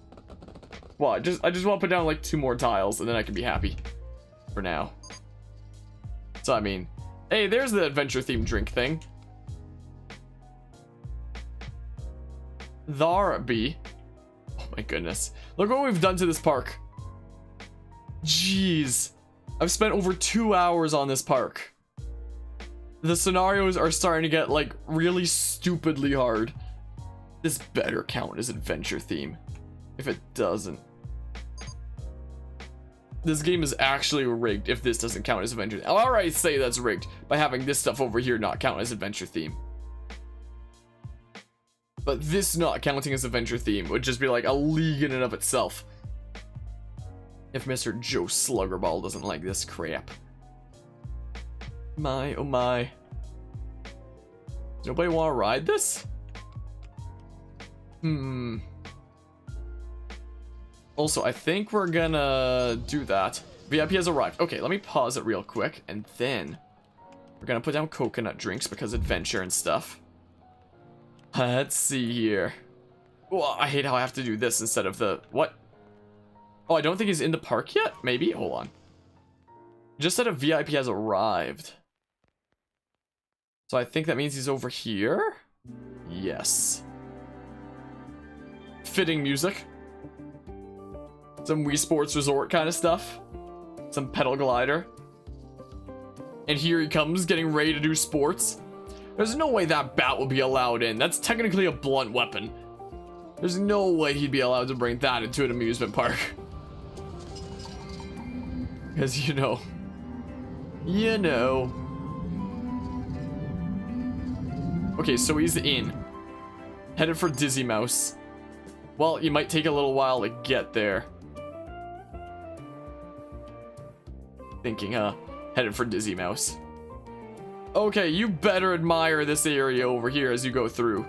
Well, I just want to put down like 2 more tiles and then I can be happy for now. So I mean, hey, there's the adventure themed drink thing. There be. Oh my goodness. Look what we've done to this park. Jeez. I've spent over 2 hours on this park. The scenarios are starting to get like really stupidly hard. This better count as adventure theme. If it doesn't, this game is actually rigged if this doesn't count as adventure. I'll already say that's rigged by having this stuff over here not count as adventure theme. But this not counting as adventure theme would just be like a league in and of itself. If Mr. Joe Sluggerball doesn't like this crap. My, oh my. Does nobody want to ride this? Also, I think we're gonna do that. VIP has arrived. Okay, let me pause it real quick. And then we're gonna put down coconut drinks because adventure and stuff. Let's see here. Oh, I hate how I have to do this instead of the... What? Oh, I don't think he's in the park yet? Maybe? Hold on. Just said a VIP has arrived. So I think that means he's over here? Yes. Fitting music. Some Wii Sports Resort kind of stuff. Some pedal glider. And here he comes, getting ready to do sports. There's no way that bat will be allowed in. That's technically a blunt weapon. There's no way he'd be allowed to bring that into an amusement park. Because, you know. You know. Okay, so he's in. Headed for Dizzy Mouse. Well, you might take a little while to get there. Thinking, huh? Headed for Dizzy Mouse. Okay, you better admire this area over here as you go through.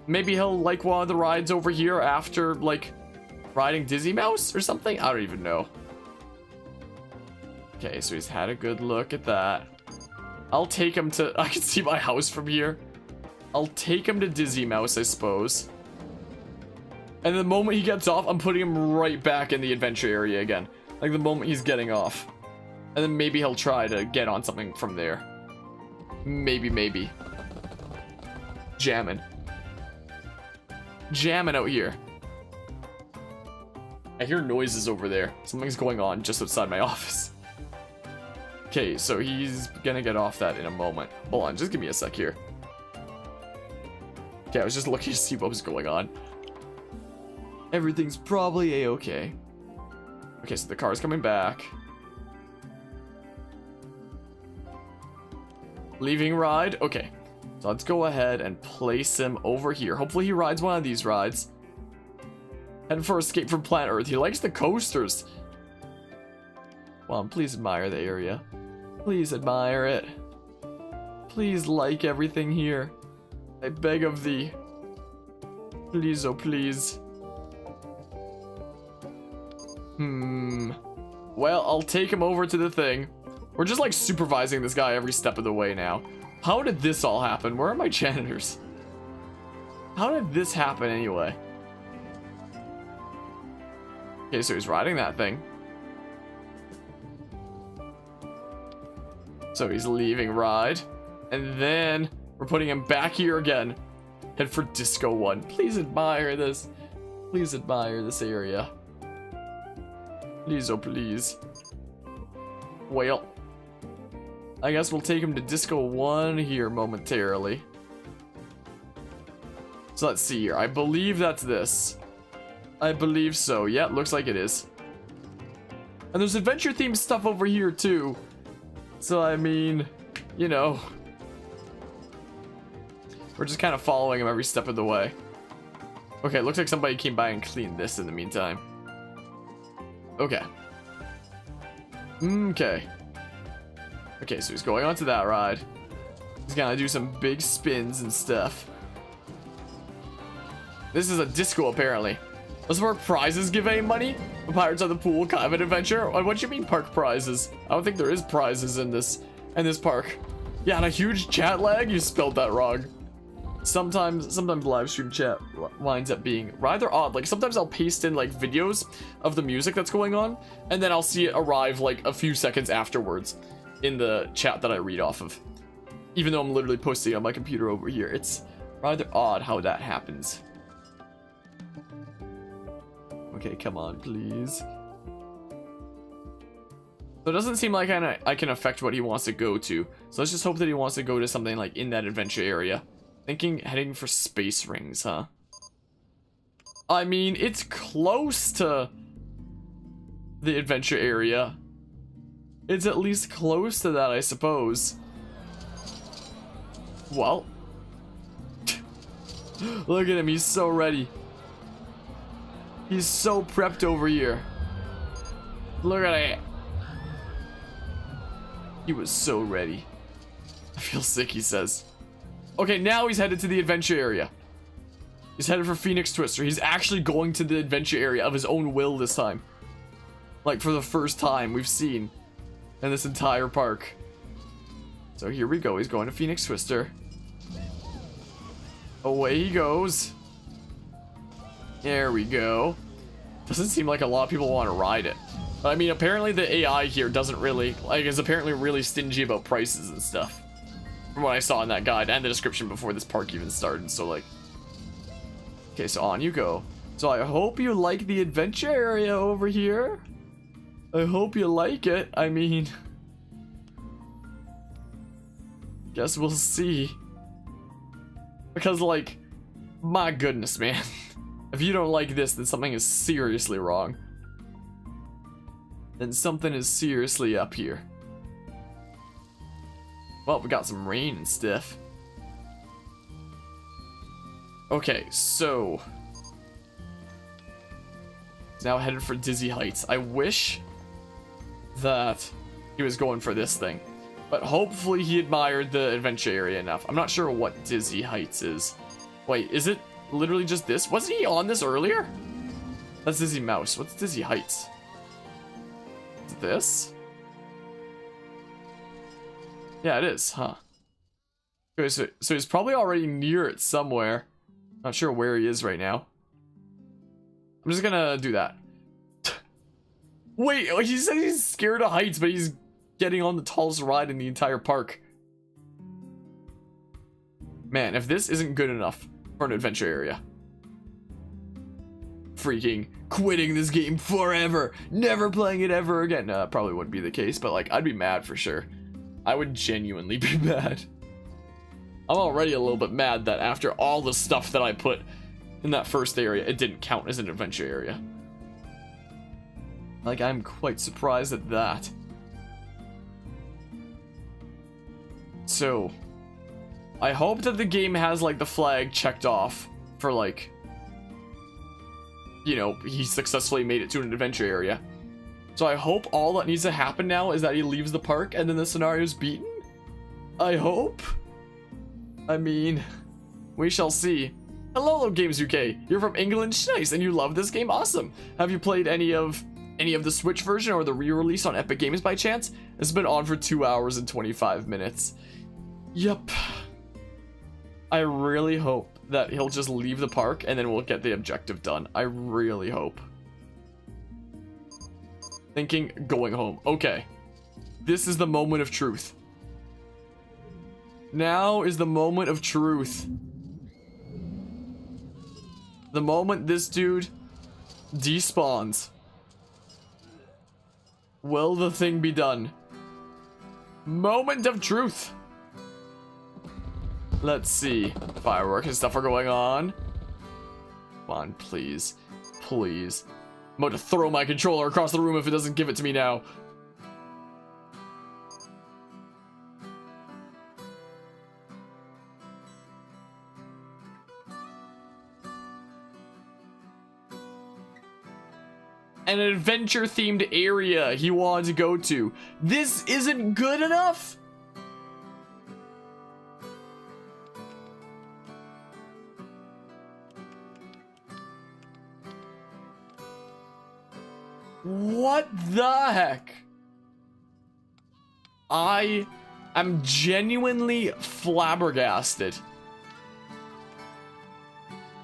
Maybe he'll like one of the rides over here after, like, riding Dizzy Mouse or something? I don't even know. Okay, so he's had a good look at that. I'll take him to... I can see my house from here. I'll take him to Dizzy Mouse, I suppose. And the moment he gets off, I'm putting him right back in the adventure area again. Like the moment he's getting off. And then maybe he'll try to get on something from there. Maybe. Jamming. Jamming out here. I hear noises over there. Something's going on just outside my office. Okay, so he's gonna get off that in a moment. Hold on, just give me a sec here. Okay, I was just looking to see what was going on. Everything's probably a-okay. Okay, so the car's coming back. Leaving ride? Okay. So let's go ahead and place him over here. Hopefully he rides one of these rides. Heading for Escape from Planet Earth. He likes the coasters. Well, please admire the area. Please admire it. Please like everything here. I beg of thee. Please, oh please. Well, I'll take him over to the thing. We're just like supervising this guy every step of the way now. How did this all happen? Where are my janitors? How did this happen anyway? Okay, so he's riding that thing. So he's leaving ride. And then we're putting him back here again. Head for Disco 1. Please admire this. Please admire this area. Please, oh please. Well, I guess we'll take him to Disco 1 here momentarily. So let's see here. I believe that's this. I believe so. Yeah, looks like it is. And there's adventure themed stuff over here too. So I mean, you know, we're just kind of following him every step of the way. Okay, looks like somebody came by and cleaned this in the meantime. Okay. Okay. Okay, so he's going on to that ride. He's gonna do some big spins and stuff. This is a disco, apparently. Does park prizes give any money? The Pirates of the Pool kind of an adventure? What do you mean park prizes? I don't think there is prizes in this park. Yeah, and a huge chat lag? You spelled that wrong. Sometimes live stream chat winds up being rather odd. Like sometimes I'll paste in like videos of the music that's going on, and then I'll see it arrive like a few seconds afterwards in the chat that I read off of. Even though I'm literally posting on my computer over here. It's rather odd how that happens. Okay, come on, please. So it doesn't seem like I can affect what he wants to go to. So let's just hope that he wants to go to something like in that adventure area. Thinking heading for space rings, huh? I mean, it's close to the adventure area. It's at least close to that, I suppose. Well. Look at him, he's so ready. He's so prepped over here. Look at it. He was so ready. I feel sick, he says. Okay, now he's headed to the adventure area. He's headed for Phoenix Twister. He's actually going to the adventure area of his own will this time. Like for the first time we've seen in this entire park. So here we go. He's going to Phoenix Twister. Away he goes. There we go. Doesn't seem like a lot of people want to ride it. I mean, apparently the AI here doesn't really, like, is apparently really stingy about prices and stuff. From what I saw in that guide and the description before this park even started, so like... Okay, so on you go. So I hope you like the adventure area over here. I hope you like it. I mean... Guess we'll see. Because, like, my goodness, man. If you don't like this, then something is seriously wrong. Then something is seriously up here. Well, we got some rain and stuff. Okay, so... He's now headed for Dizzy Heights. I wish that he was going for this thing. But hopefully he admired the adventure area enough. I'm not sure what Dizzy Heights is. Wait, is it literally just this? Wasn't he on this earlier? That's Dizzy Mouse. What's Dizzy Heights? Is it this? Yeah, it is, huh? Okay, so he's probably already near it somewhere. Not sure where he is right now. I'm just gonna do that. Wait, he said he's scared of heights, but he's getting on the tallest ride in the entire park. Man, if this isn't good enough for an adventure area. Freaking quitting this game forever. Never playing it ever again. No, that probably wouldn't be the case, but like, I'd be mad for sure. I would genuinely be mad. I'm already a little bit mad that after all the stuff that I put in that first area, it didn't count as an adventure area. Like, I'm quite surprised at that. So, I hope that the game has, like, the flag checked off for, like, you know, he successfully made it to an adventure area. So I hope all that needs to happen now is that he leaves the park and then the scenario's beaten? I hope? I mean, we shall see. Hello, Games UK. You're from England? Nice, and you love this game? Awesome. Have you played any of the Switch version or the re-release on Epic Games by chance? It's been on for 2 hours and 25 minutes. Yep. I really hope that he'll just leave the park and then we'll get the objective done. I really hope. Thinking going home. Okay. This is the moment of truth. Now is the moment of truth. The moment this dude despawns. Will the thing be done? Moment of truth. Let's see. Fireworks and stuff are going on. Come on, please. Please. I'm about to throw my controller across the room if it doesn't give it to me now. An adventure-themed area he wanted to go to. This isn't good enough? What the heck? I am genuinely flabbergasted.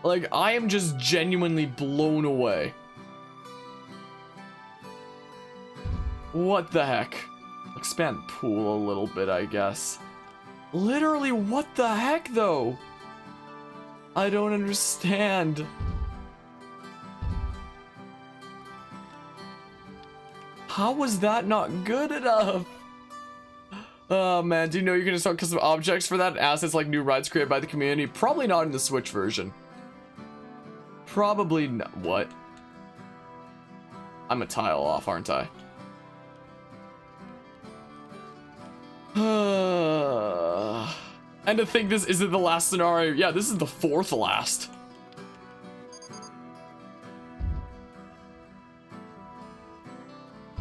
Like, I am just genuinely blown away. What the heck? Expand pool a little bit, I guess. Literally, what the heck, though? I don't understand. How was that not good enough? Oh man, do you know you can install custom objects for that and assets like new rides created by the community? Probably not in the Switch version. Probably not. What? I'm a tile off, aren't I? And to think this isn't the last scenario. Yeah, this is the fourth last.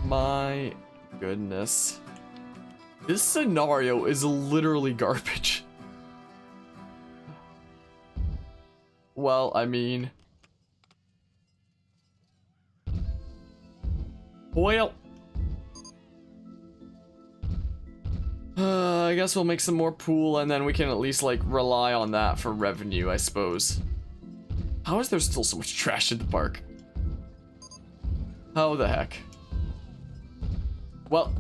My goodness. This scenario is literally garbage. Well, I mean... Well... I guess we'll make some more pool and then we can at least like rely on that for revenue, I suppose. How is there still so much trash in the park? How the heck? Well,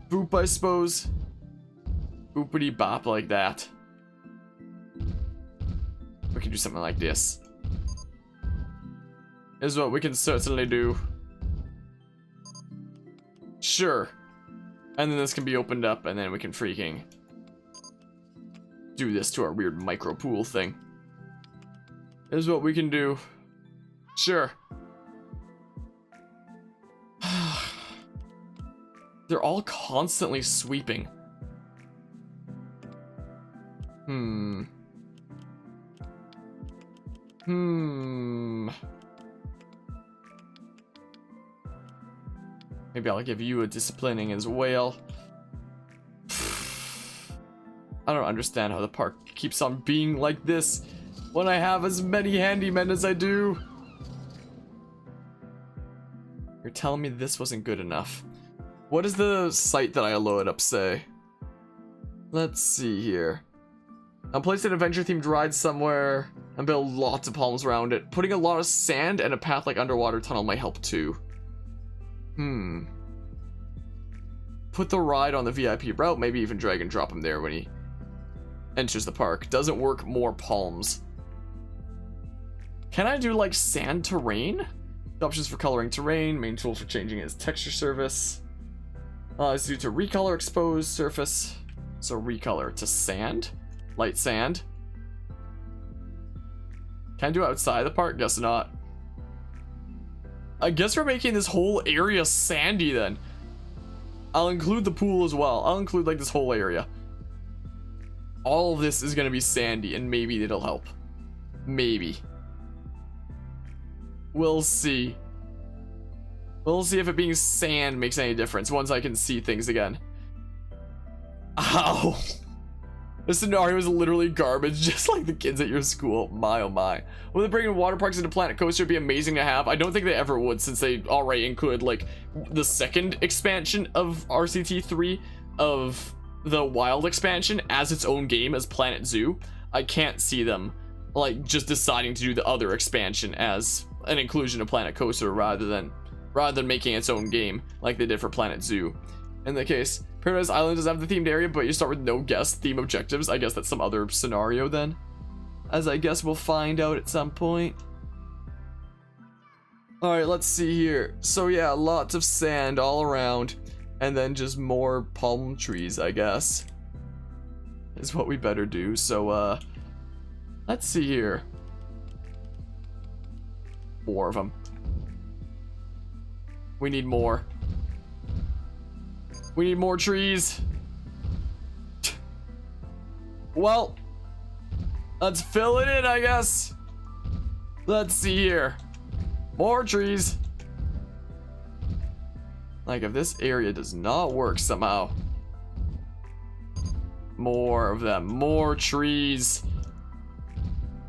boop, I suppose. Boopity bop like that. We can do something like this. Is what we can certainly do. Sure. And then this can be opened up and then we can freaking do this to our weird micro pool thing. Is what we can do. Sure. They're all constantly sweeping. Maybe I'll give you a disciplining as well. I don't understand how the park keeps on being like this when I have as many handymen as I do. You're telling me this wasn't good enough. What does the site that I loaded up say? Let's see here. I'm placing an adventure-themed ride somewhere and build lots of palms around it. Putting a lot of sand and a path like underwater tunnel might help too. Put the ride on the VIP route, maybe even drag and drop him there when he enters the park. Doesn't work, more palms. Can I do like sand terrain? The options for coloring terrain, main tool for changing is texture surface. It's due to recolor exposed surface. So recolor to sand, light sand. Can I do outside the park? Guess not. I guess we're making this whole area sandy then. I'll include the pool as well. I'll include like this whole area. All of this is gonna be sandy and maybe it'll help. Maybe. We'll see. We'll see if it being sand makes any difference once I can see things again. Ow. This scenario is literally garbage, just like the kids at your school. My oh my. Will they bring water parks into Planet Coaster? It'd be amazing to have. I don't think they ever would, since they already include like the second expansion of RCT3 of the Wild expansion as its own game as Planet Zoo. I can't see them like just deciding to do the other expansion as an inclusion of Planet Coaster rather than making its own game like they did for Planet Zoo. in the case. Paradise Island doesn't have the themed area, but you start with no guest theme objectives. I guess that's some other scenario then. As I guess we'll find out at some point. Alright, let's see here. So yeah, lots of sand all around. And then just more palm trees, I guess. Is what we better do. So, let's see here. More of them. We need more. We need more trees. Well, let's fill it in, I guess. Let's see here. More trees. Like, if this area does not work somehow. More of them. More trees.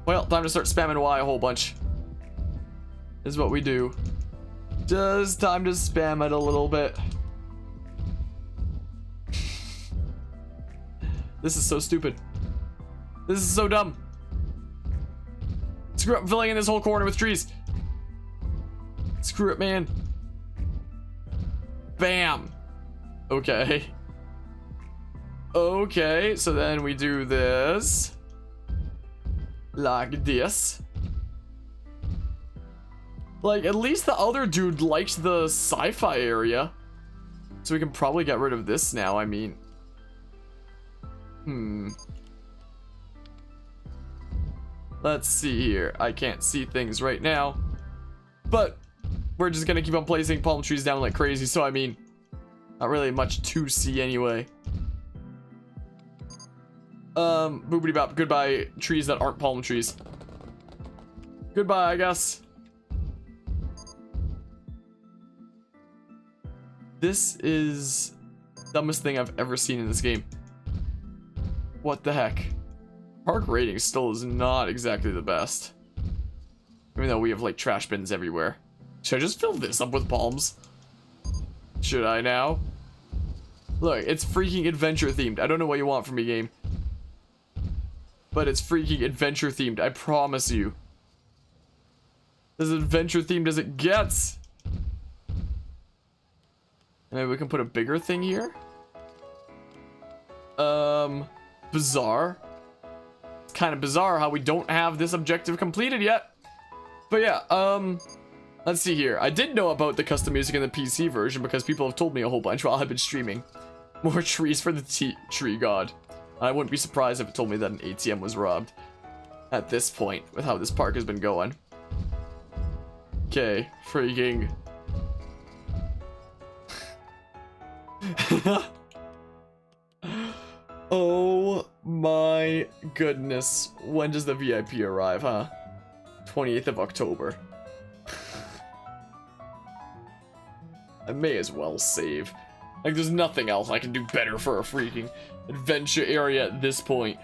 Well, time to start spamming Y a whole bunch. Is what we do. Just time to spam it a little bit. This is so stupid. This is so dumb. Screw up filling in this whole corner with trees. Screw it, man. Bam. Okay. Okay, so then we do this. Like this. Like, at least the other dude liked the sci-fi area. So we can probably get rid of this now, I mean. Let's see here. I can't see things right now. But we're just gonna keep on placing palm trees down like crazy, so I mean, not really much to see anyway. Boopity bop. Goodbye, trees that aren't palm trees. Goodbye, I guess. This is the dumbest thing I've ever seen in this game. What the heck? Park rating still is not exactly the best. Even though we have like trash bins everywhere. Should I just fill this up with palms? Should I now? Look, it's freaking adventure themed. I don't know what you want from me, game. But it's freaking adventure themed, I promise you. As adventure themed as it gets. Maybe we can put a bigger thing here. Bizarre. It's kind of bizarre how we don't have this objective completed yet. But yeah, let's see here. I did know about the custom music in the PC version because people have told me a whole bunch while I've been streaming. More trees for the tree god. I wouldn't be surprised if it told me that an ATM was robbed. At this point, with how this park has been going. Okay, freaking... Oh my goodness. When does the VIP arrive, huh? 28th of October. I may as well save. Like, there's nothing else I can do better for a freaking adventure area at this point.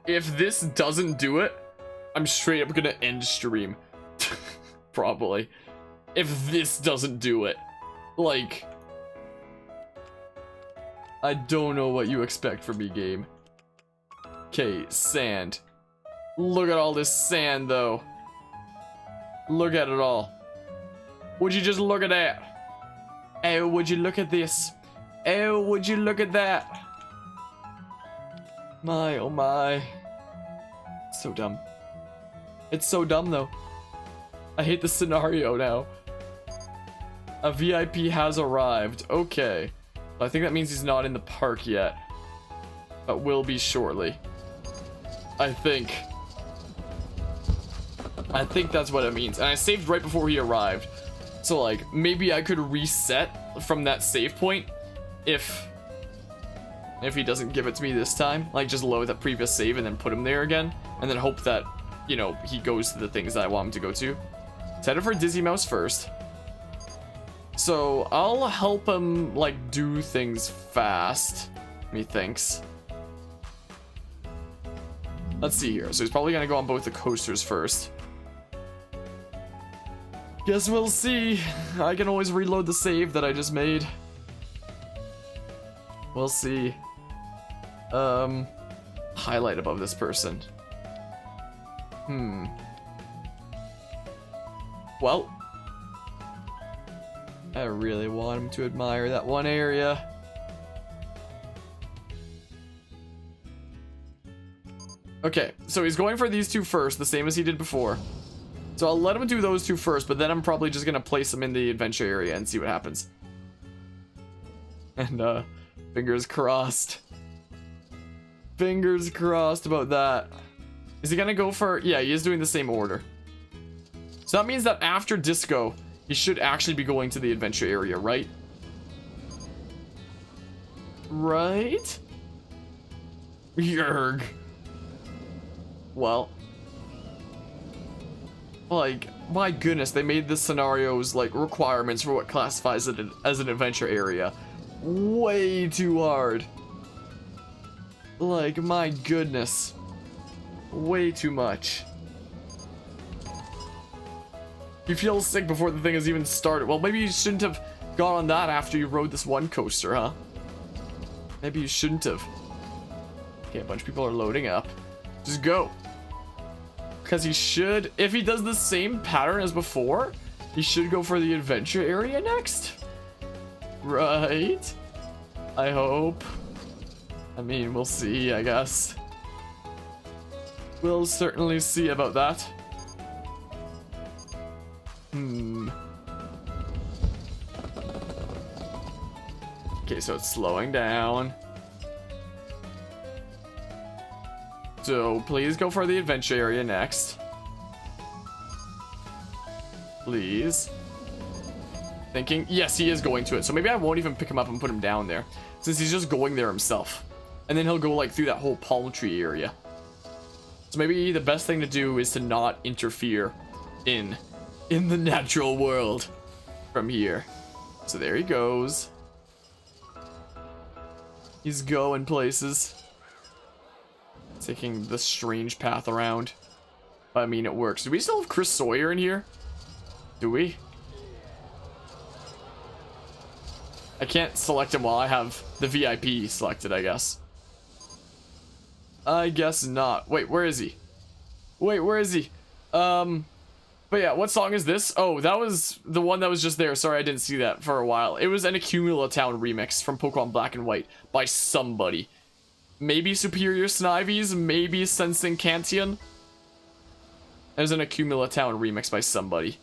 If this doesn't do it, I'm straight up gonna end stream. Probably. If this doesn't do it. Like... I don't know what you expect from me, game. Okay, sand. Look at all this sand, though. Look at it all. Would you just look at that? Oh, would you look at this? Oh, would you look at that? My, oh my. It's so dumb. It's so dumb, though. I hate the scenario now. A VIP has arrived. Okay. I think that means he's not in the park yet. But will be shortly. I think that's what it means. And I saved right before he arrived. So, like, maybe I could reset from that save point if he doesn't give it to me this time. Like, just load that previous save and then put him there again. And then hope that, you know, he goes to the things that I want him to go to. Let's head for Dizzy Mouse first. So, I'll help him, like, do things fast, methinks. Let's see here. So he's probably gonna go on both the coasters first. Guess we'll see. I can always reload the save that I just made. We'll see. Highlight above this person. Well. I really want him to admire that one area. Okay, so he's going for these two first, the same as he did before. So I'll let him do those two first, but then I'm probably just gonna place them in the adventure area and see what happens. And fingers crossed. Fingers crossed about that. Is he gonna go for... Yeah, he is doing the same order. So that means that after disco, he should actually be going to the adventure area, right? Right? Yerg. Well, like, my goodness, they made the scenarios, like, requirements for what classifies it as an adventure area way too hard. Like, my goodness. Way too much. You feel sick before the thing has even started. Well, maybe you shouldn't have gone on that after you rode this one coaster, huh? Maybe you shouldn't have. Okay, a bunch of people are loading up. Just go. Because he should, if he does the same pattern as before, he should go for the adventure area next. Right? I hope. I mean, we'll see, I guess. We'll certainly see about that. Okay, so it's slowing down. So please go for the adventure area next. Please. Thinking, yes, he is going to it. So maybe I won't even pick him up and put him down there, since he's just going there himself. And then he'll go like through that whole palm tree area. So maybe the best thing to do is to not interfere in the natural world from here. So there he goes. He's going places. Taking the strange path around. I mean, it works. Do we still have Chris Sawyer in here? Do we? I can't select him while I have the VIP selected, I guess. I guess not. Wait, where is he? Wait, where is he? But yeah, what song is this? Oh, that was the one that was just there. Sorry, I didn't see that for a while. It was an Accumula Town remix from Pokemon Black and White by somebody. Maybe Superior Snivies, maybe Sensing Cantian. There's an Accumula Town remix by somebody.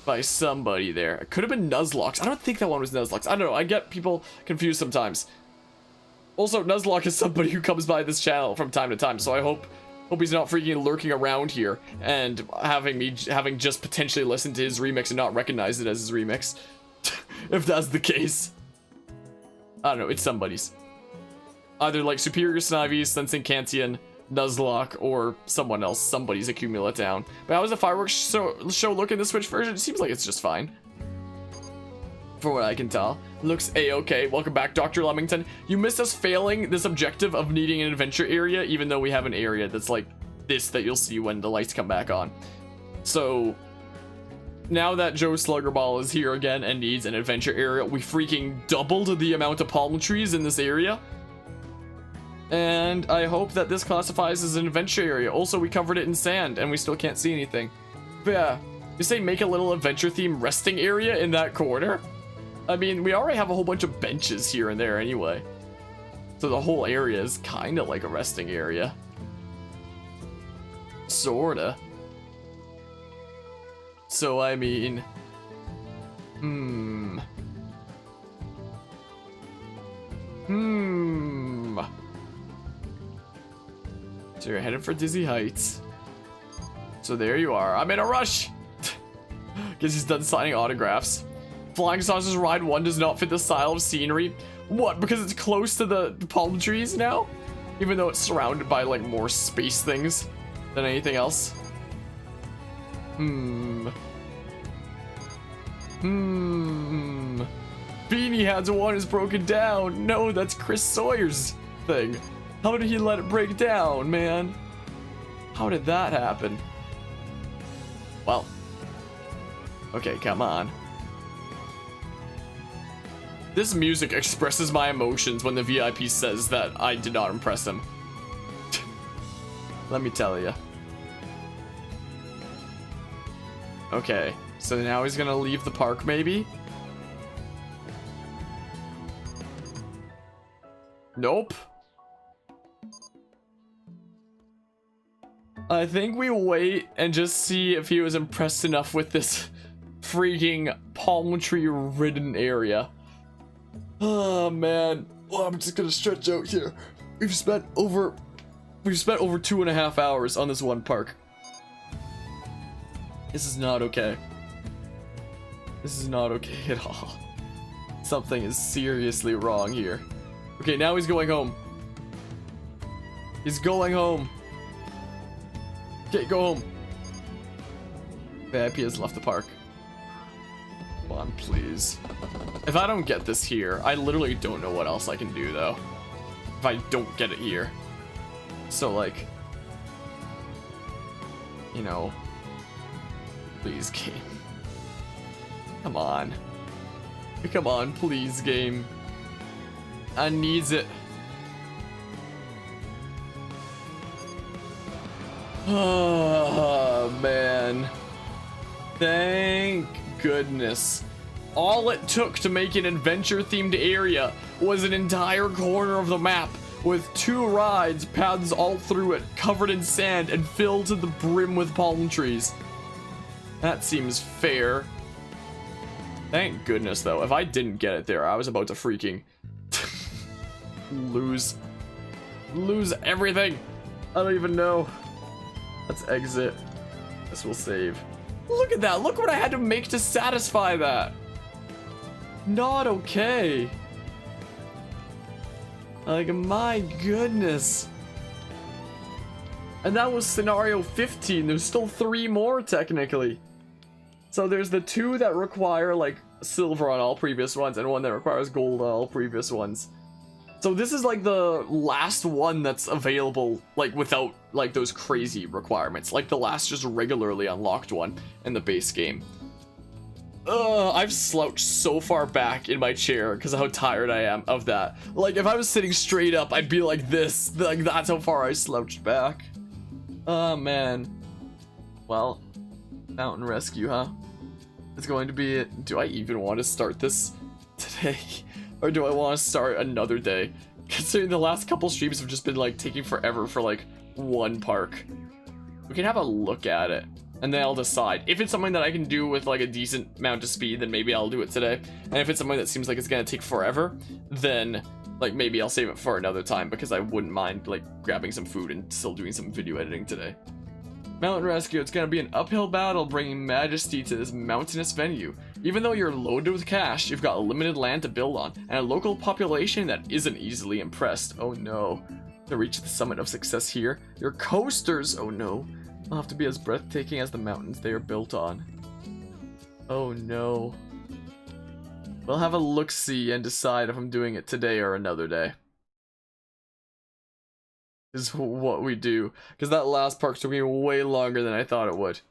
By somebody there. It could have been Nuzlocke. I don't think that one was Nuzlocke. I don't know. I get people confused sometimes. Also, Nuzlocke is somebody who comes by this channel from time to time, so I hope he's not freaking lurking around here and having just potentially listened to his remix and not recognize it as his remix. If that's the case. I don't know, it's somebody's. Either like Superior Snivies, Sensing Cantian, Nuzlocke, or someone else. Somebody's Accumula Town. But how was the fireworks show look in the Switch version? It seems like it's just fine. For what I can tell. Looks a-okay. Welcome back, Dr. Lemington. You missed us failing this objective of needing an adventure area, even though we have an area that's like this that you'll see when the lights come back on. So now that Joe Sluggerball is here again and needs an adventure area, we freaking doubled the amount of palm trees in this area. And I hope that this classifies as an adventure area. Also, we covered it in sand and we still can't see anything. But yeah, you say make a little adventure theme resting area in that corner? I mean, we already have a whole bunch of benches here and there anyway. So the whole area is kind of like a resting area. Sorta. So, I mean... So you're headed for Dizzy Heights. So there you are. I'm in a rush! Guess he's done signing autographs. Flying Saucers Ride 1 does not fit the style of scenery. What? Because it's close to the palm trees now? Even though it's surrounded by, like, more space things than anything else. Beanie Hats 1 is broken down. No, that's Chris Sawyer's thing. How did he let it break down, man? How did that happen? Well. Okay, come on. This music expresses my emotions when the VIP says that I did not impress him. Let me tell you. Okay. So now he's gonna leave the park, maybe? Nope. I think we wait and just see if he was impressed enough with this freaking palm tree ridden area. Oh man. Well, I'm just gonna stretch out here. We've spent over 2.5 hours on this one park. This is not okay. This is not okay at all. Something is seriously wrong here. Okay, now he's going home. He's going home. Okay, go home. VIP has left the park. Come on, please. If I don't get this here, I literally don't know what else I can do, though. If I don't get it here. So, like... You know... Please, game. Come on. Come on, please, game. I needs it. Oh, man. Thank goodness. All it took to make an adventure-themed area was an entire corner of the map with 2 rides, paths all through it, covered in sand and filled to the brim with palm trees. That seems fair. Thank goodness, though. If I didn't get it there, I was about to freaking lose everything. I don't even know. Let's exit. This will save. Look at that. Look what I had to make to satisfy that. Not okay. Like, my goodness. And that was scenario 15. There's still 3 more, technically. So there's the 2 that require, like, silver on all previous ones, and 1 that requires gold on all previous ones. So this is, like, the last one that's available, like, without, like, those crazy requirements. Like, the last just regularly unlocked one in the base game. I've slouched so far back in my chair because of how tired I am of that. Like, if I was sitting straight up, I'd be like this. Like, that's how far I slouched back. Oh, man. Well, mountain rescue, huh? It's going to be it. Do I even want to start this today? Or do I want to start another day? Considering the last couple streams have just been, like, taking forever for, like, one park. We can have a look at it. And then I'll decide. If it's something that I can do with, like, a decent amount of speed, then maybe I'll do it today. And if it's something that seems like it's gonna take forever, then, like, maybe I'll save it for another time, because I wouldn't mind, like, grabbing some food and still doing some video editing today. Mountain rescue. It's gonna be an uphill battle bringing majesty to this mountainous venue. Even though you're loaded with cash, you've got a limited land to build on, and a local population that isn't easily impressed. Oh no. To reach the summit of success here, your coasters, oh no, will have to be as breathtaking as the mountains they are built on. Oh no. We'll have a look-see and decide if I'm doing it today or another day. Is what we do. Because that last park took me way longer than I thought it would.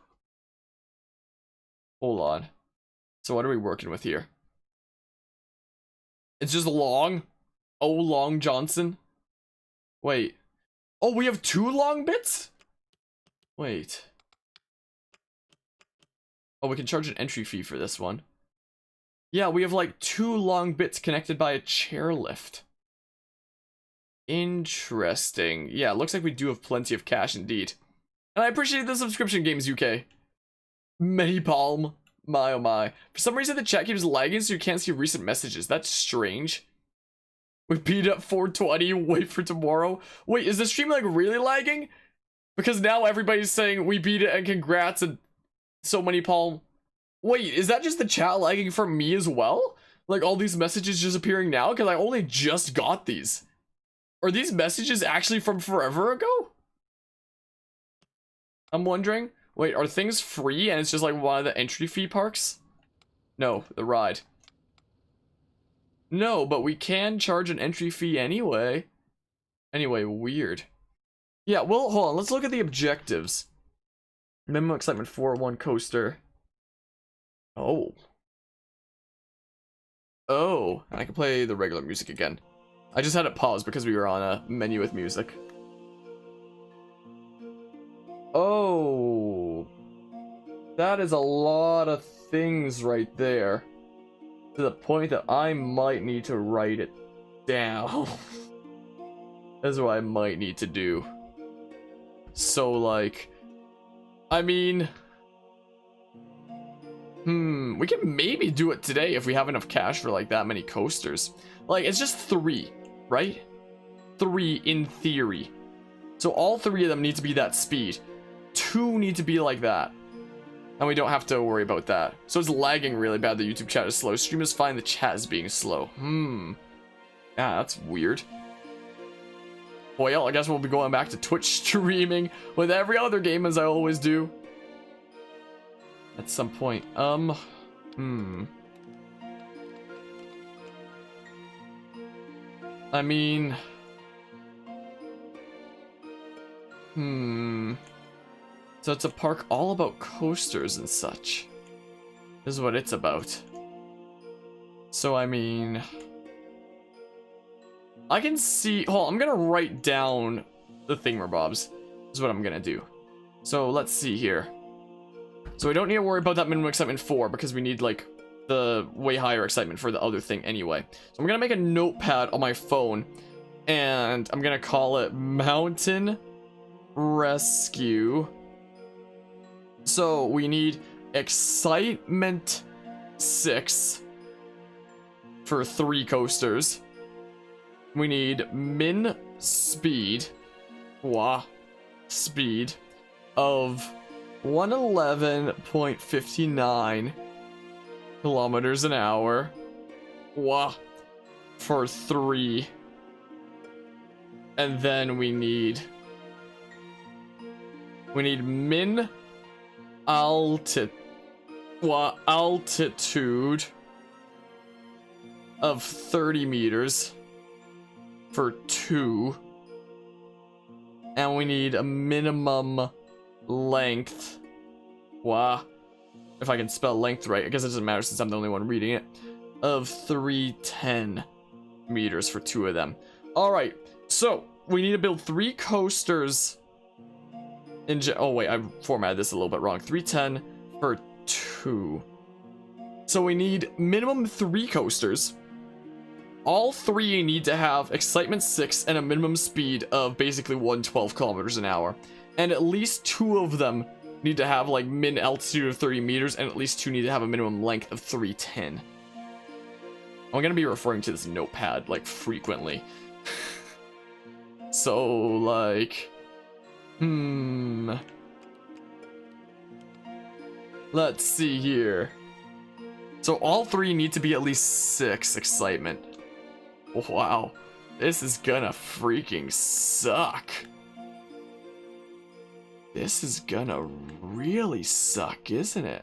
Hold on. So what are we working with here? It's just Long? Oh, Long Johnson? Wait. Oh, we have 2 long bits? Wait. Oh, we can charge an entry fee for this one. Yeah, we have like 2 long bits connected by a chairlift. Interesting. Yeah, looks like we do have plenty of cash indeed. And I appreciate the subscription, Games UK. Many Palm. My oh my. For some reason the chat keeps lagging so you can't see recent messages. That's strange. We beat up 420, wait for tomorrow. Wait, is the stream like really lagging? Because now everybody's saying we beat it and congrats and so many Palm. Wait, is that just the chat lagging for me as well? Like all these messages just appearing now? Because I only just got these. Are these messages actually from forever ago? I'm wondering. Wait, are things free and it's just like one of the entry fee parks? No, the ride. No, but we can charge an entry fee anyway. Anyway, weird. Yeah, well, hold on. Let's look at the objectives. Minimum excitement 4-1 coaster. Oh. Oh, and I can play the regular music again. I just had it paused because we were on a menu with music. Oh. That is a lot of things right there. To the point that I might need to write it down. That's what I might need to do. So, like, I mean, we can maybe do it today if we have enough cash for like that many coasters. Like, it's just 3, right? 3 in theory. So all 3 of them need to be that speed. 2 need to be like that. And we don't have to worry about that. So it's lagging really bad. The YouTube chat is slow. Stream is fine. The chat is being slow. Yeah, that's weird. Well, I guess we'll be going back to Twitch streaming with every other game as I always do. At some point. I mean... So it's a park all about coasters and such. This is what it's about. So, I mean... I can see... Hold on, I'm gonna write down the thingamabobs. This is what I'm gonna do. So, let's see here. So we don't need to worry about that minimum excitement 4 because we need, like, the way higher excitement for the other thing anyway. So I'm gonna make a notepad on my phone. And I'm gonna call it Mountain Rescue. So we need excitement 6 for 3 coasters. We need min speed of 111.59 kilometers an hour for 3. And then we need min altitude of 30 meters for 2. And we need a minimum length. If I can spell length right. I guess it doesn't matter since I'm the only one reading it. Of 310 meters for 2 of them. Alright, so we need to build 3 coasters. Oh wait, I formatted this a little bit wrong. 310 for 2. So we need minimum 3 coasters. All 3 need to have excitement 6 and a minimum speed of basically 112 kilometers an hour. And at least 2 of them need to have like min altitude of 30 meters, and at least 2 need to have a minimum length of 310. I'm gonna be referring to this notepad like frequently. So like, let's see here. So all 3 need to be at least 6 excitement. Wow, this is gonna freaking suck. This is gonna really suck, isn't it?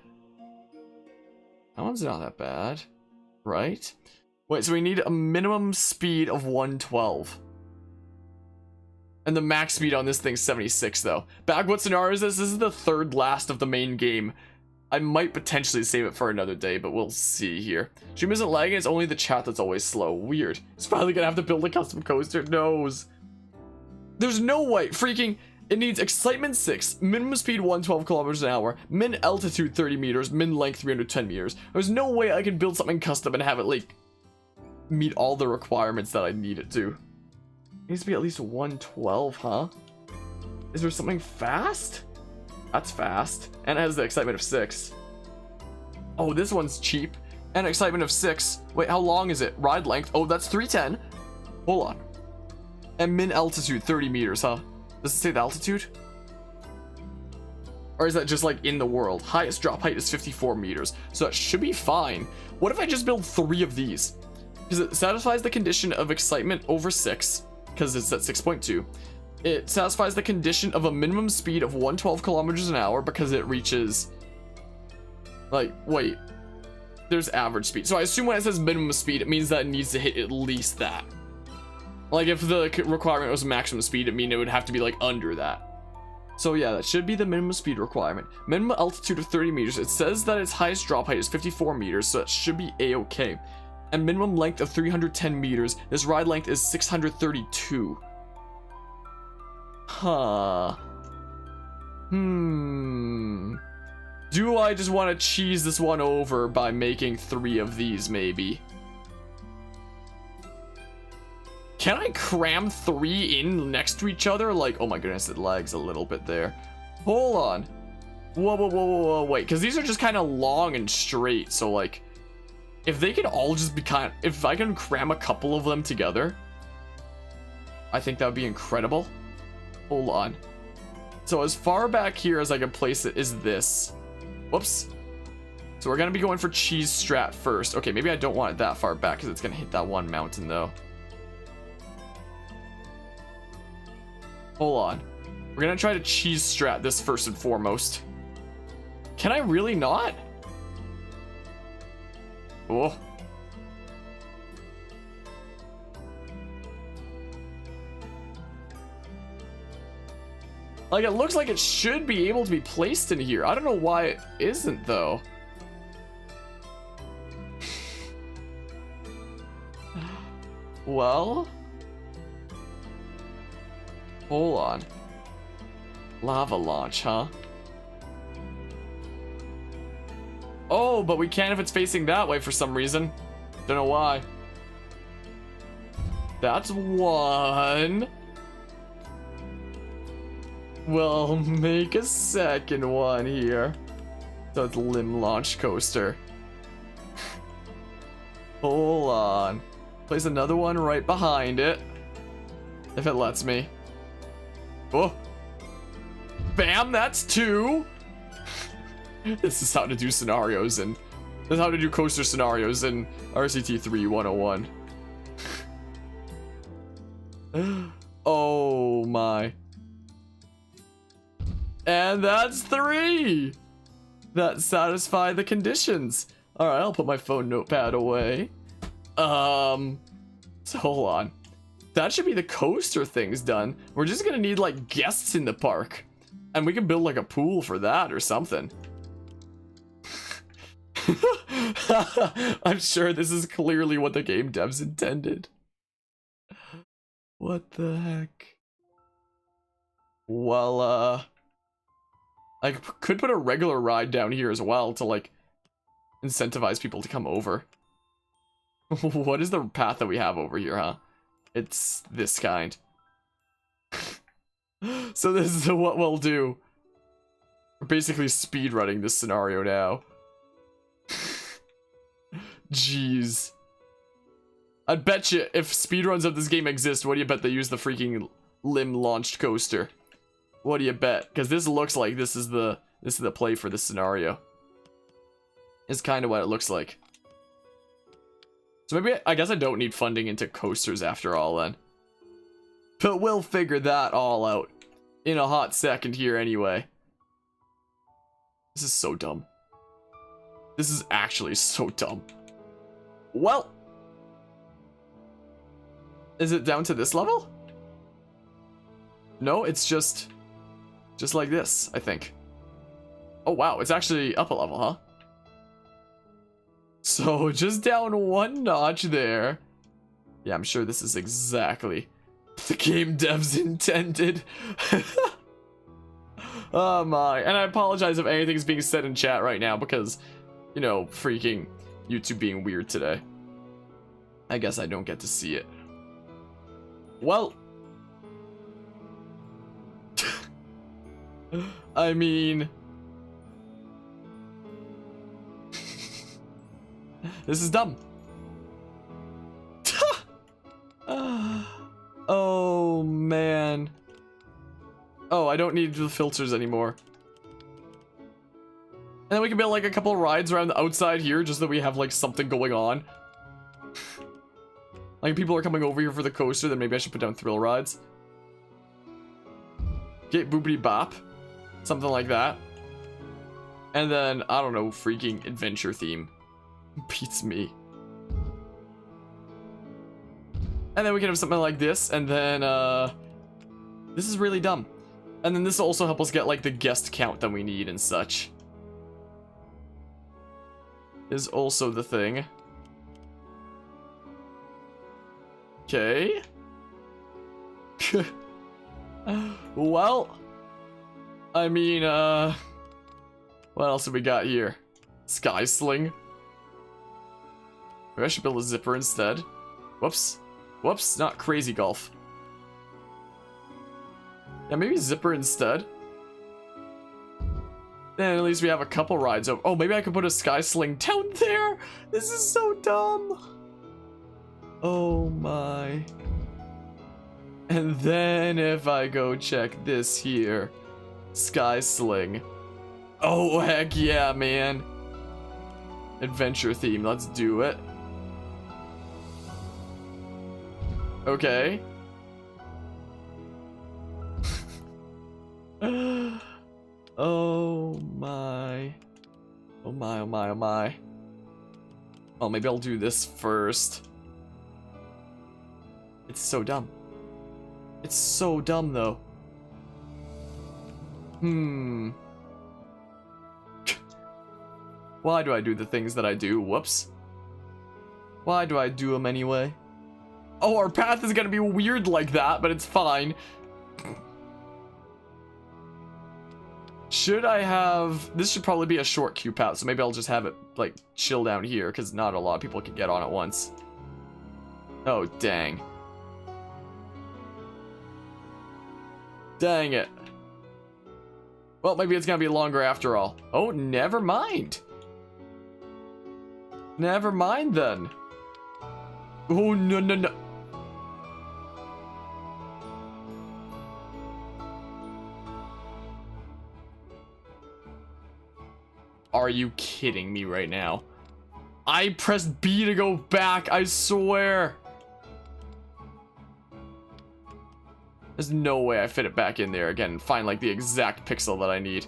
That one's not that bad, right? Wait, so we need a minimum speed of 112. And the max speed on this thing's 76, though. Back, what scenario is this? This is the 3rd last of the main game. I might potentially save it for another day, but we'll see here. Stream isn't lagging, it's only the chat that's always slow. Weird. It's probably gonna have to build a custom coaster. Knows. There's no way. Freaking... It needs excitement 6, minimum speed 112 kilometers an hour, min altitude 30 meters, min length 310 meters. There's no way I can build something custom and have it, like, meet all the requirements that I need it to. It needs to be at least 112, huh? Is there something fast? That's fast. And it has the excitement of 6. Oh, this one's cheap. And excitement of 6. Wait, how long is it? Ride length. Oh, that's 310. Hold on. And min altitude 30 meters, huh? Does it say the altitude? Or is that just like in the world? Highest drop height is 54 meters. So that should be fine. What if I just build 3 of these? Because it satisfies the condition of excitement over 6. Because it's at 6.2. It satisfies the condition of a minimum speed of 112 kilometers an hour because it reaches... Like, wait. There's average speed. So I assume when it says minimum speed, it means that it needs to hit at least that. Like, if the requirement was maximum speed, it means it would have to be, like, under that. So, yeah, that should be the minimum speed requirement. Minimum altitude of 30 meters. It says that its highest drop height is 54 meters, so that should be A-okay. And minimum length of 310 meters. This ride length is 632. Huh. Do Do I just want to cheese this one over by making 3 of these, maybe? Can I cram 3 in next to each other? Like, oh my goodness, it lags a little bit there. Hold on. Whoa, whoa, whoa, whoa, whoa, wait. Because these are just kind of long and straight. So, like, if they could all just be if I can cram a couple of them together, I think that would be incredible. Hold on. So as far back here as I can place it is this. Whoops. So we're going to be going for cheese strat first. Okay, maybe I don't want it that far back because it's going to hit that one mountain, though. Hold on. We're going to try to cheese strat this first and foremost. Can I really not? Oh. Like, it looks like it should be able to be placed in here. I don't know why it isn't, though. Well. Hold on. Lava launch, huh? Oh, but we can if it's facing that way for some reason. Don't know why. That's one. We'll make a second one here. So it's limb launch coaster. Hold on. Place another one right behind it. If it lets me. Oh. Bam, that's 2. This is how to do scenarios and this is how to do coaster scenarios in RCT 3 101. Oh my. And that's 3. That satisfy the conditions. All right, I'll put my phone notepad away. So hold on. That should be the coaster things done. We're just gonna need like guests in the park. And we can build like a pool for that or something. I'm sure this is clearly what the game devs intended. What the heck? Well, I could put a regular ride down here as well to like incentivize people to come over. What is the path that we have over here, huh? It's this kind. So this is what we'll do. We're basically speedrunning this scenario now. Jeez. I'd bet you if speedruns of this game exist, what do you bet they use the freaking limb launched coaster? What do you bet? Because this looks like this is the play for this scenario. It's kind of what it looks like. So maybe I guess I don't need funding into coasters after all then. But we'll figure that all out in a hot second here anyway. This is so dumb. This is actually so dumb. Well. Is it down to this level? No, it's just like this, I think. Oh wow, it's actually up a level, huh? So just down 1 notch there. Yeah, I'm sure this is exactly the game devs intended. Oh my. And I apologize if anything's being said in chat right now because, you know, freaking YouTube being weird today. I guess I don't get to see it. Well. I mean. This is dumb. Oh, man. Oh, I don't need the filters anymore. And then we can build like a couple rides around the outside here just so that we have like something going on. Like people are coming over here for the coaster, then maybe I should put down thrill rides. Get boopity bop. Something like that. And then, I don't know, freaking adventure theme. Beats me. And then we can have something like this, and then, this is really dumb. And then this will also help us get, like, the guest count that we need and such. Is also the thing. Okay. Well, I mean, What else have we got here? Sky Sling. Maybe I should build a zipper instead. Whoops. Whoops, not Crazy Golf. Yeah, maybe zipper instead. Then at least we have a couple rides over. Oh, maybe I could put a Sky Sling down there. This is so dumb. Oh my. And then if I go check this here. Sky Sling. Oh, heck yeah, man. Adventure theme, let's do it. Okay. Oh my. Oh my, oh my, oh my. Oh, maybe I'll do this first. It's so dumb. It's so dumb, though. Why do I do the things that I do? Whoops. Why do I do them anyway? Oh, our path is gonna be weird like that, but it's fine. Should I have... This should probably be a short queue path, so maybe I'll just have it, like, chill down here, because not a lot of people can get on at once. Oh, dang. Dang it. Well, maybe it's gonna be longer after all. Oh, never mind. Never mind, then. Oh, no, no, no. Are you kidding me right now? I pressed B to go back, I swear. There's no way I fit it back in there again and find like the exact pixel that I need.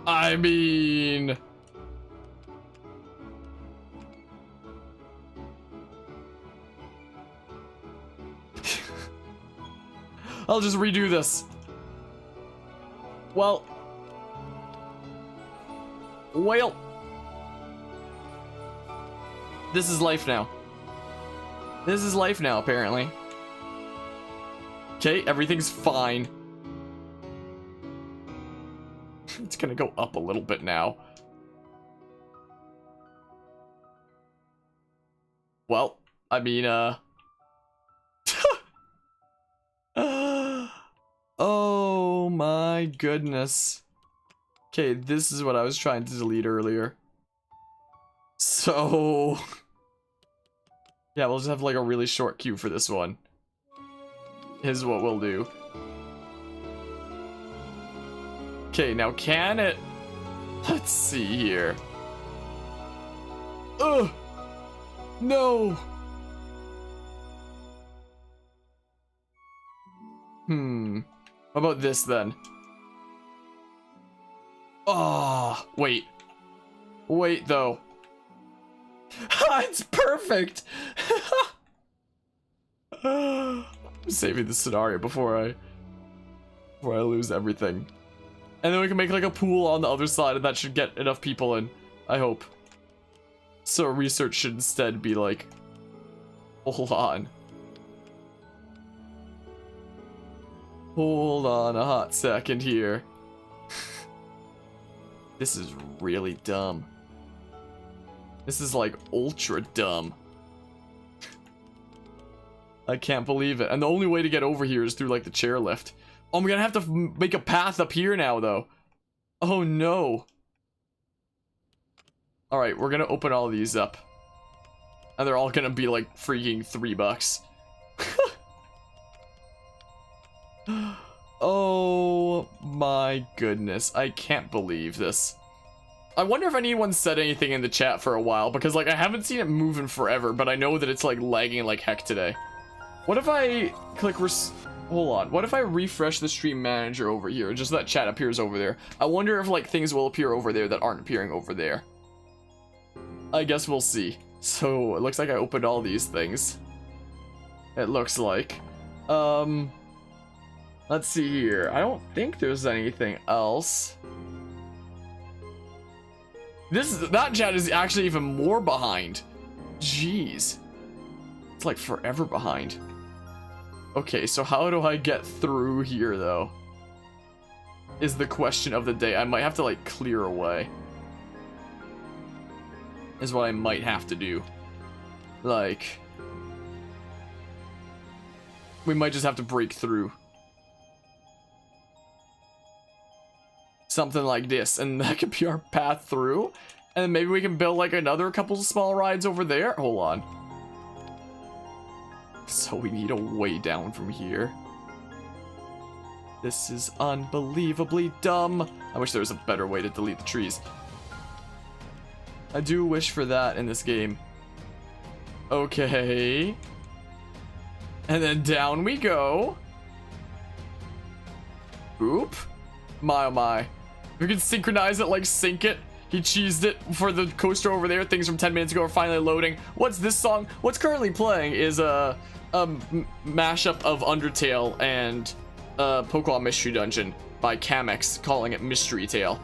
I mean... I'll just redo this. Well... This is life now. This is life now, apparently. Okay, everything's fine. It's gonna go up a little bit now. Well, I mean, oh my goodness. Okay, this is what I was trying to delete earlier. So... yeah, we'll just have like a really short queue for this one. Is what we'll do. Okay, now can it... Let's see here. Ugh! No! How about this then? Oh, wait. Wait, though. It's perfect! I'm saving the scenario before I lose everything. And then we can make like a pool on the other side, and that should get enough people in, I hope. So research should instead be like, hold on. Hold on a hot second here. This is really dumb. This is like ultra dumb. I can't believe it. And the only way to get over here is through like the chairlift. Oh, I'm gonna have to make a path up here now though. Oh no. Alright, we're gonna open all these up. And they're all gonna be like freaking $3. Oh my goodness, I can't believe this. I wonder if anyone said anything in the chat for a while, because like I haven't seen it move in forever, but I know that it's like lagging like heck today. What if I click hold on, what if I refresh the stream manager over here, just so that chat appears over there? I wonder if like things will appear over there that aren't appearing over there. I guess we'll see. So it looks like I opened all these things. It looks like. Let's see here. I don't think there's anything else. That chat is actually even more behind. Jeez. It's like forever behind. Okay, so how do I get through here, though? Is the question of the day. I might have to, like, clear away. Is what I might have to do. Like... we might just have to break through. Something like this. And that could be our path through. And then maybe we can build, like, another couple of small rides over there. Hold on. So we need a way down from here. This is unbelievably dumb. I wish there was a better way to delete the trees. I do wish for that in this game. Okay. And then down we go. Oop. My oh my. We can synchronize it, like sync it. He cheesed it for the coaster over there. Things from 10 minutes ago are finally loading. What's this song? What's currently playing is a mashup of Undertale and Pokemon Mystery Dungeon by Kamex, calling it Mystery Tale.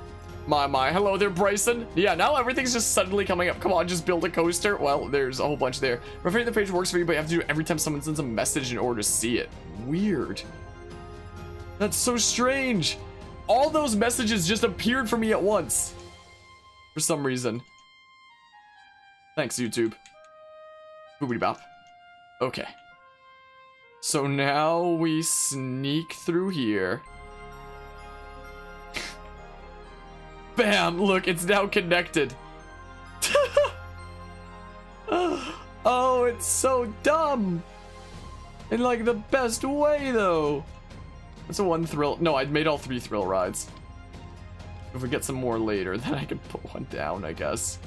My, hello there, Bryson. Yeah, now everything's just suddenly coming up. Come on, just build a coaster. Well, there's a whole bunch there. Referring to the page works for you, but you have to do it every time someone sends a message in order to see it. Weird. That's so strange. All those messages just appeared for me at once. For some reason. Thanks, YouTube. Boopity bop. Okay. So now we sneak through here. Bam! Look, it's now connected. Oh, it's so dumb. In like the best way, though. That's a one thrill. No, I made all 3 thrill rides. If we get some more later, then I can put one down, I guess.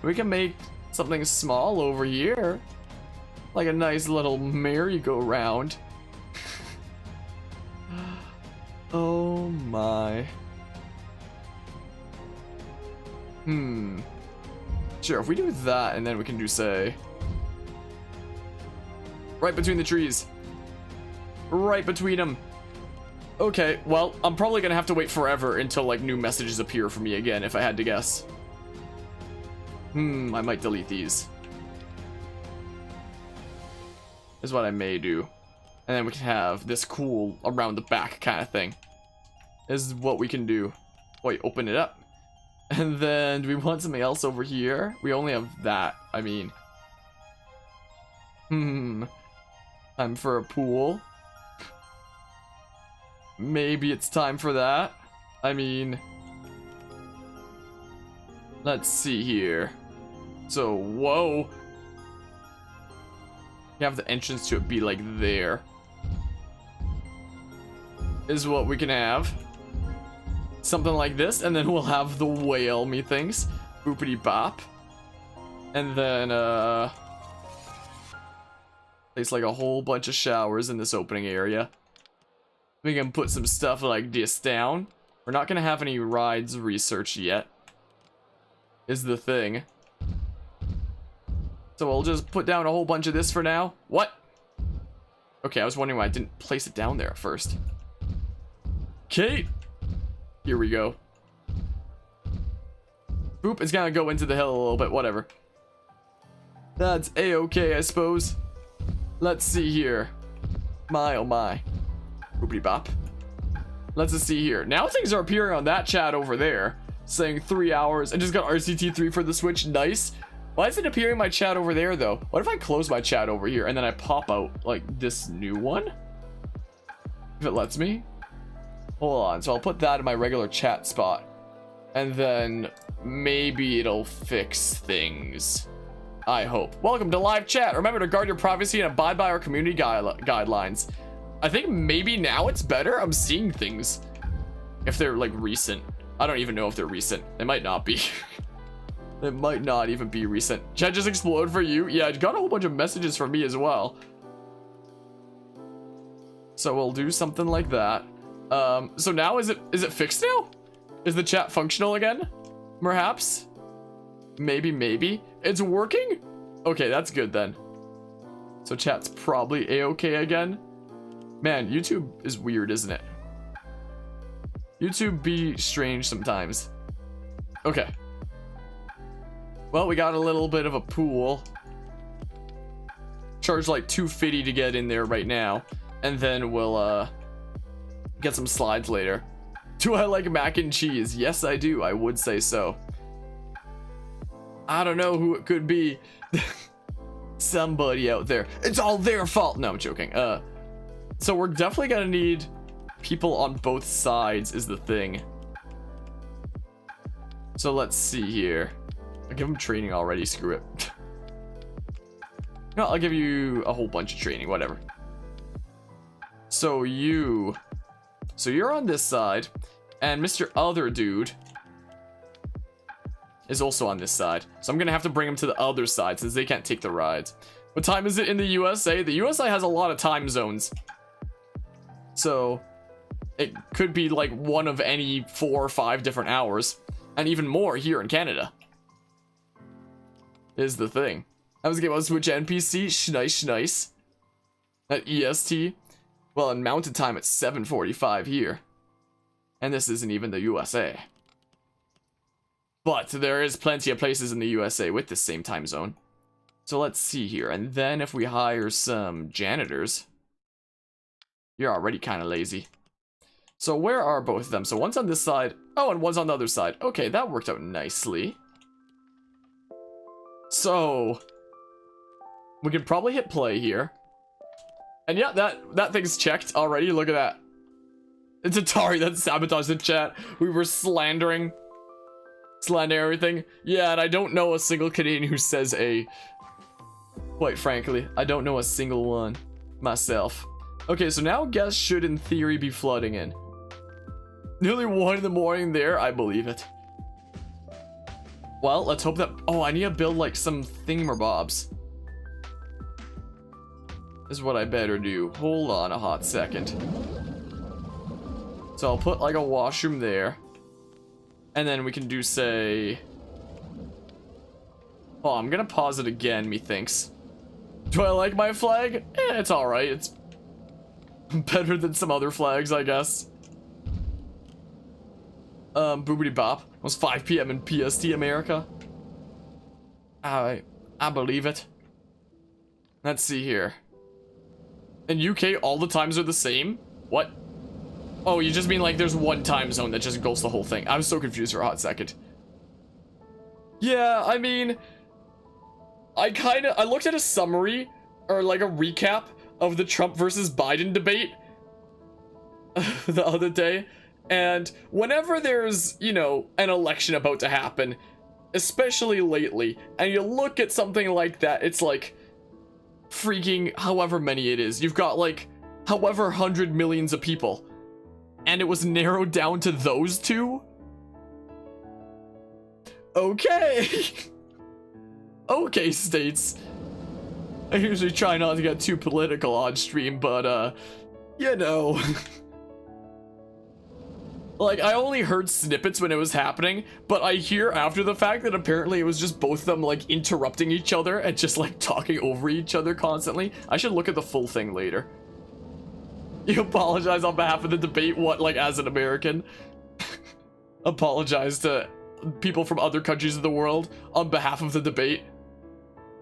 We can make something small over here. Like a nice little merry-go-round. Oh my. Sure, if we do that, and then we can do, say... right between the trees. Right between them. Okay, well, I'm probably gonna have to wait forever until, like, new messages appear for me again, if I had to guess. I might delete these. Is what I may do. And then we can have this cool around the back kind of thing. Is what we can do. Wait, open it up. And then, do we want something else over here? We only have that, I mean. Time for a pool. Maybe it's time for that. I mean, let's see here. So, whoa. You have the entrance to it be like there. Is what we can have. Something like this, and then we'll have the whale, methinks. Boopity bop. And then, place like a whole bunch of showers in this opening area. We can put some stuff like this down. We're not gonna have any rides researched yet. Is the thing. So we'll just put down a whole bunch of this for now. What? Okay, I was wondering why I didn't place it down there at first. Okay. Here we go. Boop, it's gonna go into the hill a little bit, whatever. That's a-okay, I suppose. Let's see here. My oh my. Boopity bop. Let's just see here. Now things are appearing on that chat over there. Saying 3 hours. I just got RCT3 for the Switch. Nice. Why is it appearing in my chat over there, though? What if I close my chat over here and then I pop out, like, this new one? If it lets me. Hold on. So I'll put that in my regular chat spot. And then maybe it'll fix things. I hope. Welcome to live chat. Remember to guard your privacy and abide by our community guidelines. I think maybe now it's better. I'm seeing things. If they're, like, recent. I don't even know if they're recent. They might not be. They might not even be recent. Chat just exploded for you. Yeah, I got a whole bunch of messages from me as well. So we'll do something like that. So now is it fixed now? Is the chat functional again? Perhaps? Maybe. It's working? Okay, that's good then. So chat's probably a-okay again. Man, YouTube is weird, isn't it? YouTube be strange sometimes. Okay. Well, we got a little bit of a pool. charge like $250 to get in there right now, and then we'll get some slides later. Do I like mac and cheese? Yes, I do. I would say so. I don't know who it could be. Somebody out there. It's all their fault. No, I'm joking. So we're definitely gonna need people on both sides is the thing. So let's see here. I'll give them training already. Screw it. No, I'll give you a whole bunch of training. Whatever. So you're on this side, and Mr. Other Dude is also on this side. So I'm gonna have to bring him to the other side since they can't take the rides. What time is it in the USA? The USA has a lot of time zones. So it could be like one of any 4 or 5 different hours. And even more here in Canada. Is the thing. I was getting on Switch NPC. Schnice. At EST. Well, in mountain time it's 7:45 here. And this isn't even the USA. But there is plenty of places in the USA with the same time zone. So let's see here. And then if we hire some janitors. You're already kind of lazy. So where are both of them? So one's on this side. Oh, and one's on the other side. Okay, that worked out nicely. So we can probably hit play here. And yeah, that thing's checked already. Look at that. It's Atari that sabotaged the chat. We were slandering everything. Yeah, and I don't know a single Canadian who says A. Quite frankly, I don't know a single one myself. Okay, so now guests should in theory be flooding in. Nearly 1 in the morning there, I believe it. Well, let's hope that... Oh, I need to build like some thingamabobs. Is what I better do. Hold on a hot second. So I'll put like a washroom there. And then we can do, say... Oh, I'm gonna pause it again, methinks. Do I like my flag? Eh, it's alright. It's better than some other flags, I guess. Boobity bop. It was 5 p.m. in PST America. I believe it. Let's see here. In UK, all the times are the same? What? Oh, you just mean like there's one time zone that just goes the whole thing. I was so confused for a hot second. Yeah, I mean... I looked at a summary, or like a recap of the Trump versus Biden debate the other day. And whenever there's, you know, an election about to happen, especially lately, and you look at something like that, it's like freaking however many it is. You've got like however 100 millions of people. And it was narrowed down to those two? Okay. Okay, states. I usually try not to get too political on stream, but, you know. Like, I only heard snippets when it was happening, but I hear after the fact that apparently it was just both of them, like, interrupting each other and just, like, talking over each other constantly. I should look at the full thing later. You apologize on behalf of the debate? What, like, as an American? Apologize to people from other countries of the world on behalf of the debate?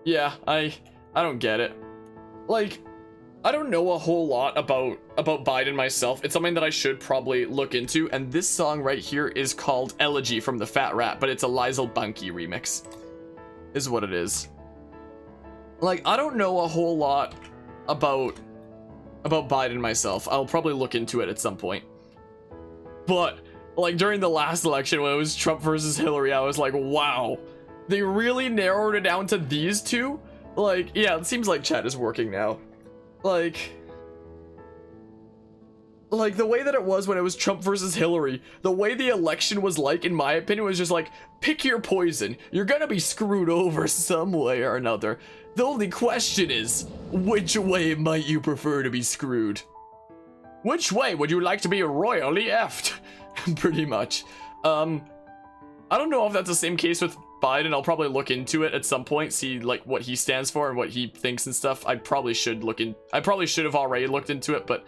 Yeah, I don't get it. Like, I don't know a whole lot about Biden myself. It's something that I should probably look into, and this song right here is called Elegy from the Fat Rat, but it's a Liesl Bunky remix, is what it is. Like, I don't know a whole lot about Biden myself. I'll probably look into it at some point. But, like, during the last election when it was Trump versus Hillary, I was like, wow. They really narrowed it down to these two? Like, yeah, it seems like chat is working now. Like, the way that it was when it was Trump versus Hillary, the way the election was like, in my opinion, was just like, pick your poison. You're gonna be screwed over some way or another. The only question is, which way might you prefer to be screwed? Which way would you like to be royally effed? Pretty much. I don't know if that's the same case with Biden. I'll probably look into it at some point, see like what he stands for and what he thinks and stuff. I probably should have already looked into it, but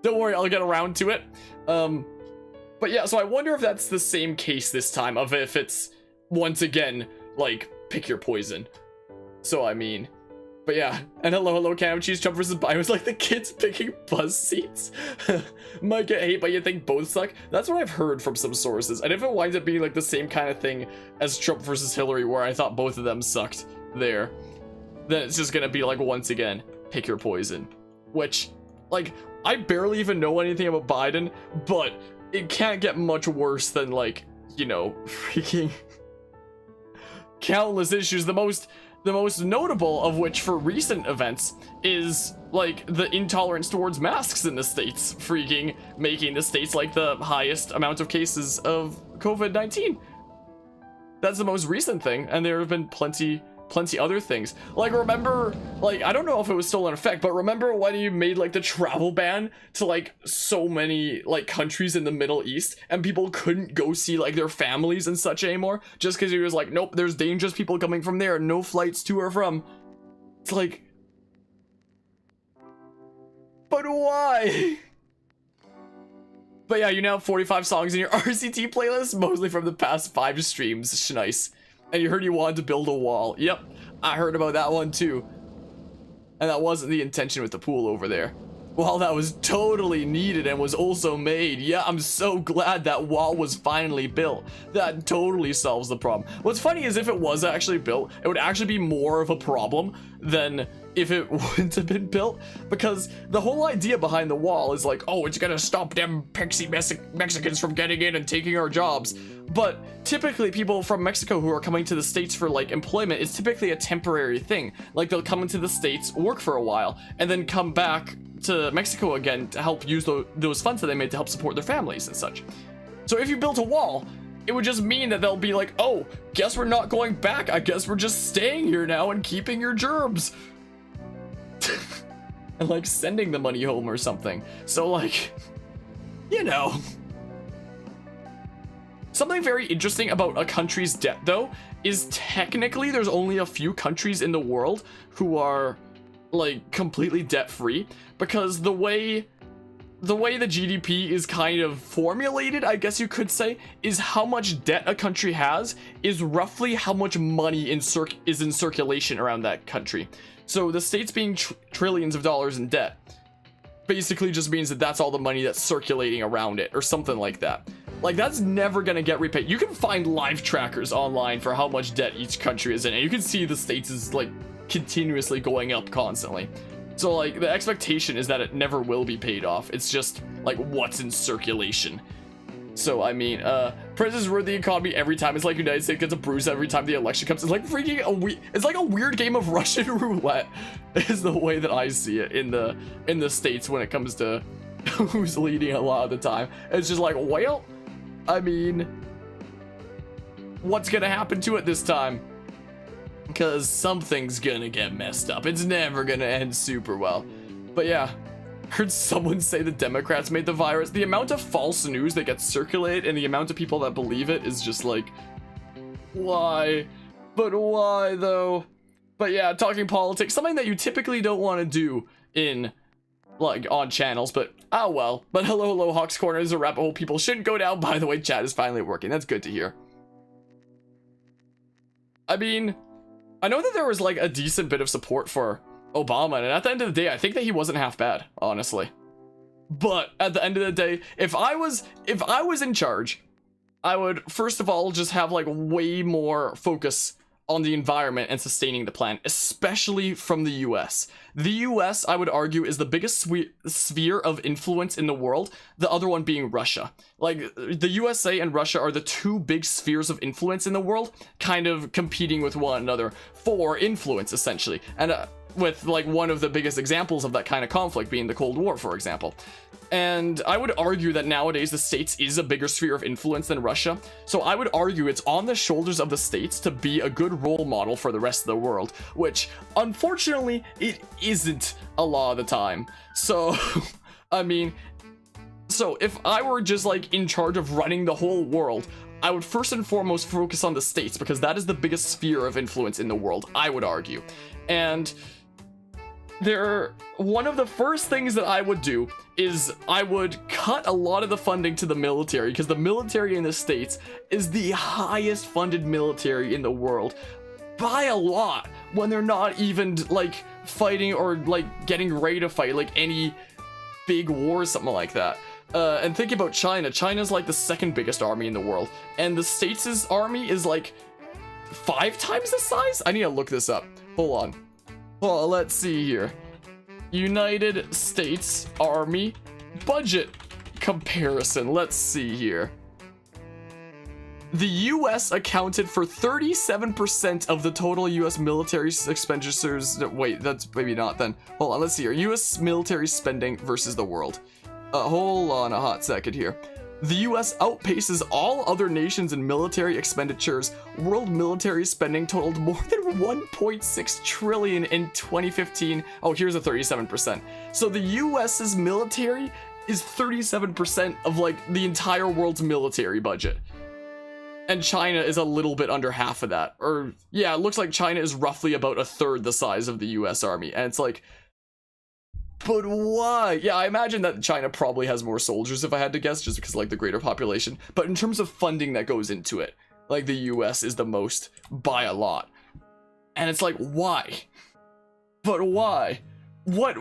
don't worry, I'll get around to it. But yeah, so I wonder if that's the same case this time, of if it's once again like pick your poison. So I mean, But yeah, and hello, Canada Cheese Trump versus Biden was like the kids picking bus seats. Might get hate, but you think both suck? That's what I've heard from some sources. And if it winds up being like the same kind of thing as Trump versus Hillary, where I thought both of them sucked there, then it's just gonna be like, once again, pick your poison. Which, like, I barely even know anything about Biden, but it can't get much worse than, like, you know, freaking countless issues. The most notable of which for recent events is like the intolerance towards masks in the States, freaking making the States like the highest amount of cases of COVID-19. That's the most recent thing, and there have been plenty other things. Like, remember, like, I don't know if it was still in effect, but remember when you made like the travel ban to like so many like countries in the Middle East, and people couldn't go see like their families and such anymore just because he was like, nope, there's dangerous people coming from there, no flights to or from. It's like, but why? But yeah, you now have 45 songs in your RCT playlist, mostly from the past 5 streams. Nice. And you heard you wanted to build a wall. Yep, I heard about that one too. And that wasn't the intention with the pool over there. Well, that was totally needed and was also made. Yeah, I'm so glad that wall was finally built. That totally solves the problem. What's funny is if it was actually built, it would actually be more of a problem than if it wouldn't have been built, because the whole idea behind the wall is like, oh, it's gonna stop them pixie Mexicans from getting in and taking our jobs. But typically people from Mexico who are coming to the States for like employment, it's typically a temporary thing. Like, they'll come into the States, work for a while, and then come back to Mexico again to help use those funds that they made to help support their families and such. So if you built a wall, it would just mean that they'll be like, oh, guess we're not going back. I guess we're just staying here now and keeping your gerbs. And like sending the money home or something. So like, you know. Something very interesting about a country's debt though is technically there's only a few countries in the world who are like completely debt free, because the way the GDP is kind of formulated, I guess you could say, is how much debt a country has is roughly how much money is in circulation around that country. So the States being trillions of dollars in debt basically just means that that's all the money that's circulating around it or something like that. Like, that's never gonna get repaid. You can find live trackers online for how much debt each country is in, and you can see the States is like continuously going up constantly. So like the expectation is that it never will be paid off. It's just like what's in circulation. So I mean, presidents rule the economy every time. It's like United States gets a bruise every time the election comes. It's like freaking it's like a weird game of Russian roulette is the way that I see it in the States when it comes to who's leading a lot of the time. It's just like, well, I mean, what's gonna happen to it this time? Because something's gonna get messed up. It's never gonna end super well. But yeah, heard someone say the Democrats made the virus. The amount of false news that gets circulated and the amount of people that believe it is just like, why? But why though? But yeah, talking politics, something that you typically don't want to do in like on channels, but oh well. But hello Hawks Corner is a rabbit hole people shouldn't go down. By the way, chat is finally working. That's good to hear. I mean, I know that there was like a decent bit of support for Obama, and at the end of the day, I think that he wasn't half bad, honestly. But at the end of the day, if I was in charge, I would first of all just have like way more focus on the environment and sustaining the planet, especially from the US. The US, I would argue, is the biggest sphere of influence in the world, the other one being Russia. Like, the USA and Russia are the two big spheres of influence in the world, kind of competing with one another for influence, essentially. And with, like, one of the biggest examples of that kind of conflict being the Cold War, for example. And I would argue that nowadays the States is a bigger sphere of influence than Russia. So I would argue it's on the shoulders of the States to be a good role model for the rest of the world, which unfortunately it isn't a lot of the time. So, I mean, so if I were just like in charge of running the whole world, I would first and foremost focus on the States because that is the biggest sphere of influence in the world, I would argue. And one of the first things that I would do is I would cut a lot of the funding to the military, because the military in the States is the highest funded military in the world. by a lot when they're not even like fighting or like getting ready to fight like any big war or something like that. And think about China. China's like the second biggest army in the world, and the States' army is like 5 times the size? I need to look this up. Hold on. Well, let's see here. United States Army budget comparison. Let's see here. The US accounted for 37% of the total US military expenditures. Wait, that's maybe not then. Hold on, let's see here. US military spending versus the world. Hold on a hot second here. The US outpaces all other nations in military expenditures. World military spending totaled more than 1.6 trillion in 2015. Oh, here's a 37%. So the US's military is 37% of like the entire world's military budget. And China is a little bit under half of that. Or yeah, it looks like China is roughly about a third the size of the US Army. And it's like, but why? Yeah, I imagine that China probably has more soldiers if I had to guess, just because like the greater population. But in terms of funding that goes into it, like the US is the most by a lot. And it's like, why? But why? What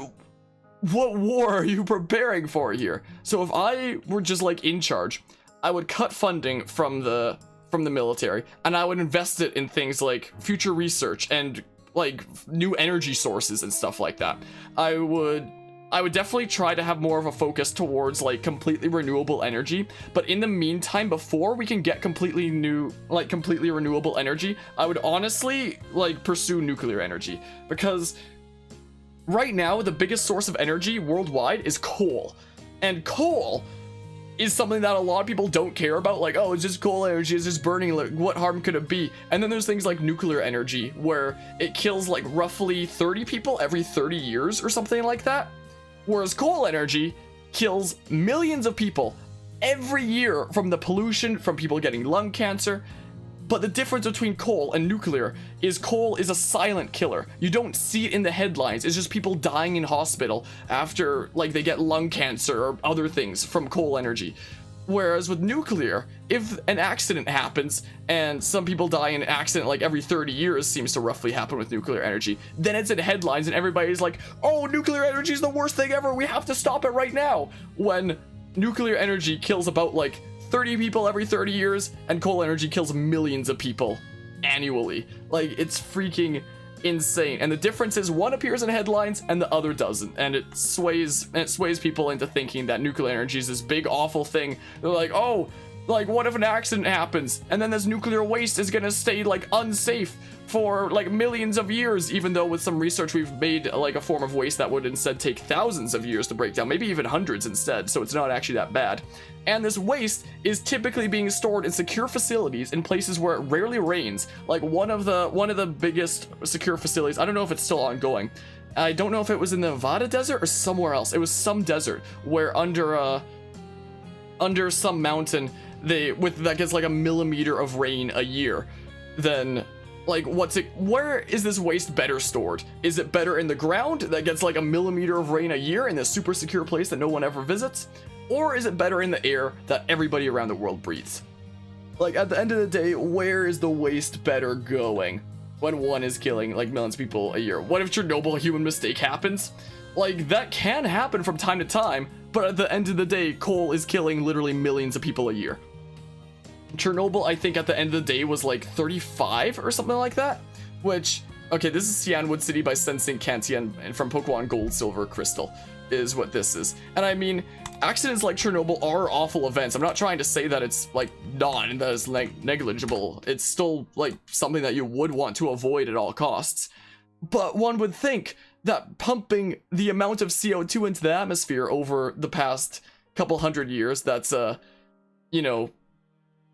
war are you preparing for here? So if I were just like in charge, I would cut funding from the military, and I would invest it in things like future research and like new energy sources and stuff like that. I would definitely try to have more of a focus towards like completely renewable energy, but in the meantime, before we can get completely renewable energy, I would honestly like pursue nuclear energy, because right now the biggest source of energy worldwide is coal, and coal is something that a lot of people don't care about. Like, oh, it's just coal energy, it's just burning, like, what harm could it be? And then there's things like nuclear energy, where it kills like roughly 30 people every 30 years or something like that. Whereas coal energy kills millions of people every year from the pollution, from people getting lung cancer. But the difference between coal and nuclear is coal is a silent killer. You don't see it in the headlines. It's just people dying in hospital after like they get lung cancer or other things from coal energy. Whereas with nuclear, if an accident happens and some people die in an accident like every 30 years seems to roughly happen with nuclear energy, then it's in headlines and everybody's like, oh, nuclear energy is the worst thing ever. We have to stop it right now. When nuclear energy kills about like 30 people every 30 years, and coal energy kills millions of people annually. Like, it's freaking insane. And the difference is one appears in headlines and the other doesn't. And it sways people into thinking that nuclear energy is this big awful thing. They're like, oh, like what if an accident happens and then this nuclear waste is gonna stay like unsafe for like millions of years, even though with some research we've made like a form of waste that would instead take thousands of years to break down, maybe even hundreds instead, so it's not actually that bad. And this waste is typically being stored in secure facilities in places where it rarely rains. Like one of the biggest secure facilities, I don't know if it's still ongoing. I don't know if it was in the Nevada desert or somewhere else. It was some desert where under some mountain that gets like a millimeter of rain a year. Then like where is this waste better stored? Is it better in the ground that gets like a millimeter of rain a year in this super secure place that no one ever visits? Or is it better in the air that everybody around the world breathes? Like at the end of the day, where is the waste better going when one is killing like millions of people a year? What if Chernobyl, a human mistake happens? Like that can happen from time to time, but at the end of the day, coal is killing literally millions of people a year. Chernobyl, I think at the end of the day was like 35 or something like that, which, okay, this is Cyanwood City by Sensing Kantian and from Pokemon Gold, Silver, Crystal is what this is. And I mean, accidents like Chernobyl are awful events. I'm not trying to say that it's like not and that is like negligible. It's still like something that you would want to avoid at all costs. But one would think that pumping the amount of CO2 into the atmosphere over the past couple hundred years, that's you know,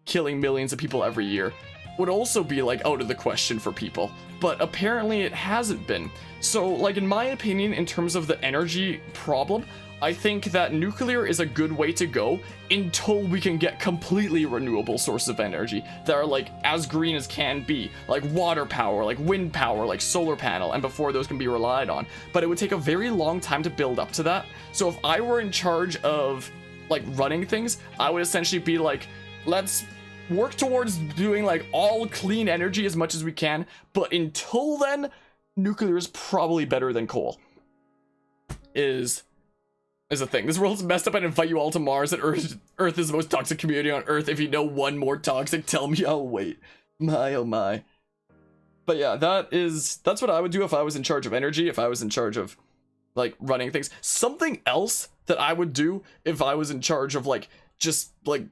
killing millions of people every year, would also be like out of the question for people, but apparently it hasn't been. So like in my opinion, in terms of the energy problem, I think that nuclear is a good way to go until we can get completely renewable sources of energy that are like as green as can be, like water power, like wind power, like solar panel, and before those can be relied on. But it would take a very long time to build up to that. So if I were in charge of like running things, I would essentially be like, let's work towards doing like all clean energy as much as we can, but until then, nuclear is probably better than coal. Is a thing. This world's messed up. I invite you all to Mars, and Earth is the most toxic community on Earth. If you know one more toxic, tell me. I'll wait. My oh my. But yeah, that's what I would do if I was in charge of energy, if I was in charge of like running things. Something else that I would do if I was in charge of like just like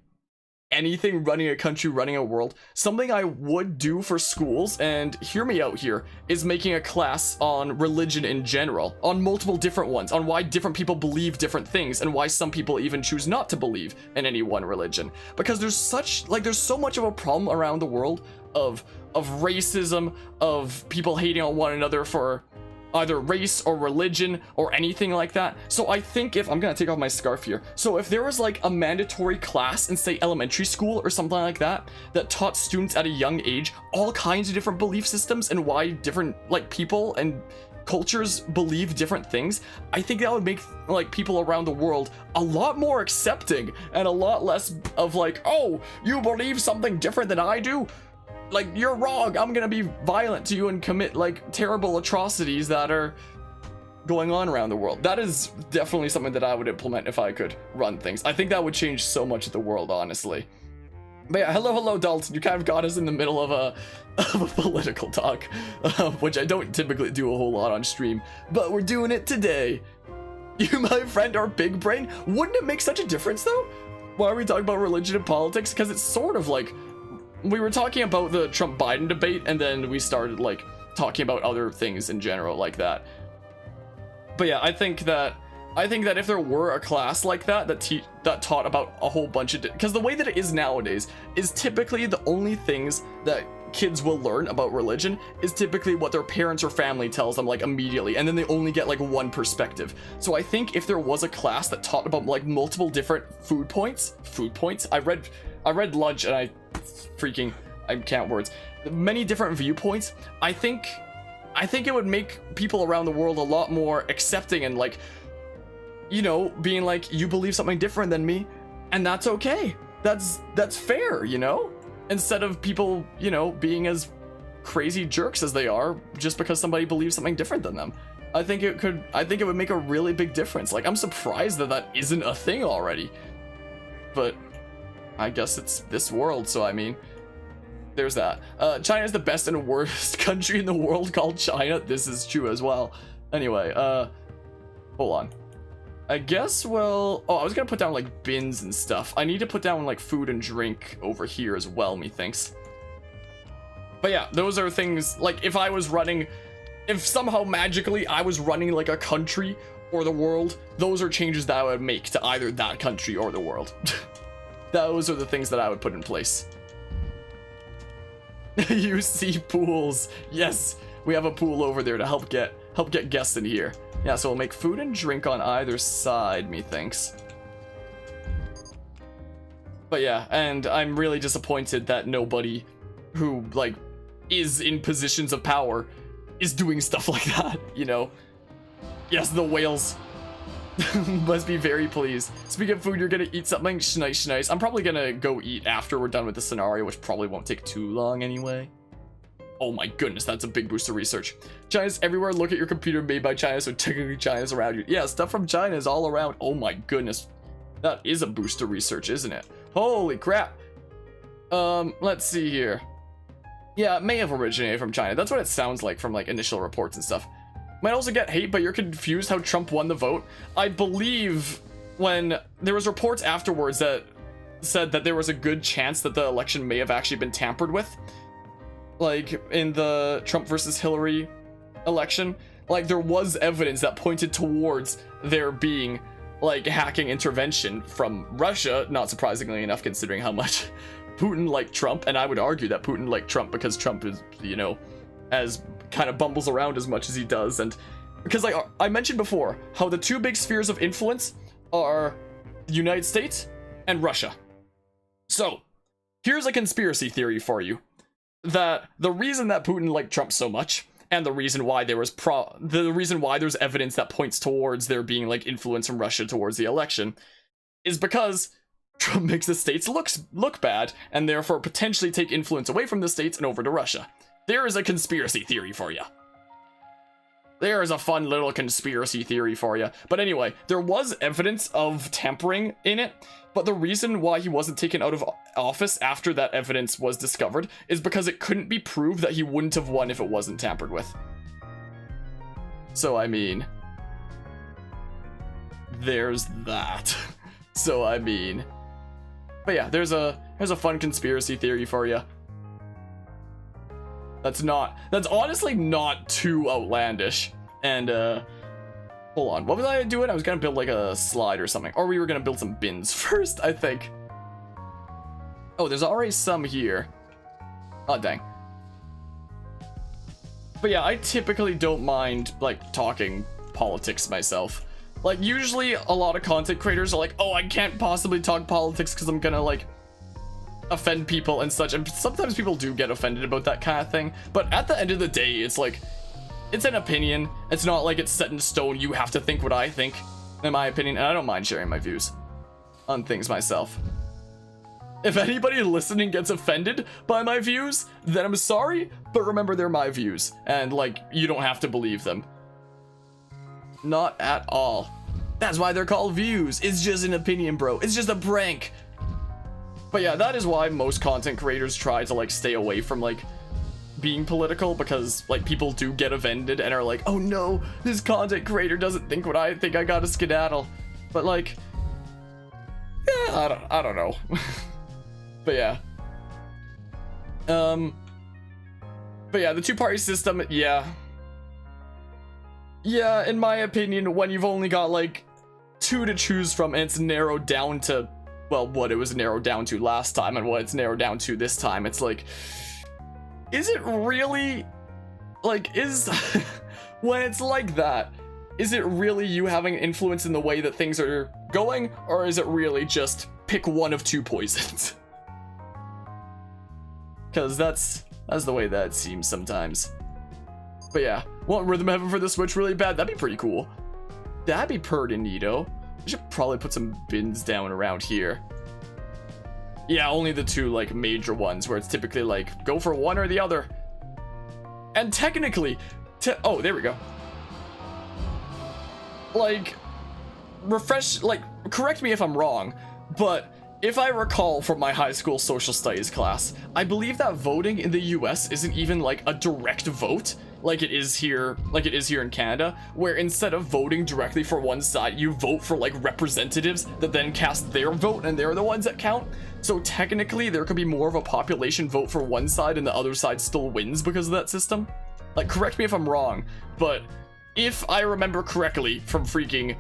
anything, running a country, running a world, something I would do for schools, and hear me out here, is making a class on religion in general, on multiple different ones, on why different people believe different things, and why some people even choose not to believe in any one religion. Because there's so much of a problem around the world of racism, of people hating on one another for either race or religion or anything like that. So I think I'm gonna take off my scarf here. So if there was like a mandatory class in say elementary school or something like that, that taught students at a young age all kinds of different belief systems and why different like people and cultures believe different things, I think that would make like people around the world a lot more accepting and a lot less of like, oh, you believe something different than I do? Like, you're wrong, I'm gonna be violent to you and commit like terrible atrocities that are going on around the world. That is definitely something that I would implement if I could run things. I think that would change so much of the world, honestly. But yeah, hello Dalton, you kind of got us in the middle of a political talk, which I don't typically do a whole lot on stream, but we're doing it today. You, my friend, are big brain. Wouldn't it make such a difference though? Why are we talking about religion and politics? Because it's sort of like, we were talking about the Trump-Biden debate, and then we started like talking about other things in general like that. But yeah, I think that if there were a class like that that taught about a whole bunch of, because the way that it is nowadays is typically the only things that kids will learn about religion is typically what their parents or family tells them like immediately, and then they only get like one perspective. So I think if there was a class that taught about like multiple different food points, I read lunch and I can't words, many different viewpoints. I think it would make people around the world a lot more accepting and like, you know, being like, you believe something different than me, and that's okay. That's fair, you know? Instead of people, you know, being as crazy jerks as they are just because somebody believes something different than them. I think it would make a really big difference. Like, I'm surprised that isn't a thing already. But I guess it's this world, so I mean, there's that. China is the best and worst country in the world called China. This is true as well. Anyway, hold on. I guess, well, I was gonna put down like bins and stuff. I need to put down like food and drink over here as well, methinks. But yeah, those are things, like if somehow magically I was running like a country or the world, those are changes that I would make to either that country or the world. Those are the things that I would put in place. You see pools. Yes, we have a pool over there to help get guests in here. Yeah, so we'll make food and drink on either side, methinks. But yeah, and I'm really disappointed that nobody who like is in positions of power is doing stuff like that, you know? Yes, the whales must be very pleased. Speaking of food, you're gonna eat something? Schnice. I'm probably gonna go eat after we're done with the scenario, which probably won't take too long anyway. Oh my goodness, that's a big boost of research. China's everywhere. Look at your computer, made by China, so technically China's around you. Yeah, stuff from China is all around. Oh my goodness. That is a boost of research, isn't it? Holy crap. Let's see here. Yeah, it may have originated from China. That's what it sounds like from like initial reports and stuff. Might also get hate, but you're confused how Trump won the vote. I believe when there was reports afterwards that said that there was a good chance that the election may have actually been tampered with. Like in the Trump versus Hillary election, like there was evidence that pointed towards there being like hacking intervention from Russia, not surprisingly enough considering how much Putin liked Trump. And I would argue that Putin liked Trump because Trump is, you know, as kind of bumbles around as much as he does. And because like I mentioned before, how the two big spheres of influence are the United States and Russia. So here's a conspiracy theory for you, that the reason that Putin liked Trump so much, and the reason why there's evidence that points towards there being like influence from Russia towards the election, is because Trump makes the states look bad, and therefore potentially take influence away from the states and over to Russia. There is a conspiracy theory for you. There is a fun little conspiracy theory for you. But anyway, there was evidence of tampering in it, but the reason why he wasn't taken out of office after that evidence was discovered is because it couldn't be proved that he wouldn't have won if it wasn't tampered with. So, I mean, there's that. So, I mean, but yeah, there's a fun conspiracy theory for you. That's honestly not too outlandish. And, hold on, what was I doing? I was gonna build like a slide or something. Or we were gonna build some bins first, I think. Oh, there's already some here. Oh, dang. But yeah, I typically don't mind, like, talking politics myself. Like, usually a lot of content creators are like, oh, I can't possibly talk politics because I'm gonna, like, offend people and such, and sometimes people do get offended about that kind of thing, but at the end of the day, it's like, it's an opinion. It's not like it's set in stone. You have to think what I think, in my opinion, and I don't mind sharing my views on things myself. If anybody listening gets offended by my views, then I'm sorry, but remember they're my views, and like, you don't have to believe them. Not at all. That's why they're called views. It's just an opinion, bro. It's just a prank. But yeah, that is why most content creators try to like stay away from like being political, because like people do get offended and are like, oh no, this content creator doesn't think what I think, I gotta skedaddle. But like, yeah, I don't know. But yeah. But yeah, the two-party system, yeah. Yeah, in my opinion, when you've only got like 2 to choose from and it's narrowed down to, well, what it was narrowed down to last time and what it's narrowed down to this time, it's like, is it really, like, when it's like that, is it really you having influence in the way that things are going, or is it really just pick one of 2 poisons? Because that's the way that seems sometimes. But yeah, want Rhythm Heaven for the Switch really bad? That'd be pretty cool. That'd be pretty neato. I should probably put some bins down around here. Yeah, only the 2 like major ones where it's typically like go for one or the other. And technically, oh, there we go. Like, correct me if I'm wrong, but if I recall from my high school social studies class, I believe that voting in the US isn't even like a direct vote like it is here in Canada, where instead of voting directly for one side, you vote for like representatives that then cast their vote and they're the ones that count. So technically there could be more of a population vote for one side and the other side still wins because of that system. Like, correct me if I'm wrong, but if I remember correctly from freaking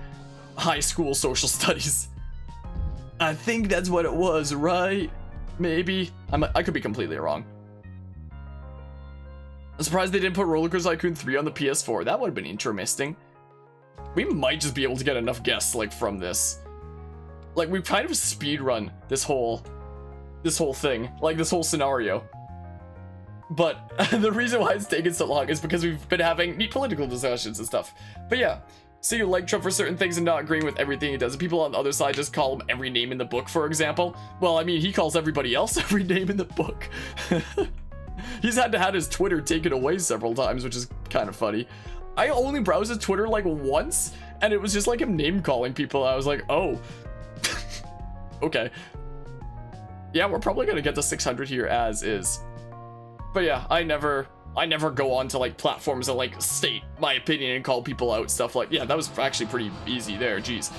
high school social studies, I think that's what it was, right? Maybe. I could be completely wrong. I'm surprised they didn't put RollerCoaster Tycoon 3 on the PS4. That would have been interesting. We might just be able to get enough guests, like, from this. Like, we've kind of speedrun this whole thing. Like, this whole scenario. But the reason why it's taken so long is because we've been having neat political discussions and stuff. But yeah. So you like Trump for certain things and not agreeing with everything he does. People on the other side just call him every name in the book, for example. Well, I mean, he calls everybody else every name in the book. He's had to have his Twitter taken away several times, which is kind of funny. I only browsed his Twitter like once, and it was just like him name calling people. I was like, oh, okay. Yeah, we're probably gonna get to 600 here as is. But yeah, I never go on to like platforms that like state my opinion and call people out, stuff like, yeah, that was actually pretty easy there, jeez.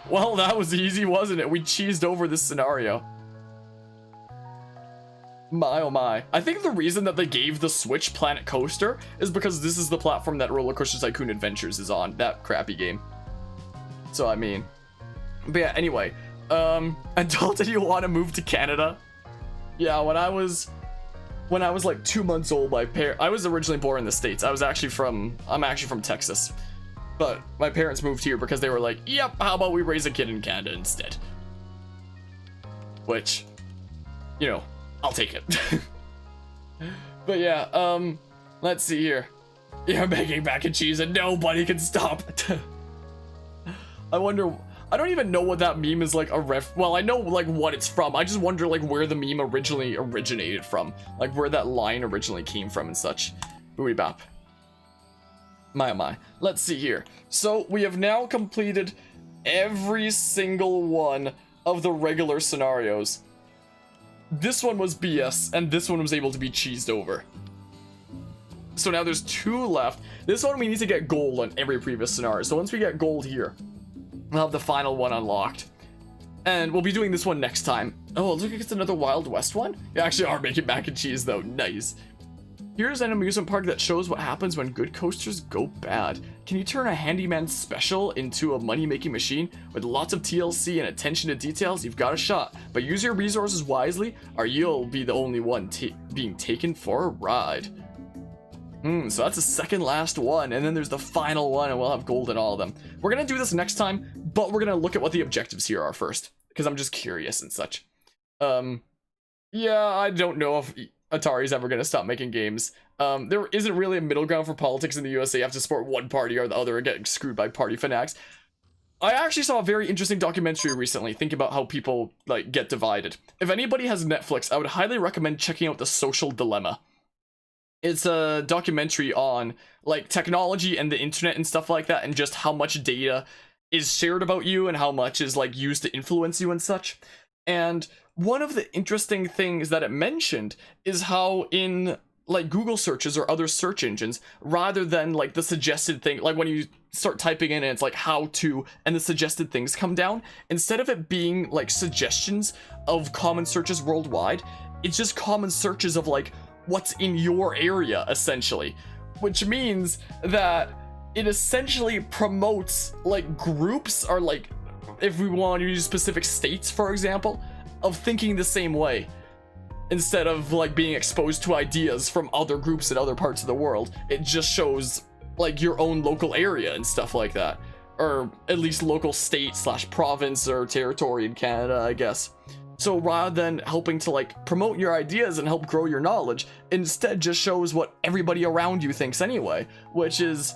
Well, that was easy, wasn't it? We cheesed over this scenario. My oh my. I think the reason that they gave the Switch Planet Coaster is because this is the platform that RollerCoaster Tycoon Adventures is on, that crappy game. So I mean, but yeah, anyway, Adult, do you want to move to Canada? Yeah, when I was like 2 months old, I was originally born in the States. I'm actually from Texas. But my parents moved here because they were like, yep, how about we raise a kid in Canada instead? Which, you know, I'll take it. But yeah, let's see here. You're making mac and cheese and nobody can stop it. I wonder I don't even know what that meme is like a well, I know like what it's from. I just wonder like where the meme originally originated from, like where that line originally came from and such. Booty bop. My oh my. Let's see here. So we have now completed every single one of the regular scenarios. This one was BS, and this one was able to be cheesed over. So now there's 2 left. This one we need to get gold on every previous scenario. So once we get gold here, we'll have the final one unlocked. And we'll be doing this one next time. Oh, look, it's another Wild West one. You actually are making mac and cheese though, nice. Here's an amusement park that shows what happens when good coasters go bad. Can you turn a handyman special into a money-making machine? With lots of TLC and attention to details, you've got a shot. But use your resources wisely, or you'll be the only one being taken for a ride. So that's the second last one, and then there's the final one, and we'll have gold in all of them. We're gonna do this next time, but we're gonna look at what the objectives here are first, because I'm just curious and such. Yeah, I don't know if Atari's ever gonna stop making games. There isn't really a middle ground for politics in the USA. You have to support one party or the other and get screwed by party fanatics. I actually saw a very interesting documentary recently, thinking about how people, like, get divided. If anybody has Netflix, I would highly recommend checking out The Social Dilemma. It's a documentary on, like, technology and the internet and stuff like that, and just how much data is shared about you and how much is, like, used to influence you and such. And one of the interesting things that it mentioned is how in, like, Google searches or other search engines, rather than, like, the suggested thing, like, when you start typing in and it's like how to, and the suggested things come down, instead of it being, like, suggestions of common searches worldwide, it's just common searches of, like, what's in your area, essentially, which means that it essentially promotes, like, groups, or, like, if we want to use specific states, for example, of thinking the same way, instead of, like, being exposed to ideas from other groups in other parts of the world. It just shows, like, your own local area and stuff like that, or at least local state / province or territory in Canada, I guess. So rather than helping to, like, promote your ideas and help grow your knowledge, instead just shows what everybody around you thinks anyway, which is,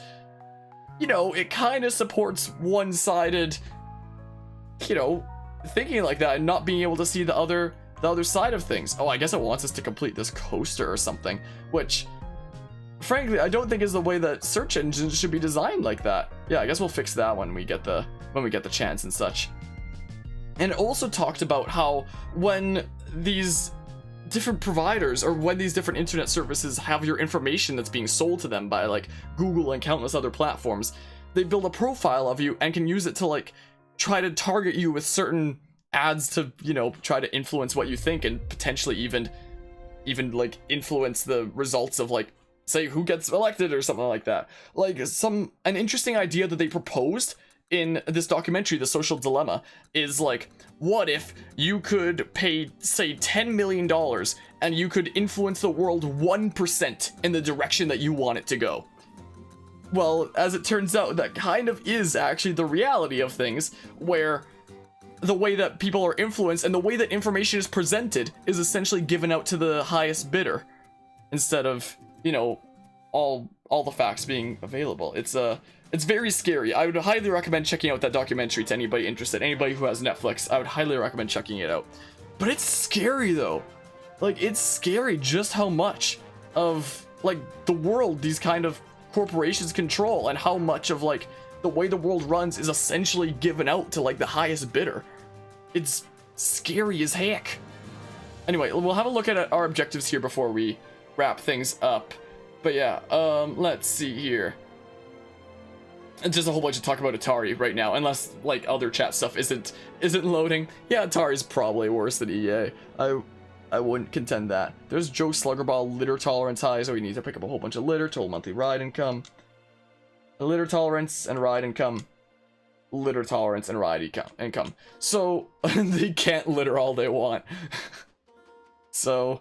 you know, it kind of supports one-sided, you know, thinking like that and not being able to see the other side of things. Oh, I guess it wants us to complete this coaster or something, which, frankly, I don't think is the way that search engines should be designed like that. Yeah, I guess we'll fix that when we get the chance and such. And it also talked about how when these different providers, or when these different internet services have your information that's being sold to them by, like, Google and countless other platforms, they build a profile of you and can use it to, like, try to target you with certain ads to, you know, try to influence what you think, and potentially even like influence the results of, like, say who gets elected or something like that. Like, an interesting idea that they proposed in this documentary, The Social Dilemma, is, like, what if you could pay, say, $10 million and you could influence the world 1% in the direction that you want it to go? Well, as it turns out, that kind of is actually the reality of things, where the way that people are influenced and the way that information is presented is essentially given out to the highest bidder, instead of, you know, all the facts being available. It's very scary. I would highly recommend checking out that documentary to anybody interested. Anybody who has Netflix, I would highly recommend checking it out. But it's scary though. Like, it's scary just how much of, like, the world these kind of corporations control, and how much of, like, the way the world runs is essentially given out to, like, the highest bidder. It's scary as heck. Anyway, we'll have a look at our objectives here before we wrap things up. But yeah, let's see here. It's just a whole bunch of talk about Atari right now, unless, like, other chat stuff isn't loading. Yeah, Atari's probably worse than EA. I wouldn't contend that. There's Joe Sluggerball, litter tolerance high, so we need to pick up a whole bunch of litter, total monthly ride income. Litter tolerance and ride income. Litter tolerance and ride income. So, they can't litter all they want. So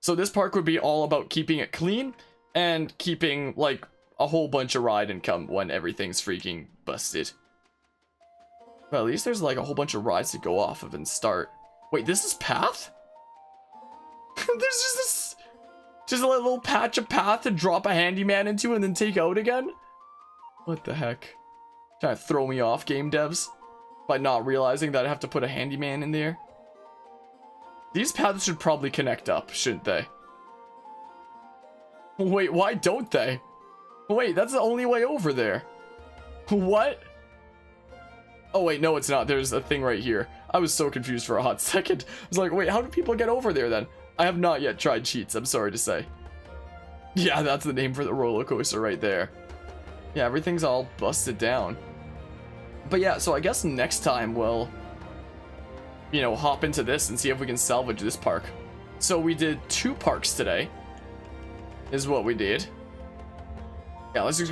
this park would be all about keeping it clean, and keeping, like, a whole bunch of ride income when everything's freaking busted. Well, at least there's, like, a whole bunch of rides to go off of and start. Wait, this is path? There's just a little patch of path to drop a handyman into and then take out again? What the heck? Trying to throw me off, game devs? by not realizing that I have to put a handyman in there. These paths should probably connect up, shouldn't they? Wait, why don't they? Wait, that's the only way over there. What? Oh wait, no it's not. There's a thing right here. I was so confused for a hot second. I was like, wait, how do people get over there then? I have not yet tried cheats, I'm sorry to say. Yeah, that's the name for the roller coaster right there. Yeah, everything's all busted down. But yeah, so I guess next time we'll, you know, hop into this and see if we can salvage this park. So we did 2 parks today, is what we did. Yeah, let's just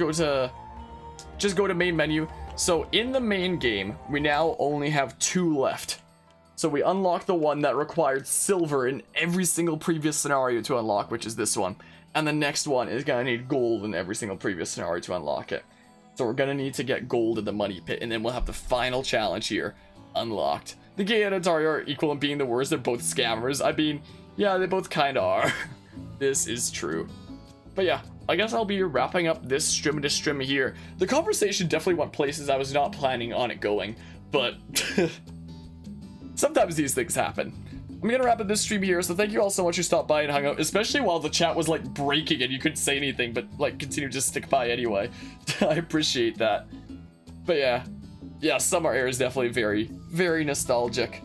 go to main menu. So in the main game, we now only have 2 left. So we unlocked the one that required silver in every single previous scenario to unlock, which is this one. And the next one is gonna need gold in every single previous scenario to unlock it. So we're gonna need to get gold in the money pit, and then we'll have the final challenge here unlocked. The Gay and Atari are equal in being the worst. They're both scammers. I mean, yeah, they both kinda are. This is true. But yeah, I guess I'll be wrapping up this stream here. The conversation definitely went places I was not planning on it going, but sometimes these things happen. I'm gonna wrap up this stream here, so thank you all so much who stopped by and hung out, especially while the chat was like breaking and you couldn't say anything, but like continue to stick by anyway. I appreciate that. But yeah, Summer Air is definitely very, very nostalgic.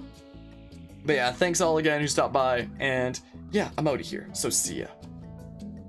But yeah, thanks all again who stopped by, and yeah, I'm out of here, so see ya.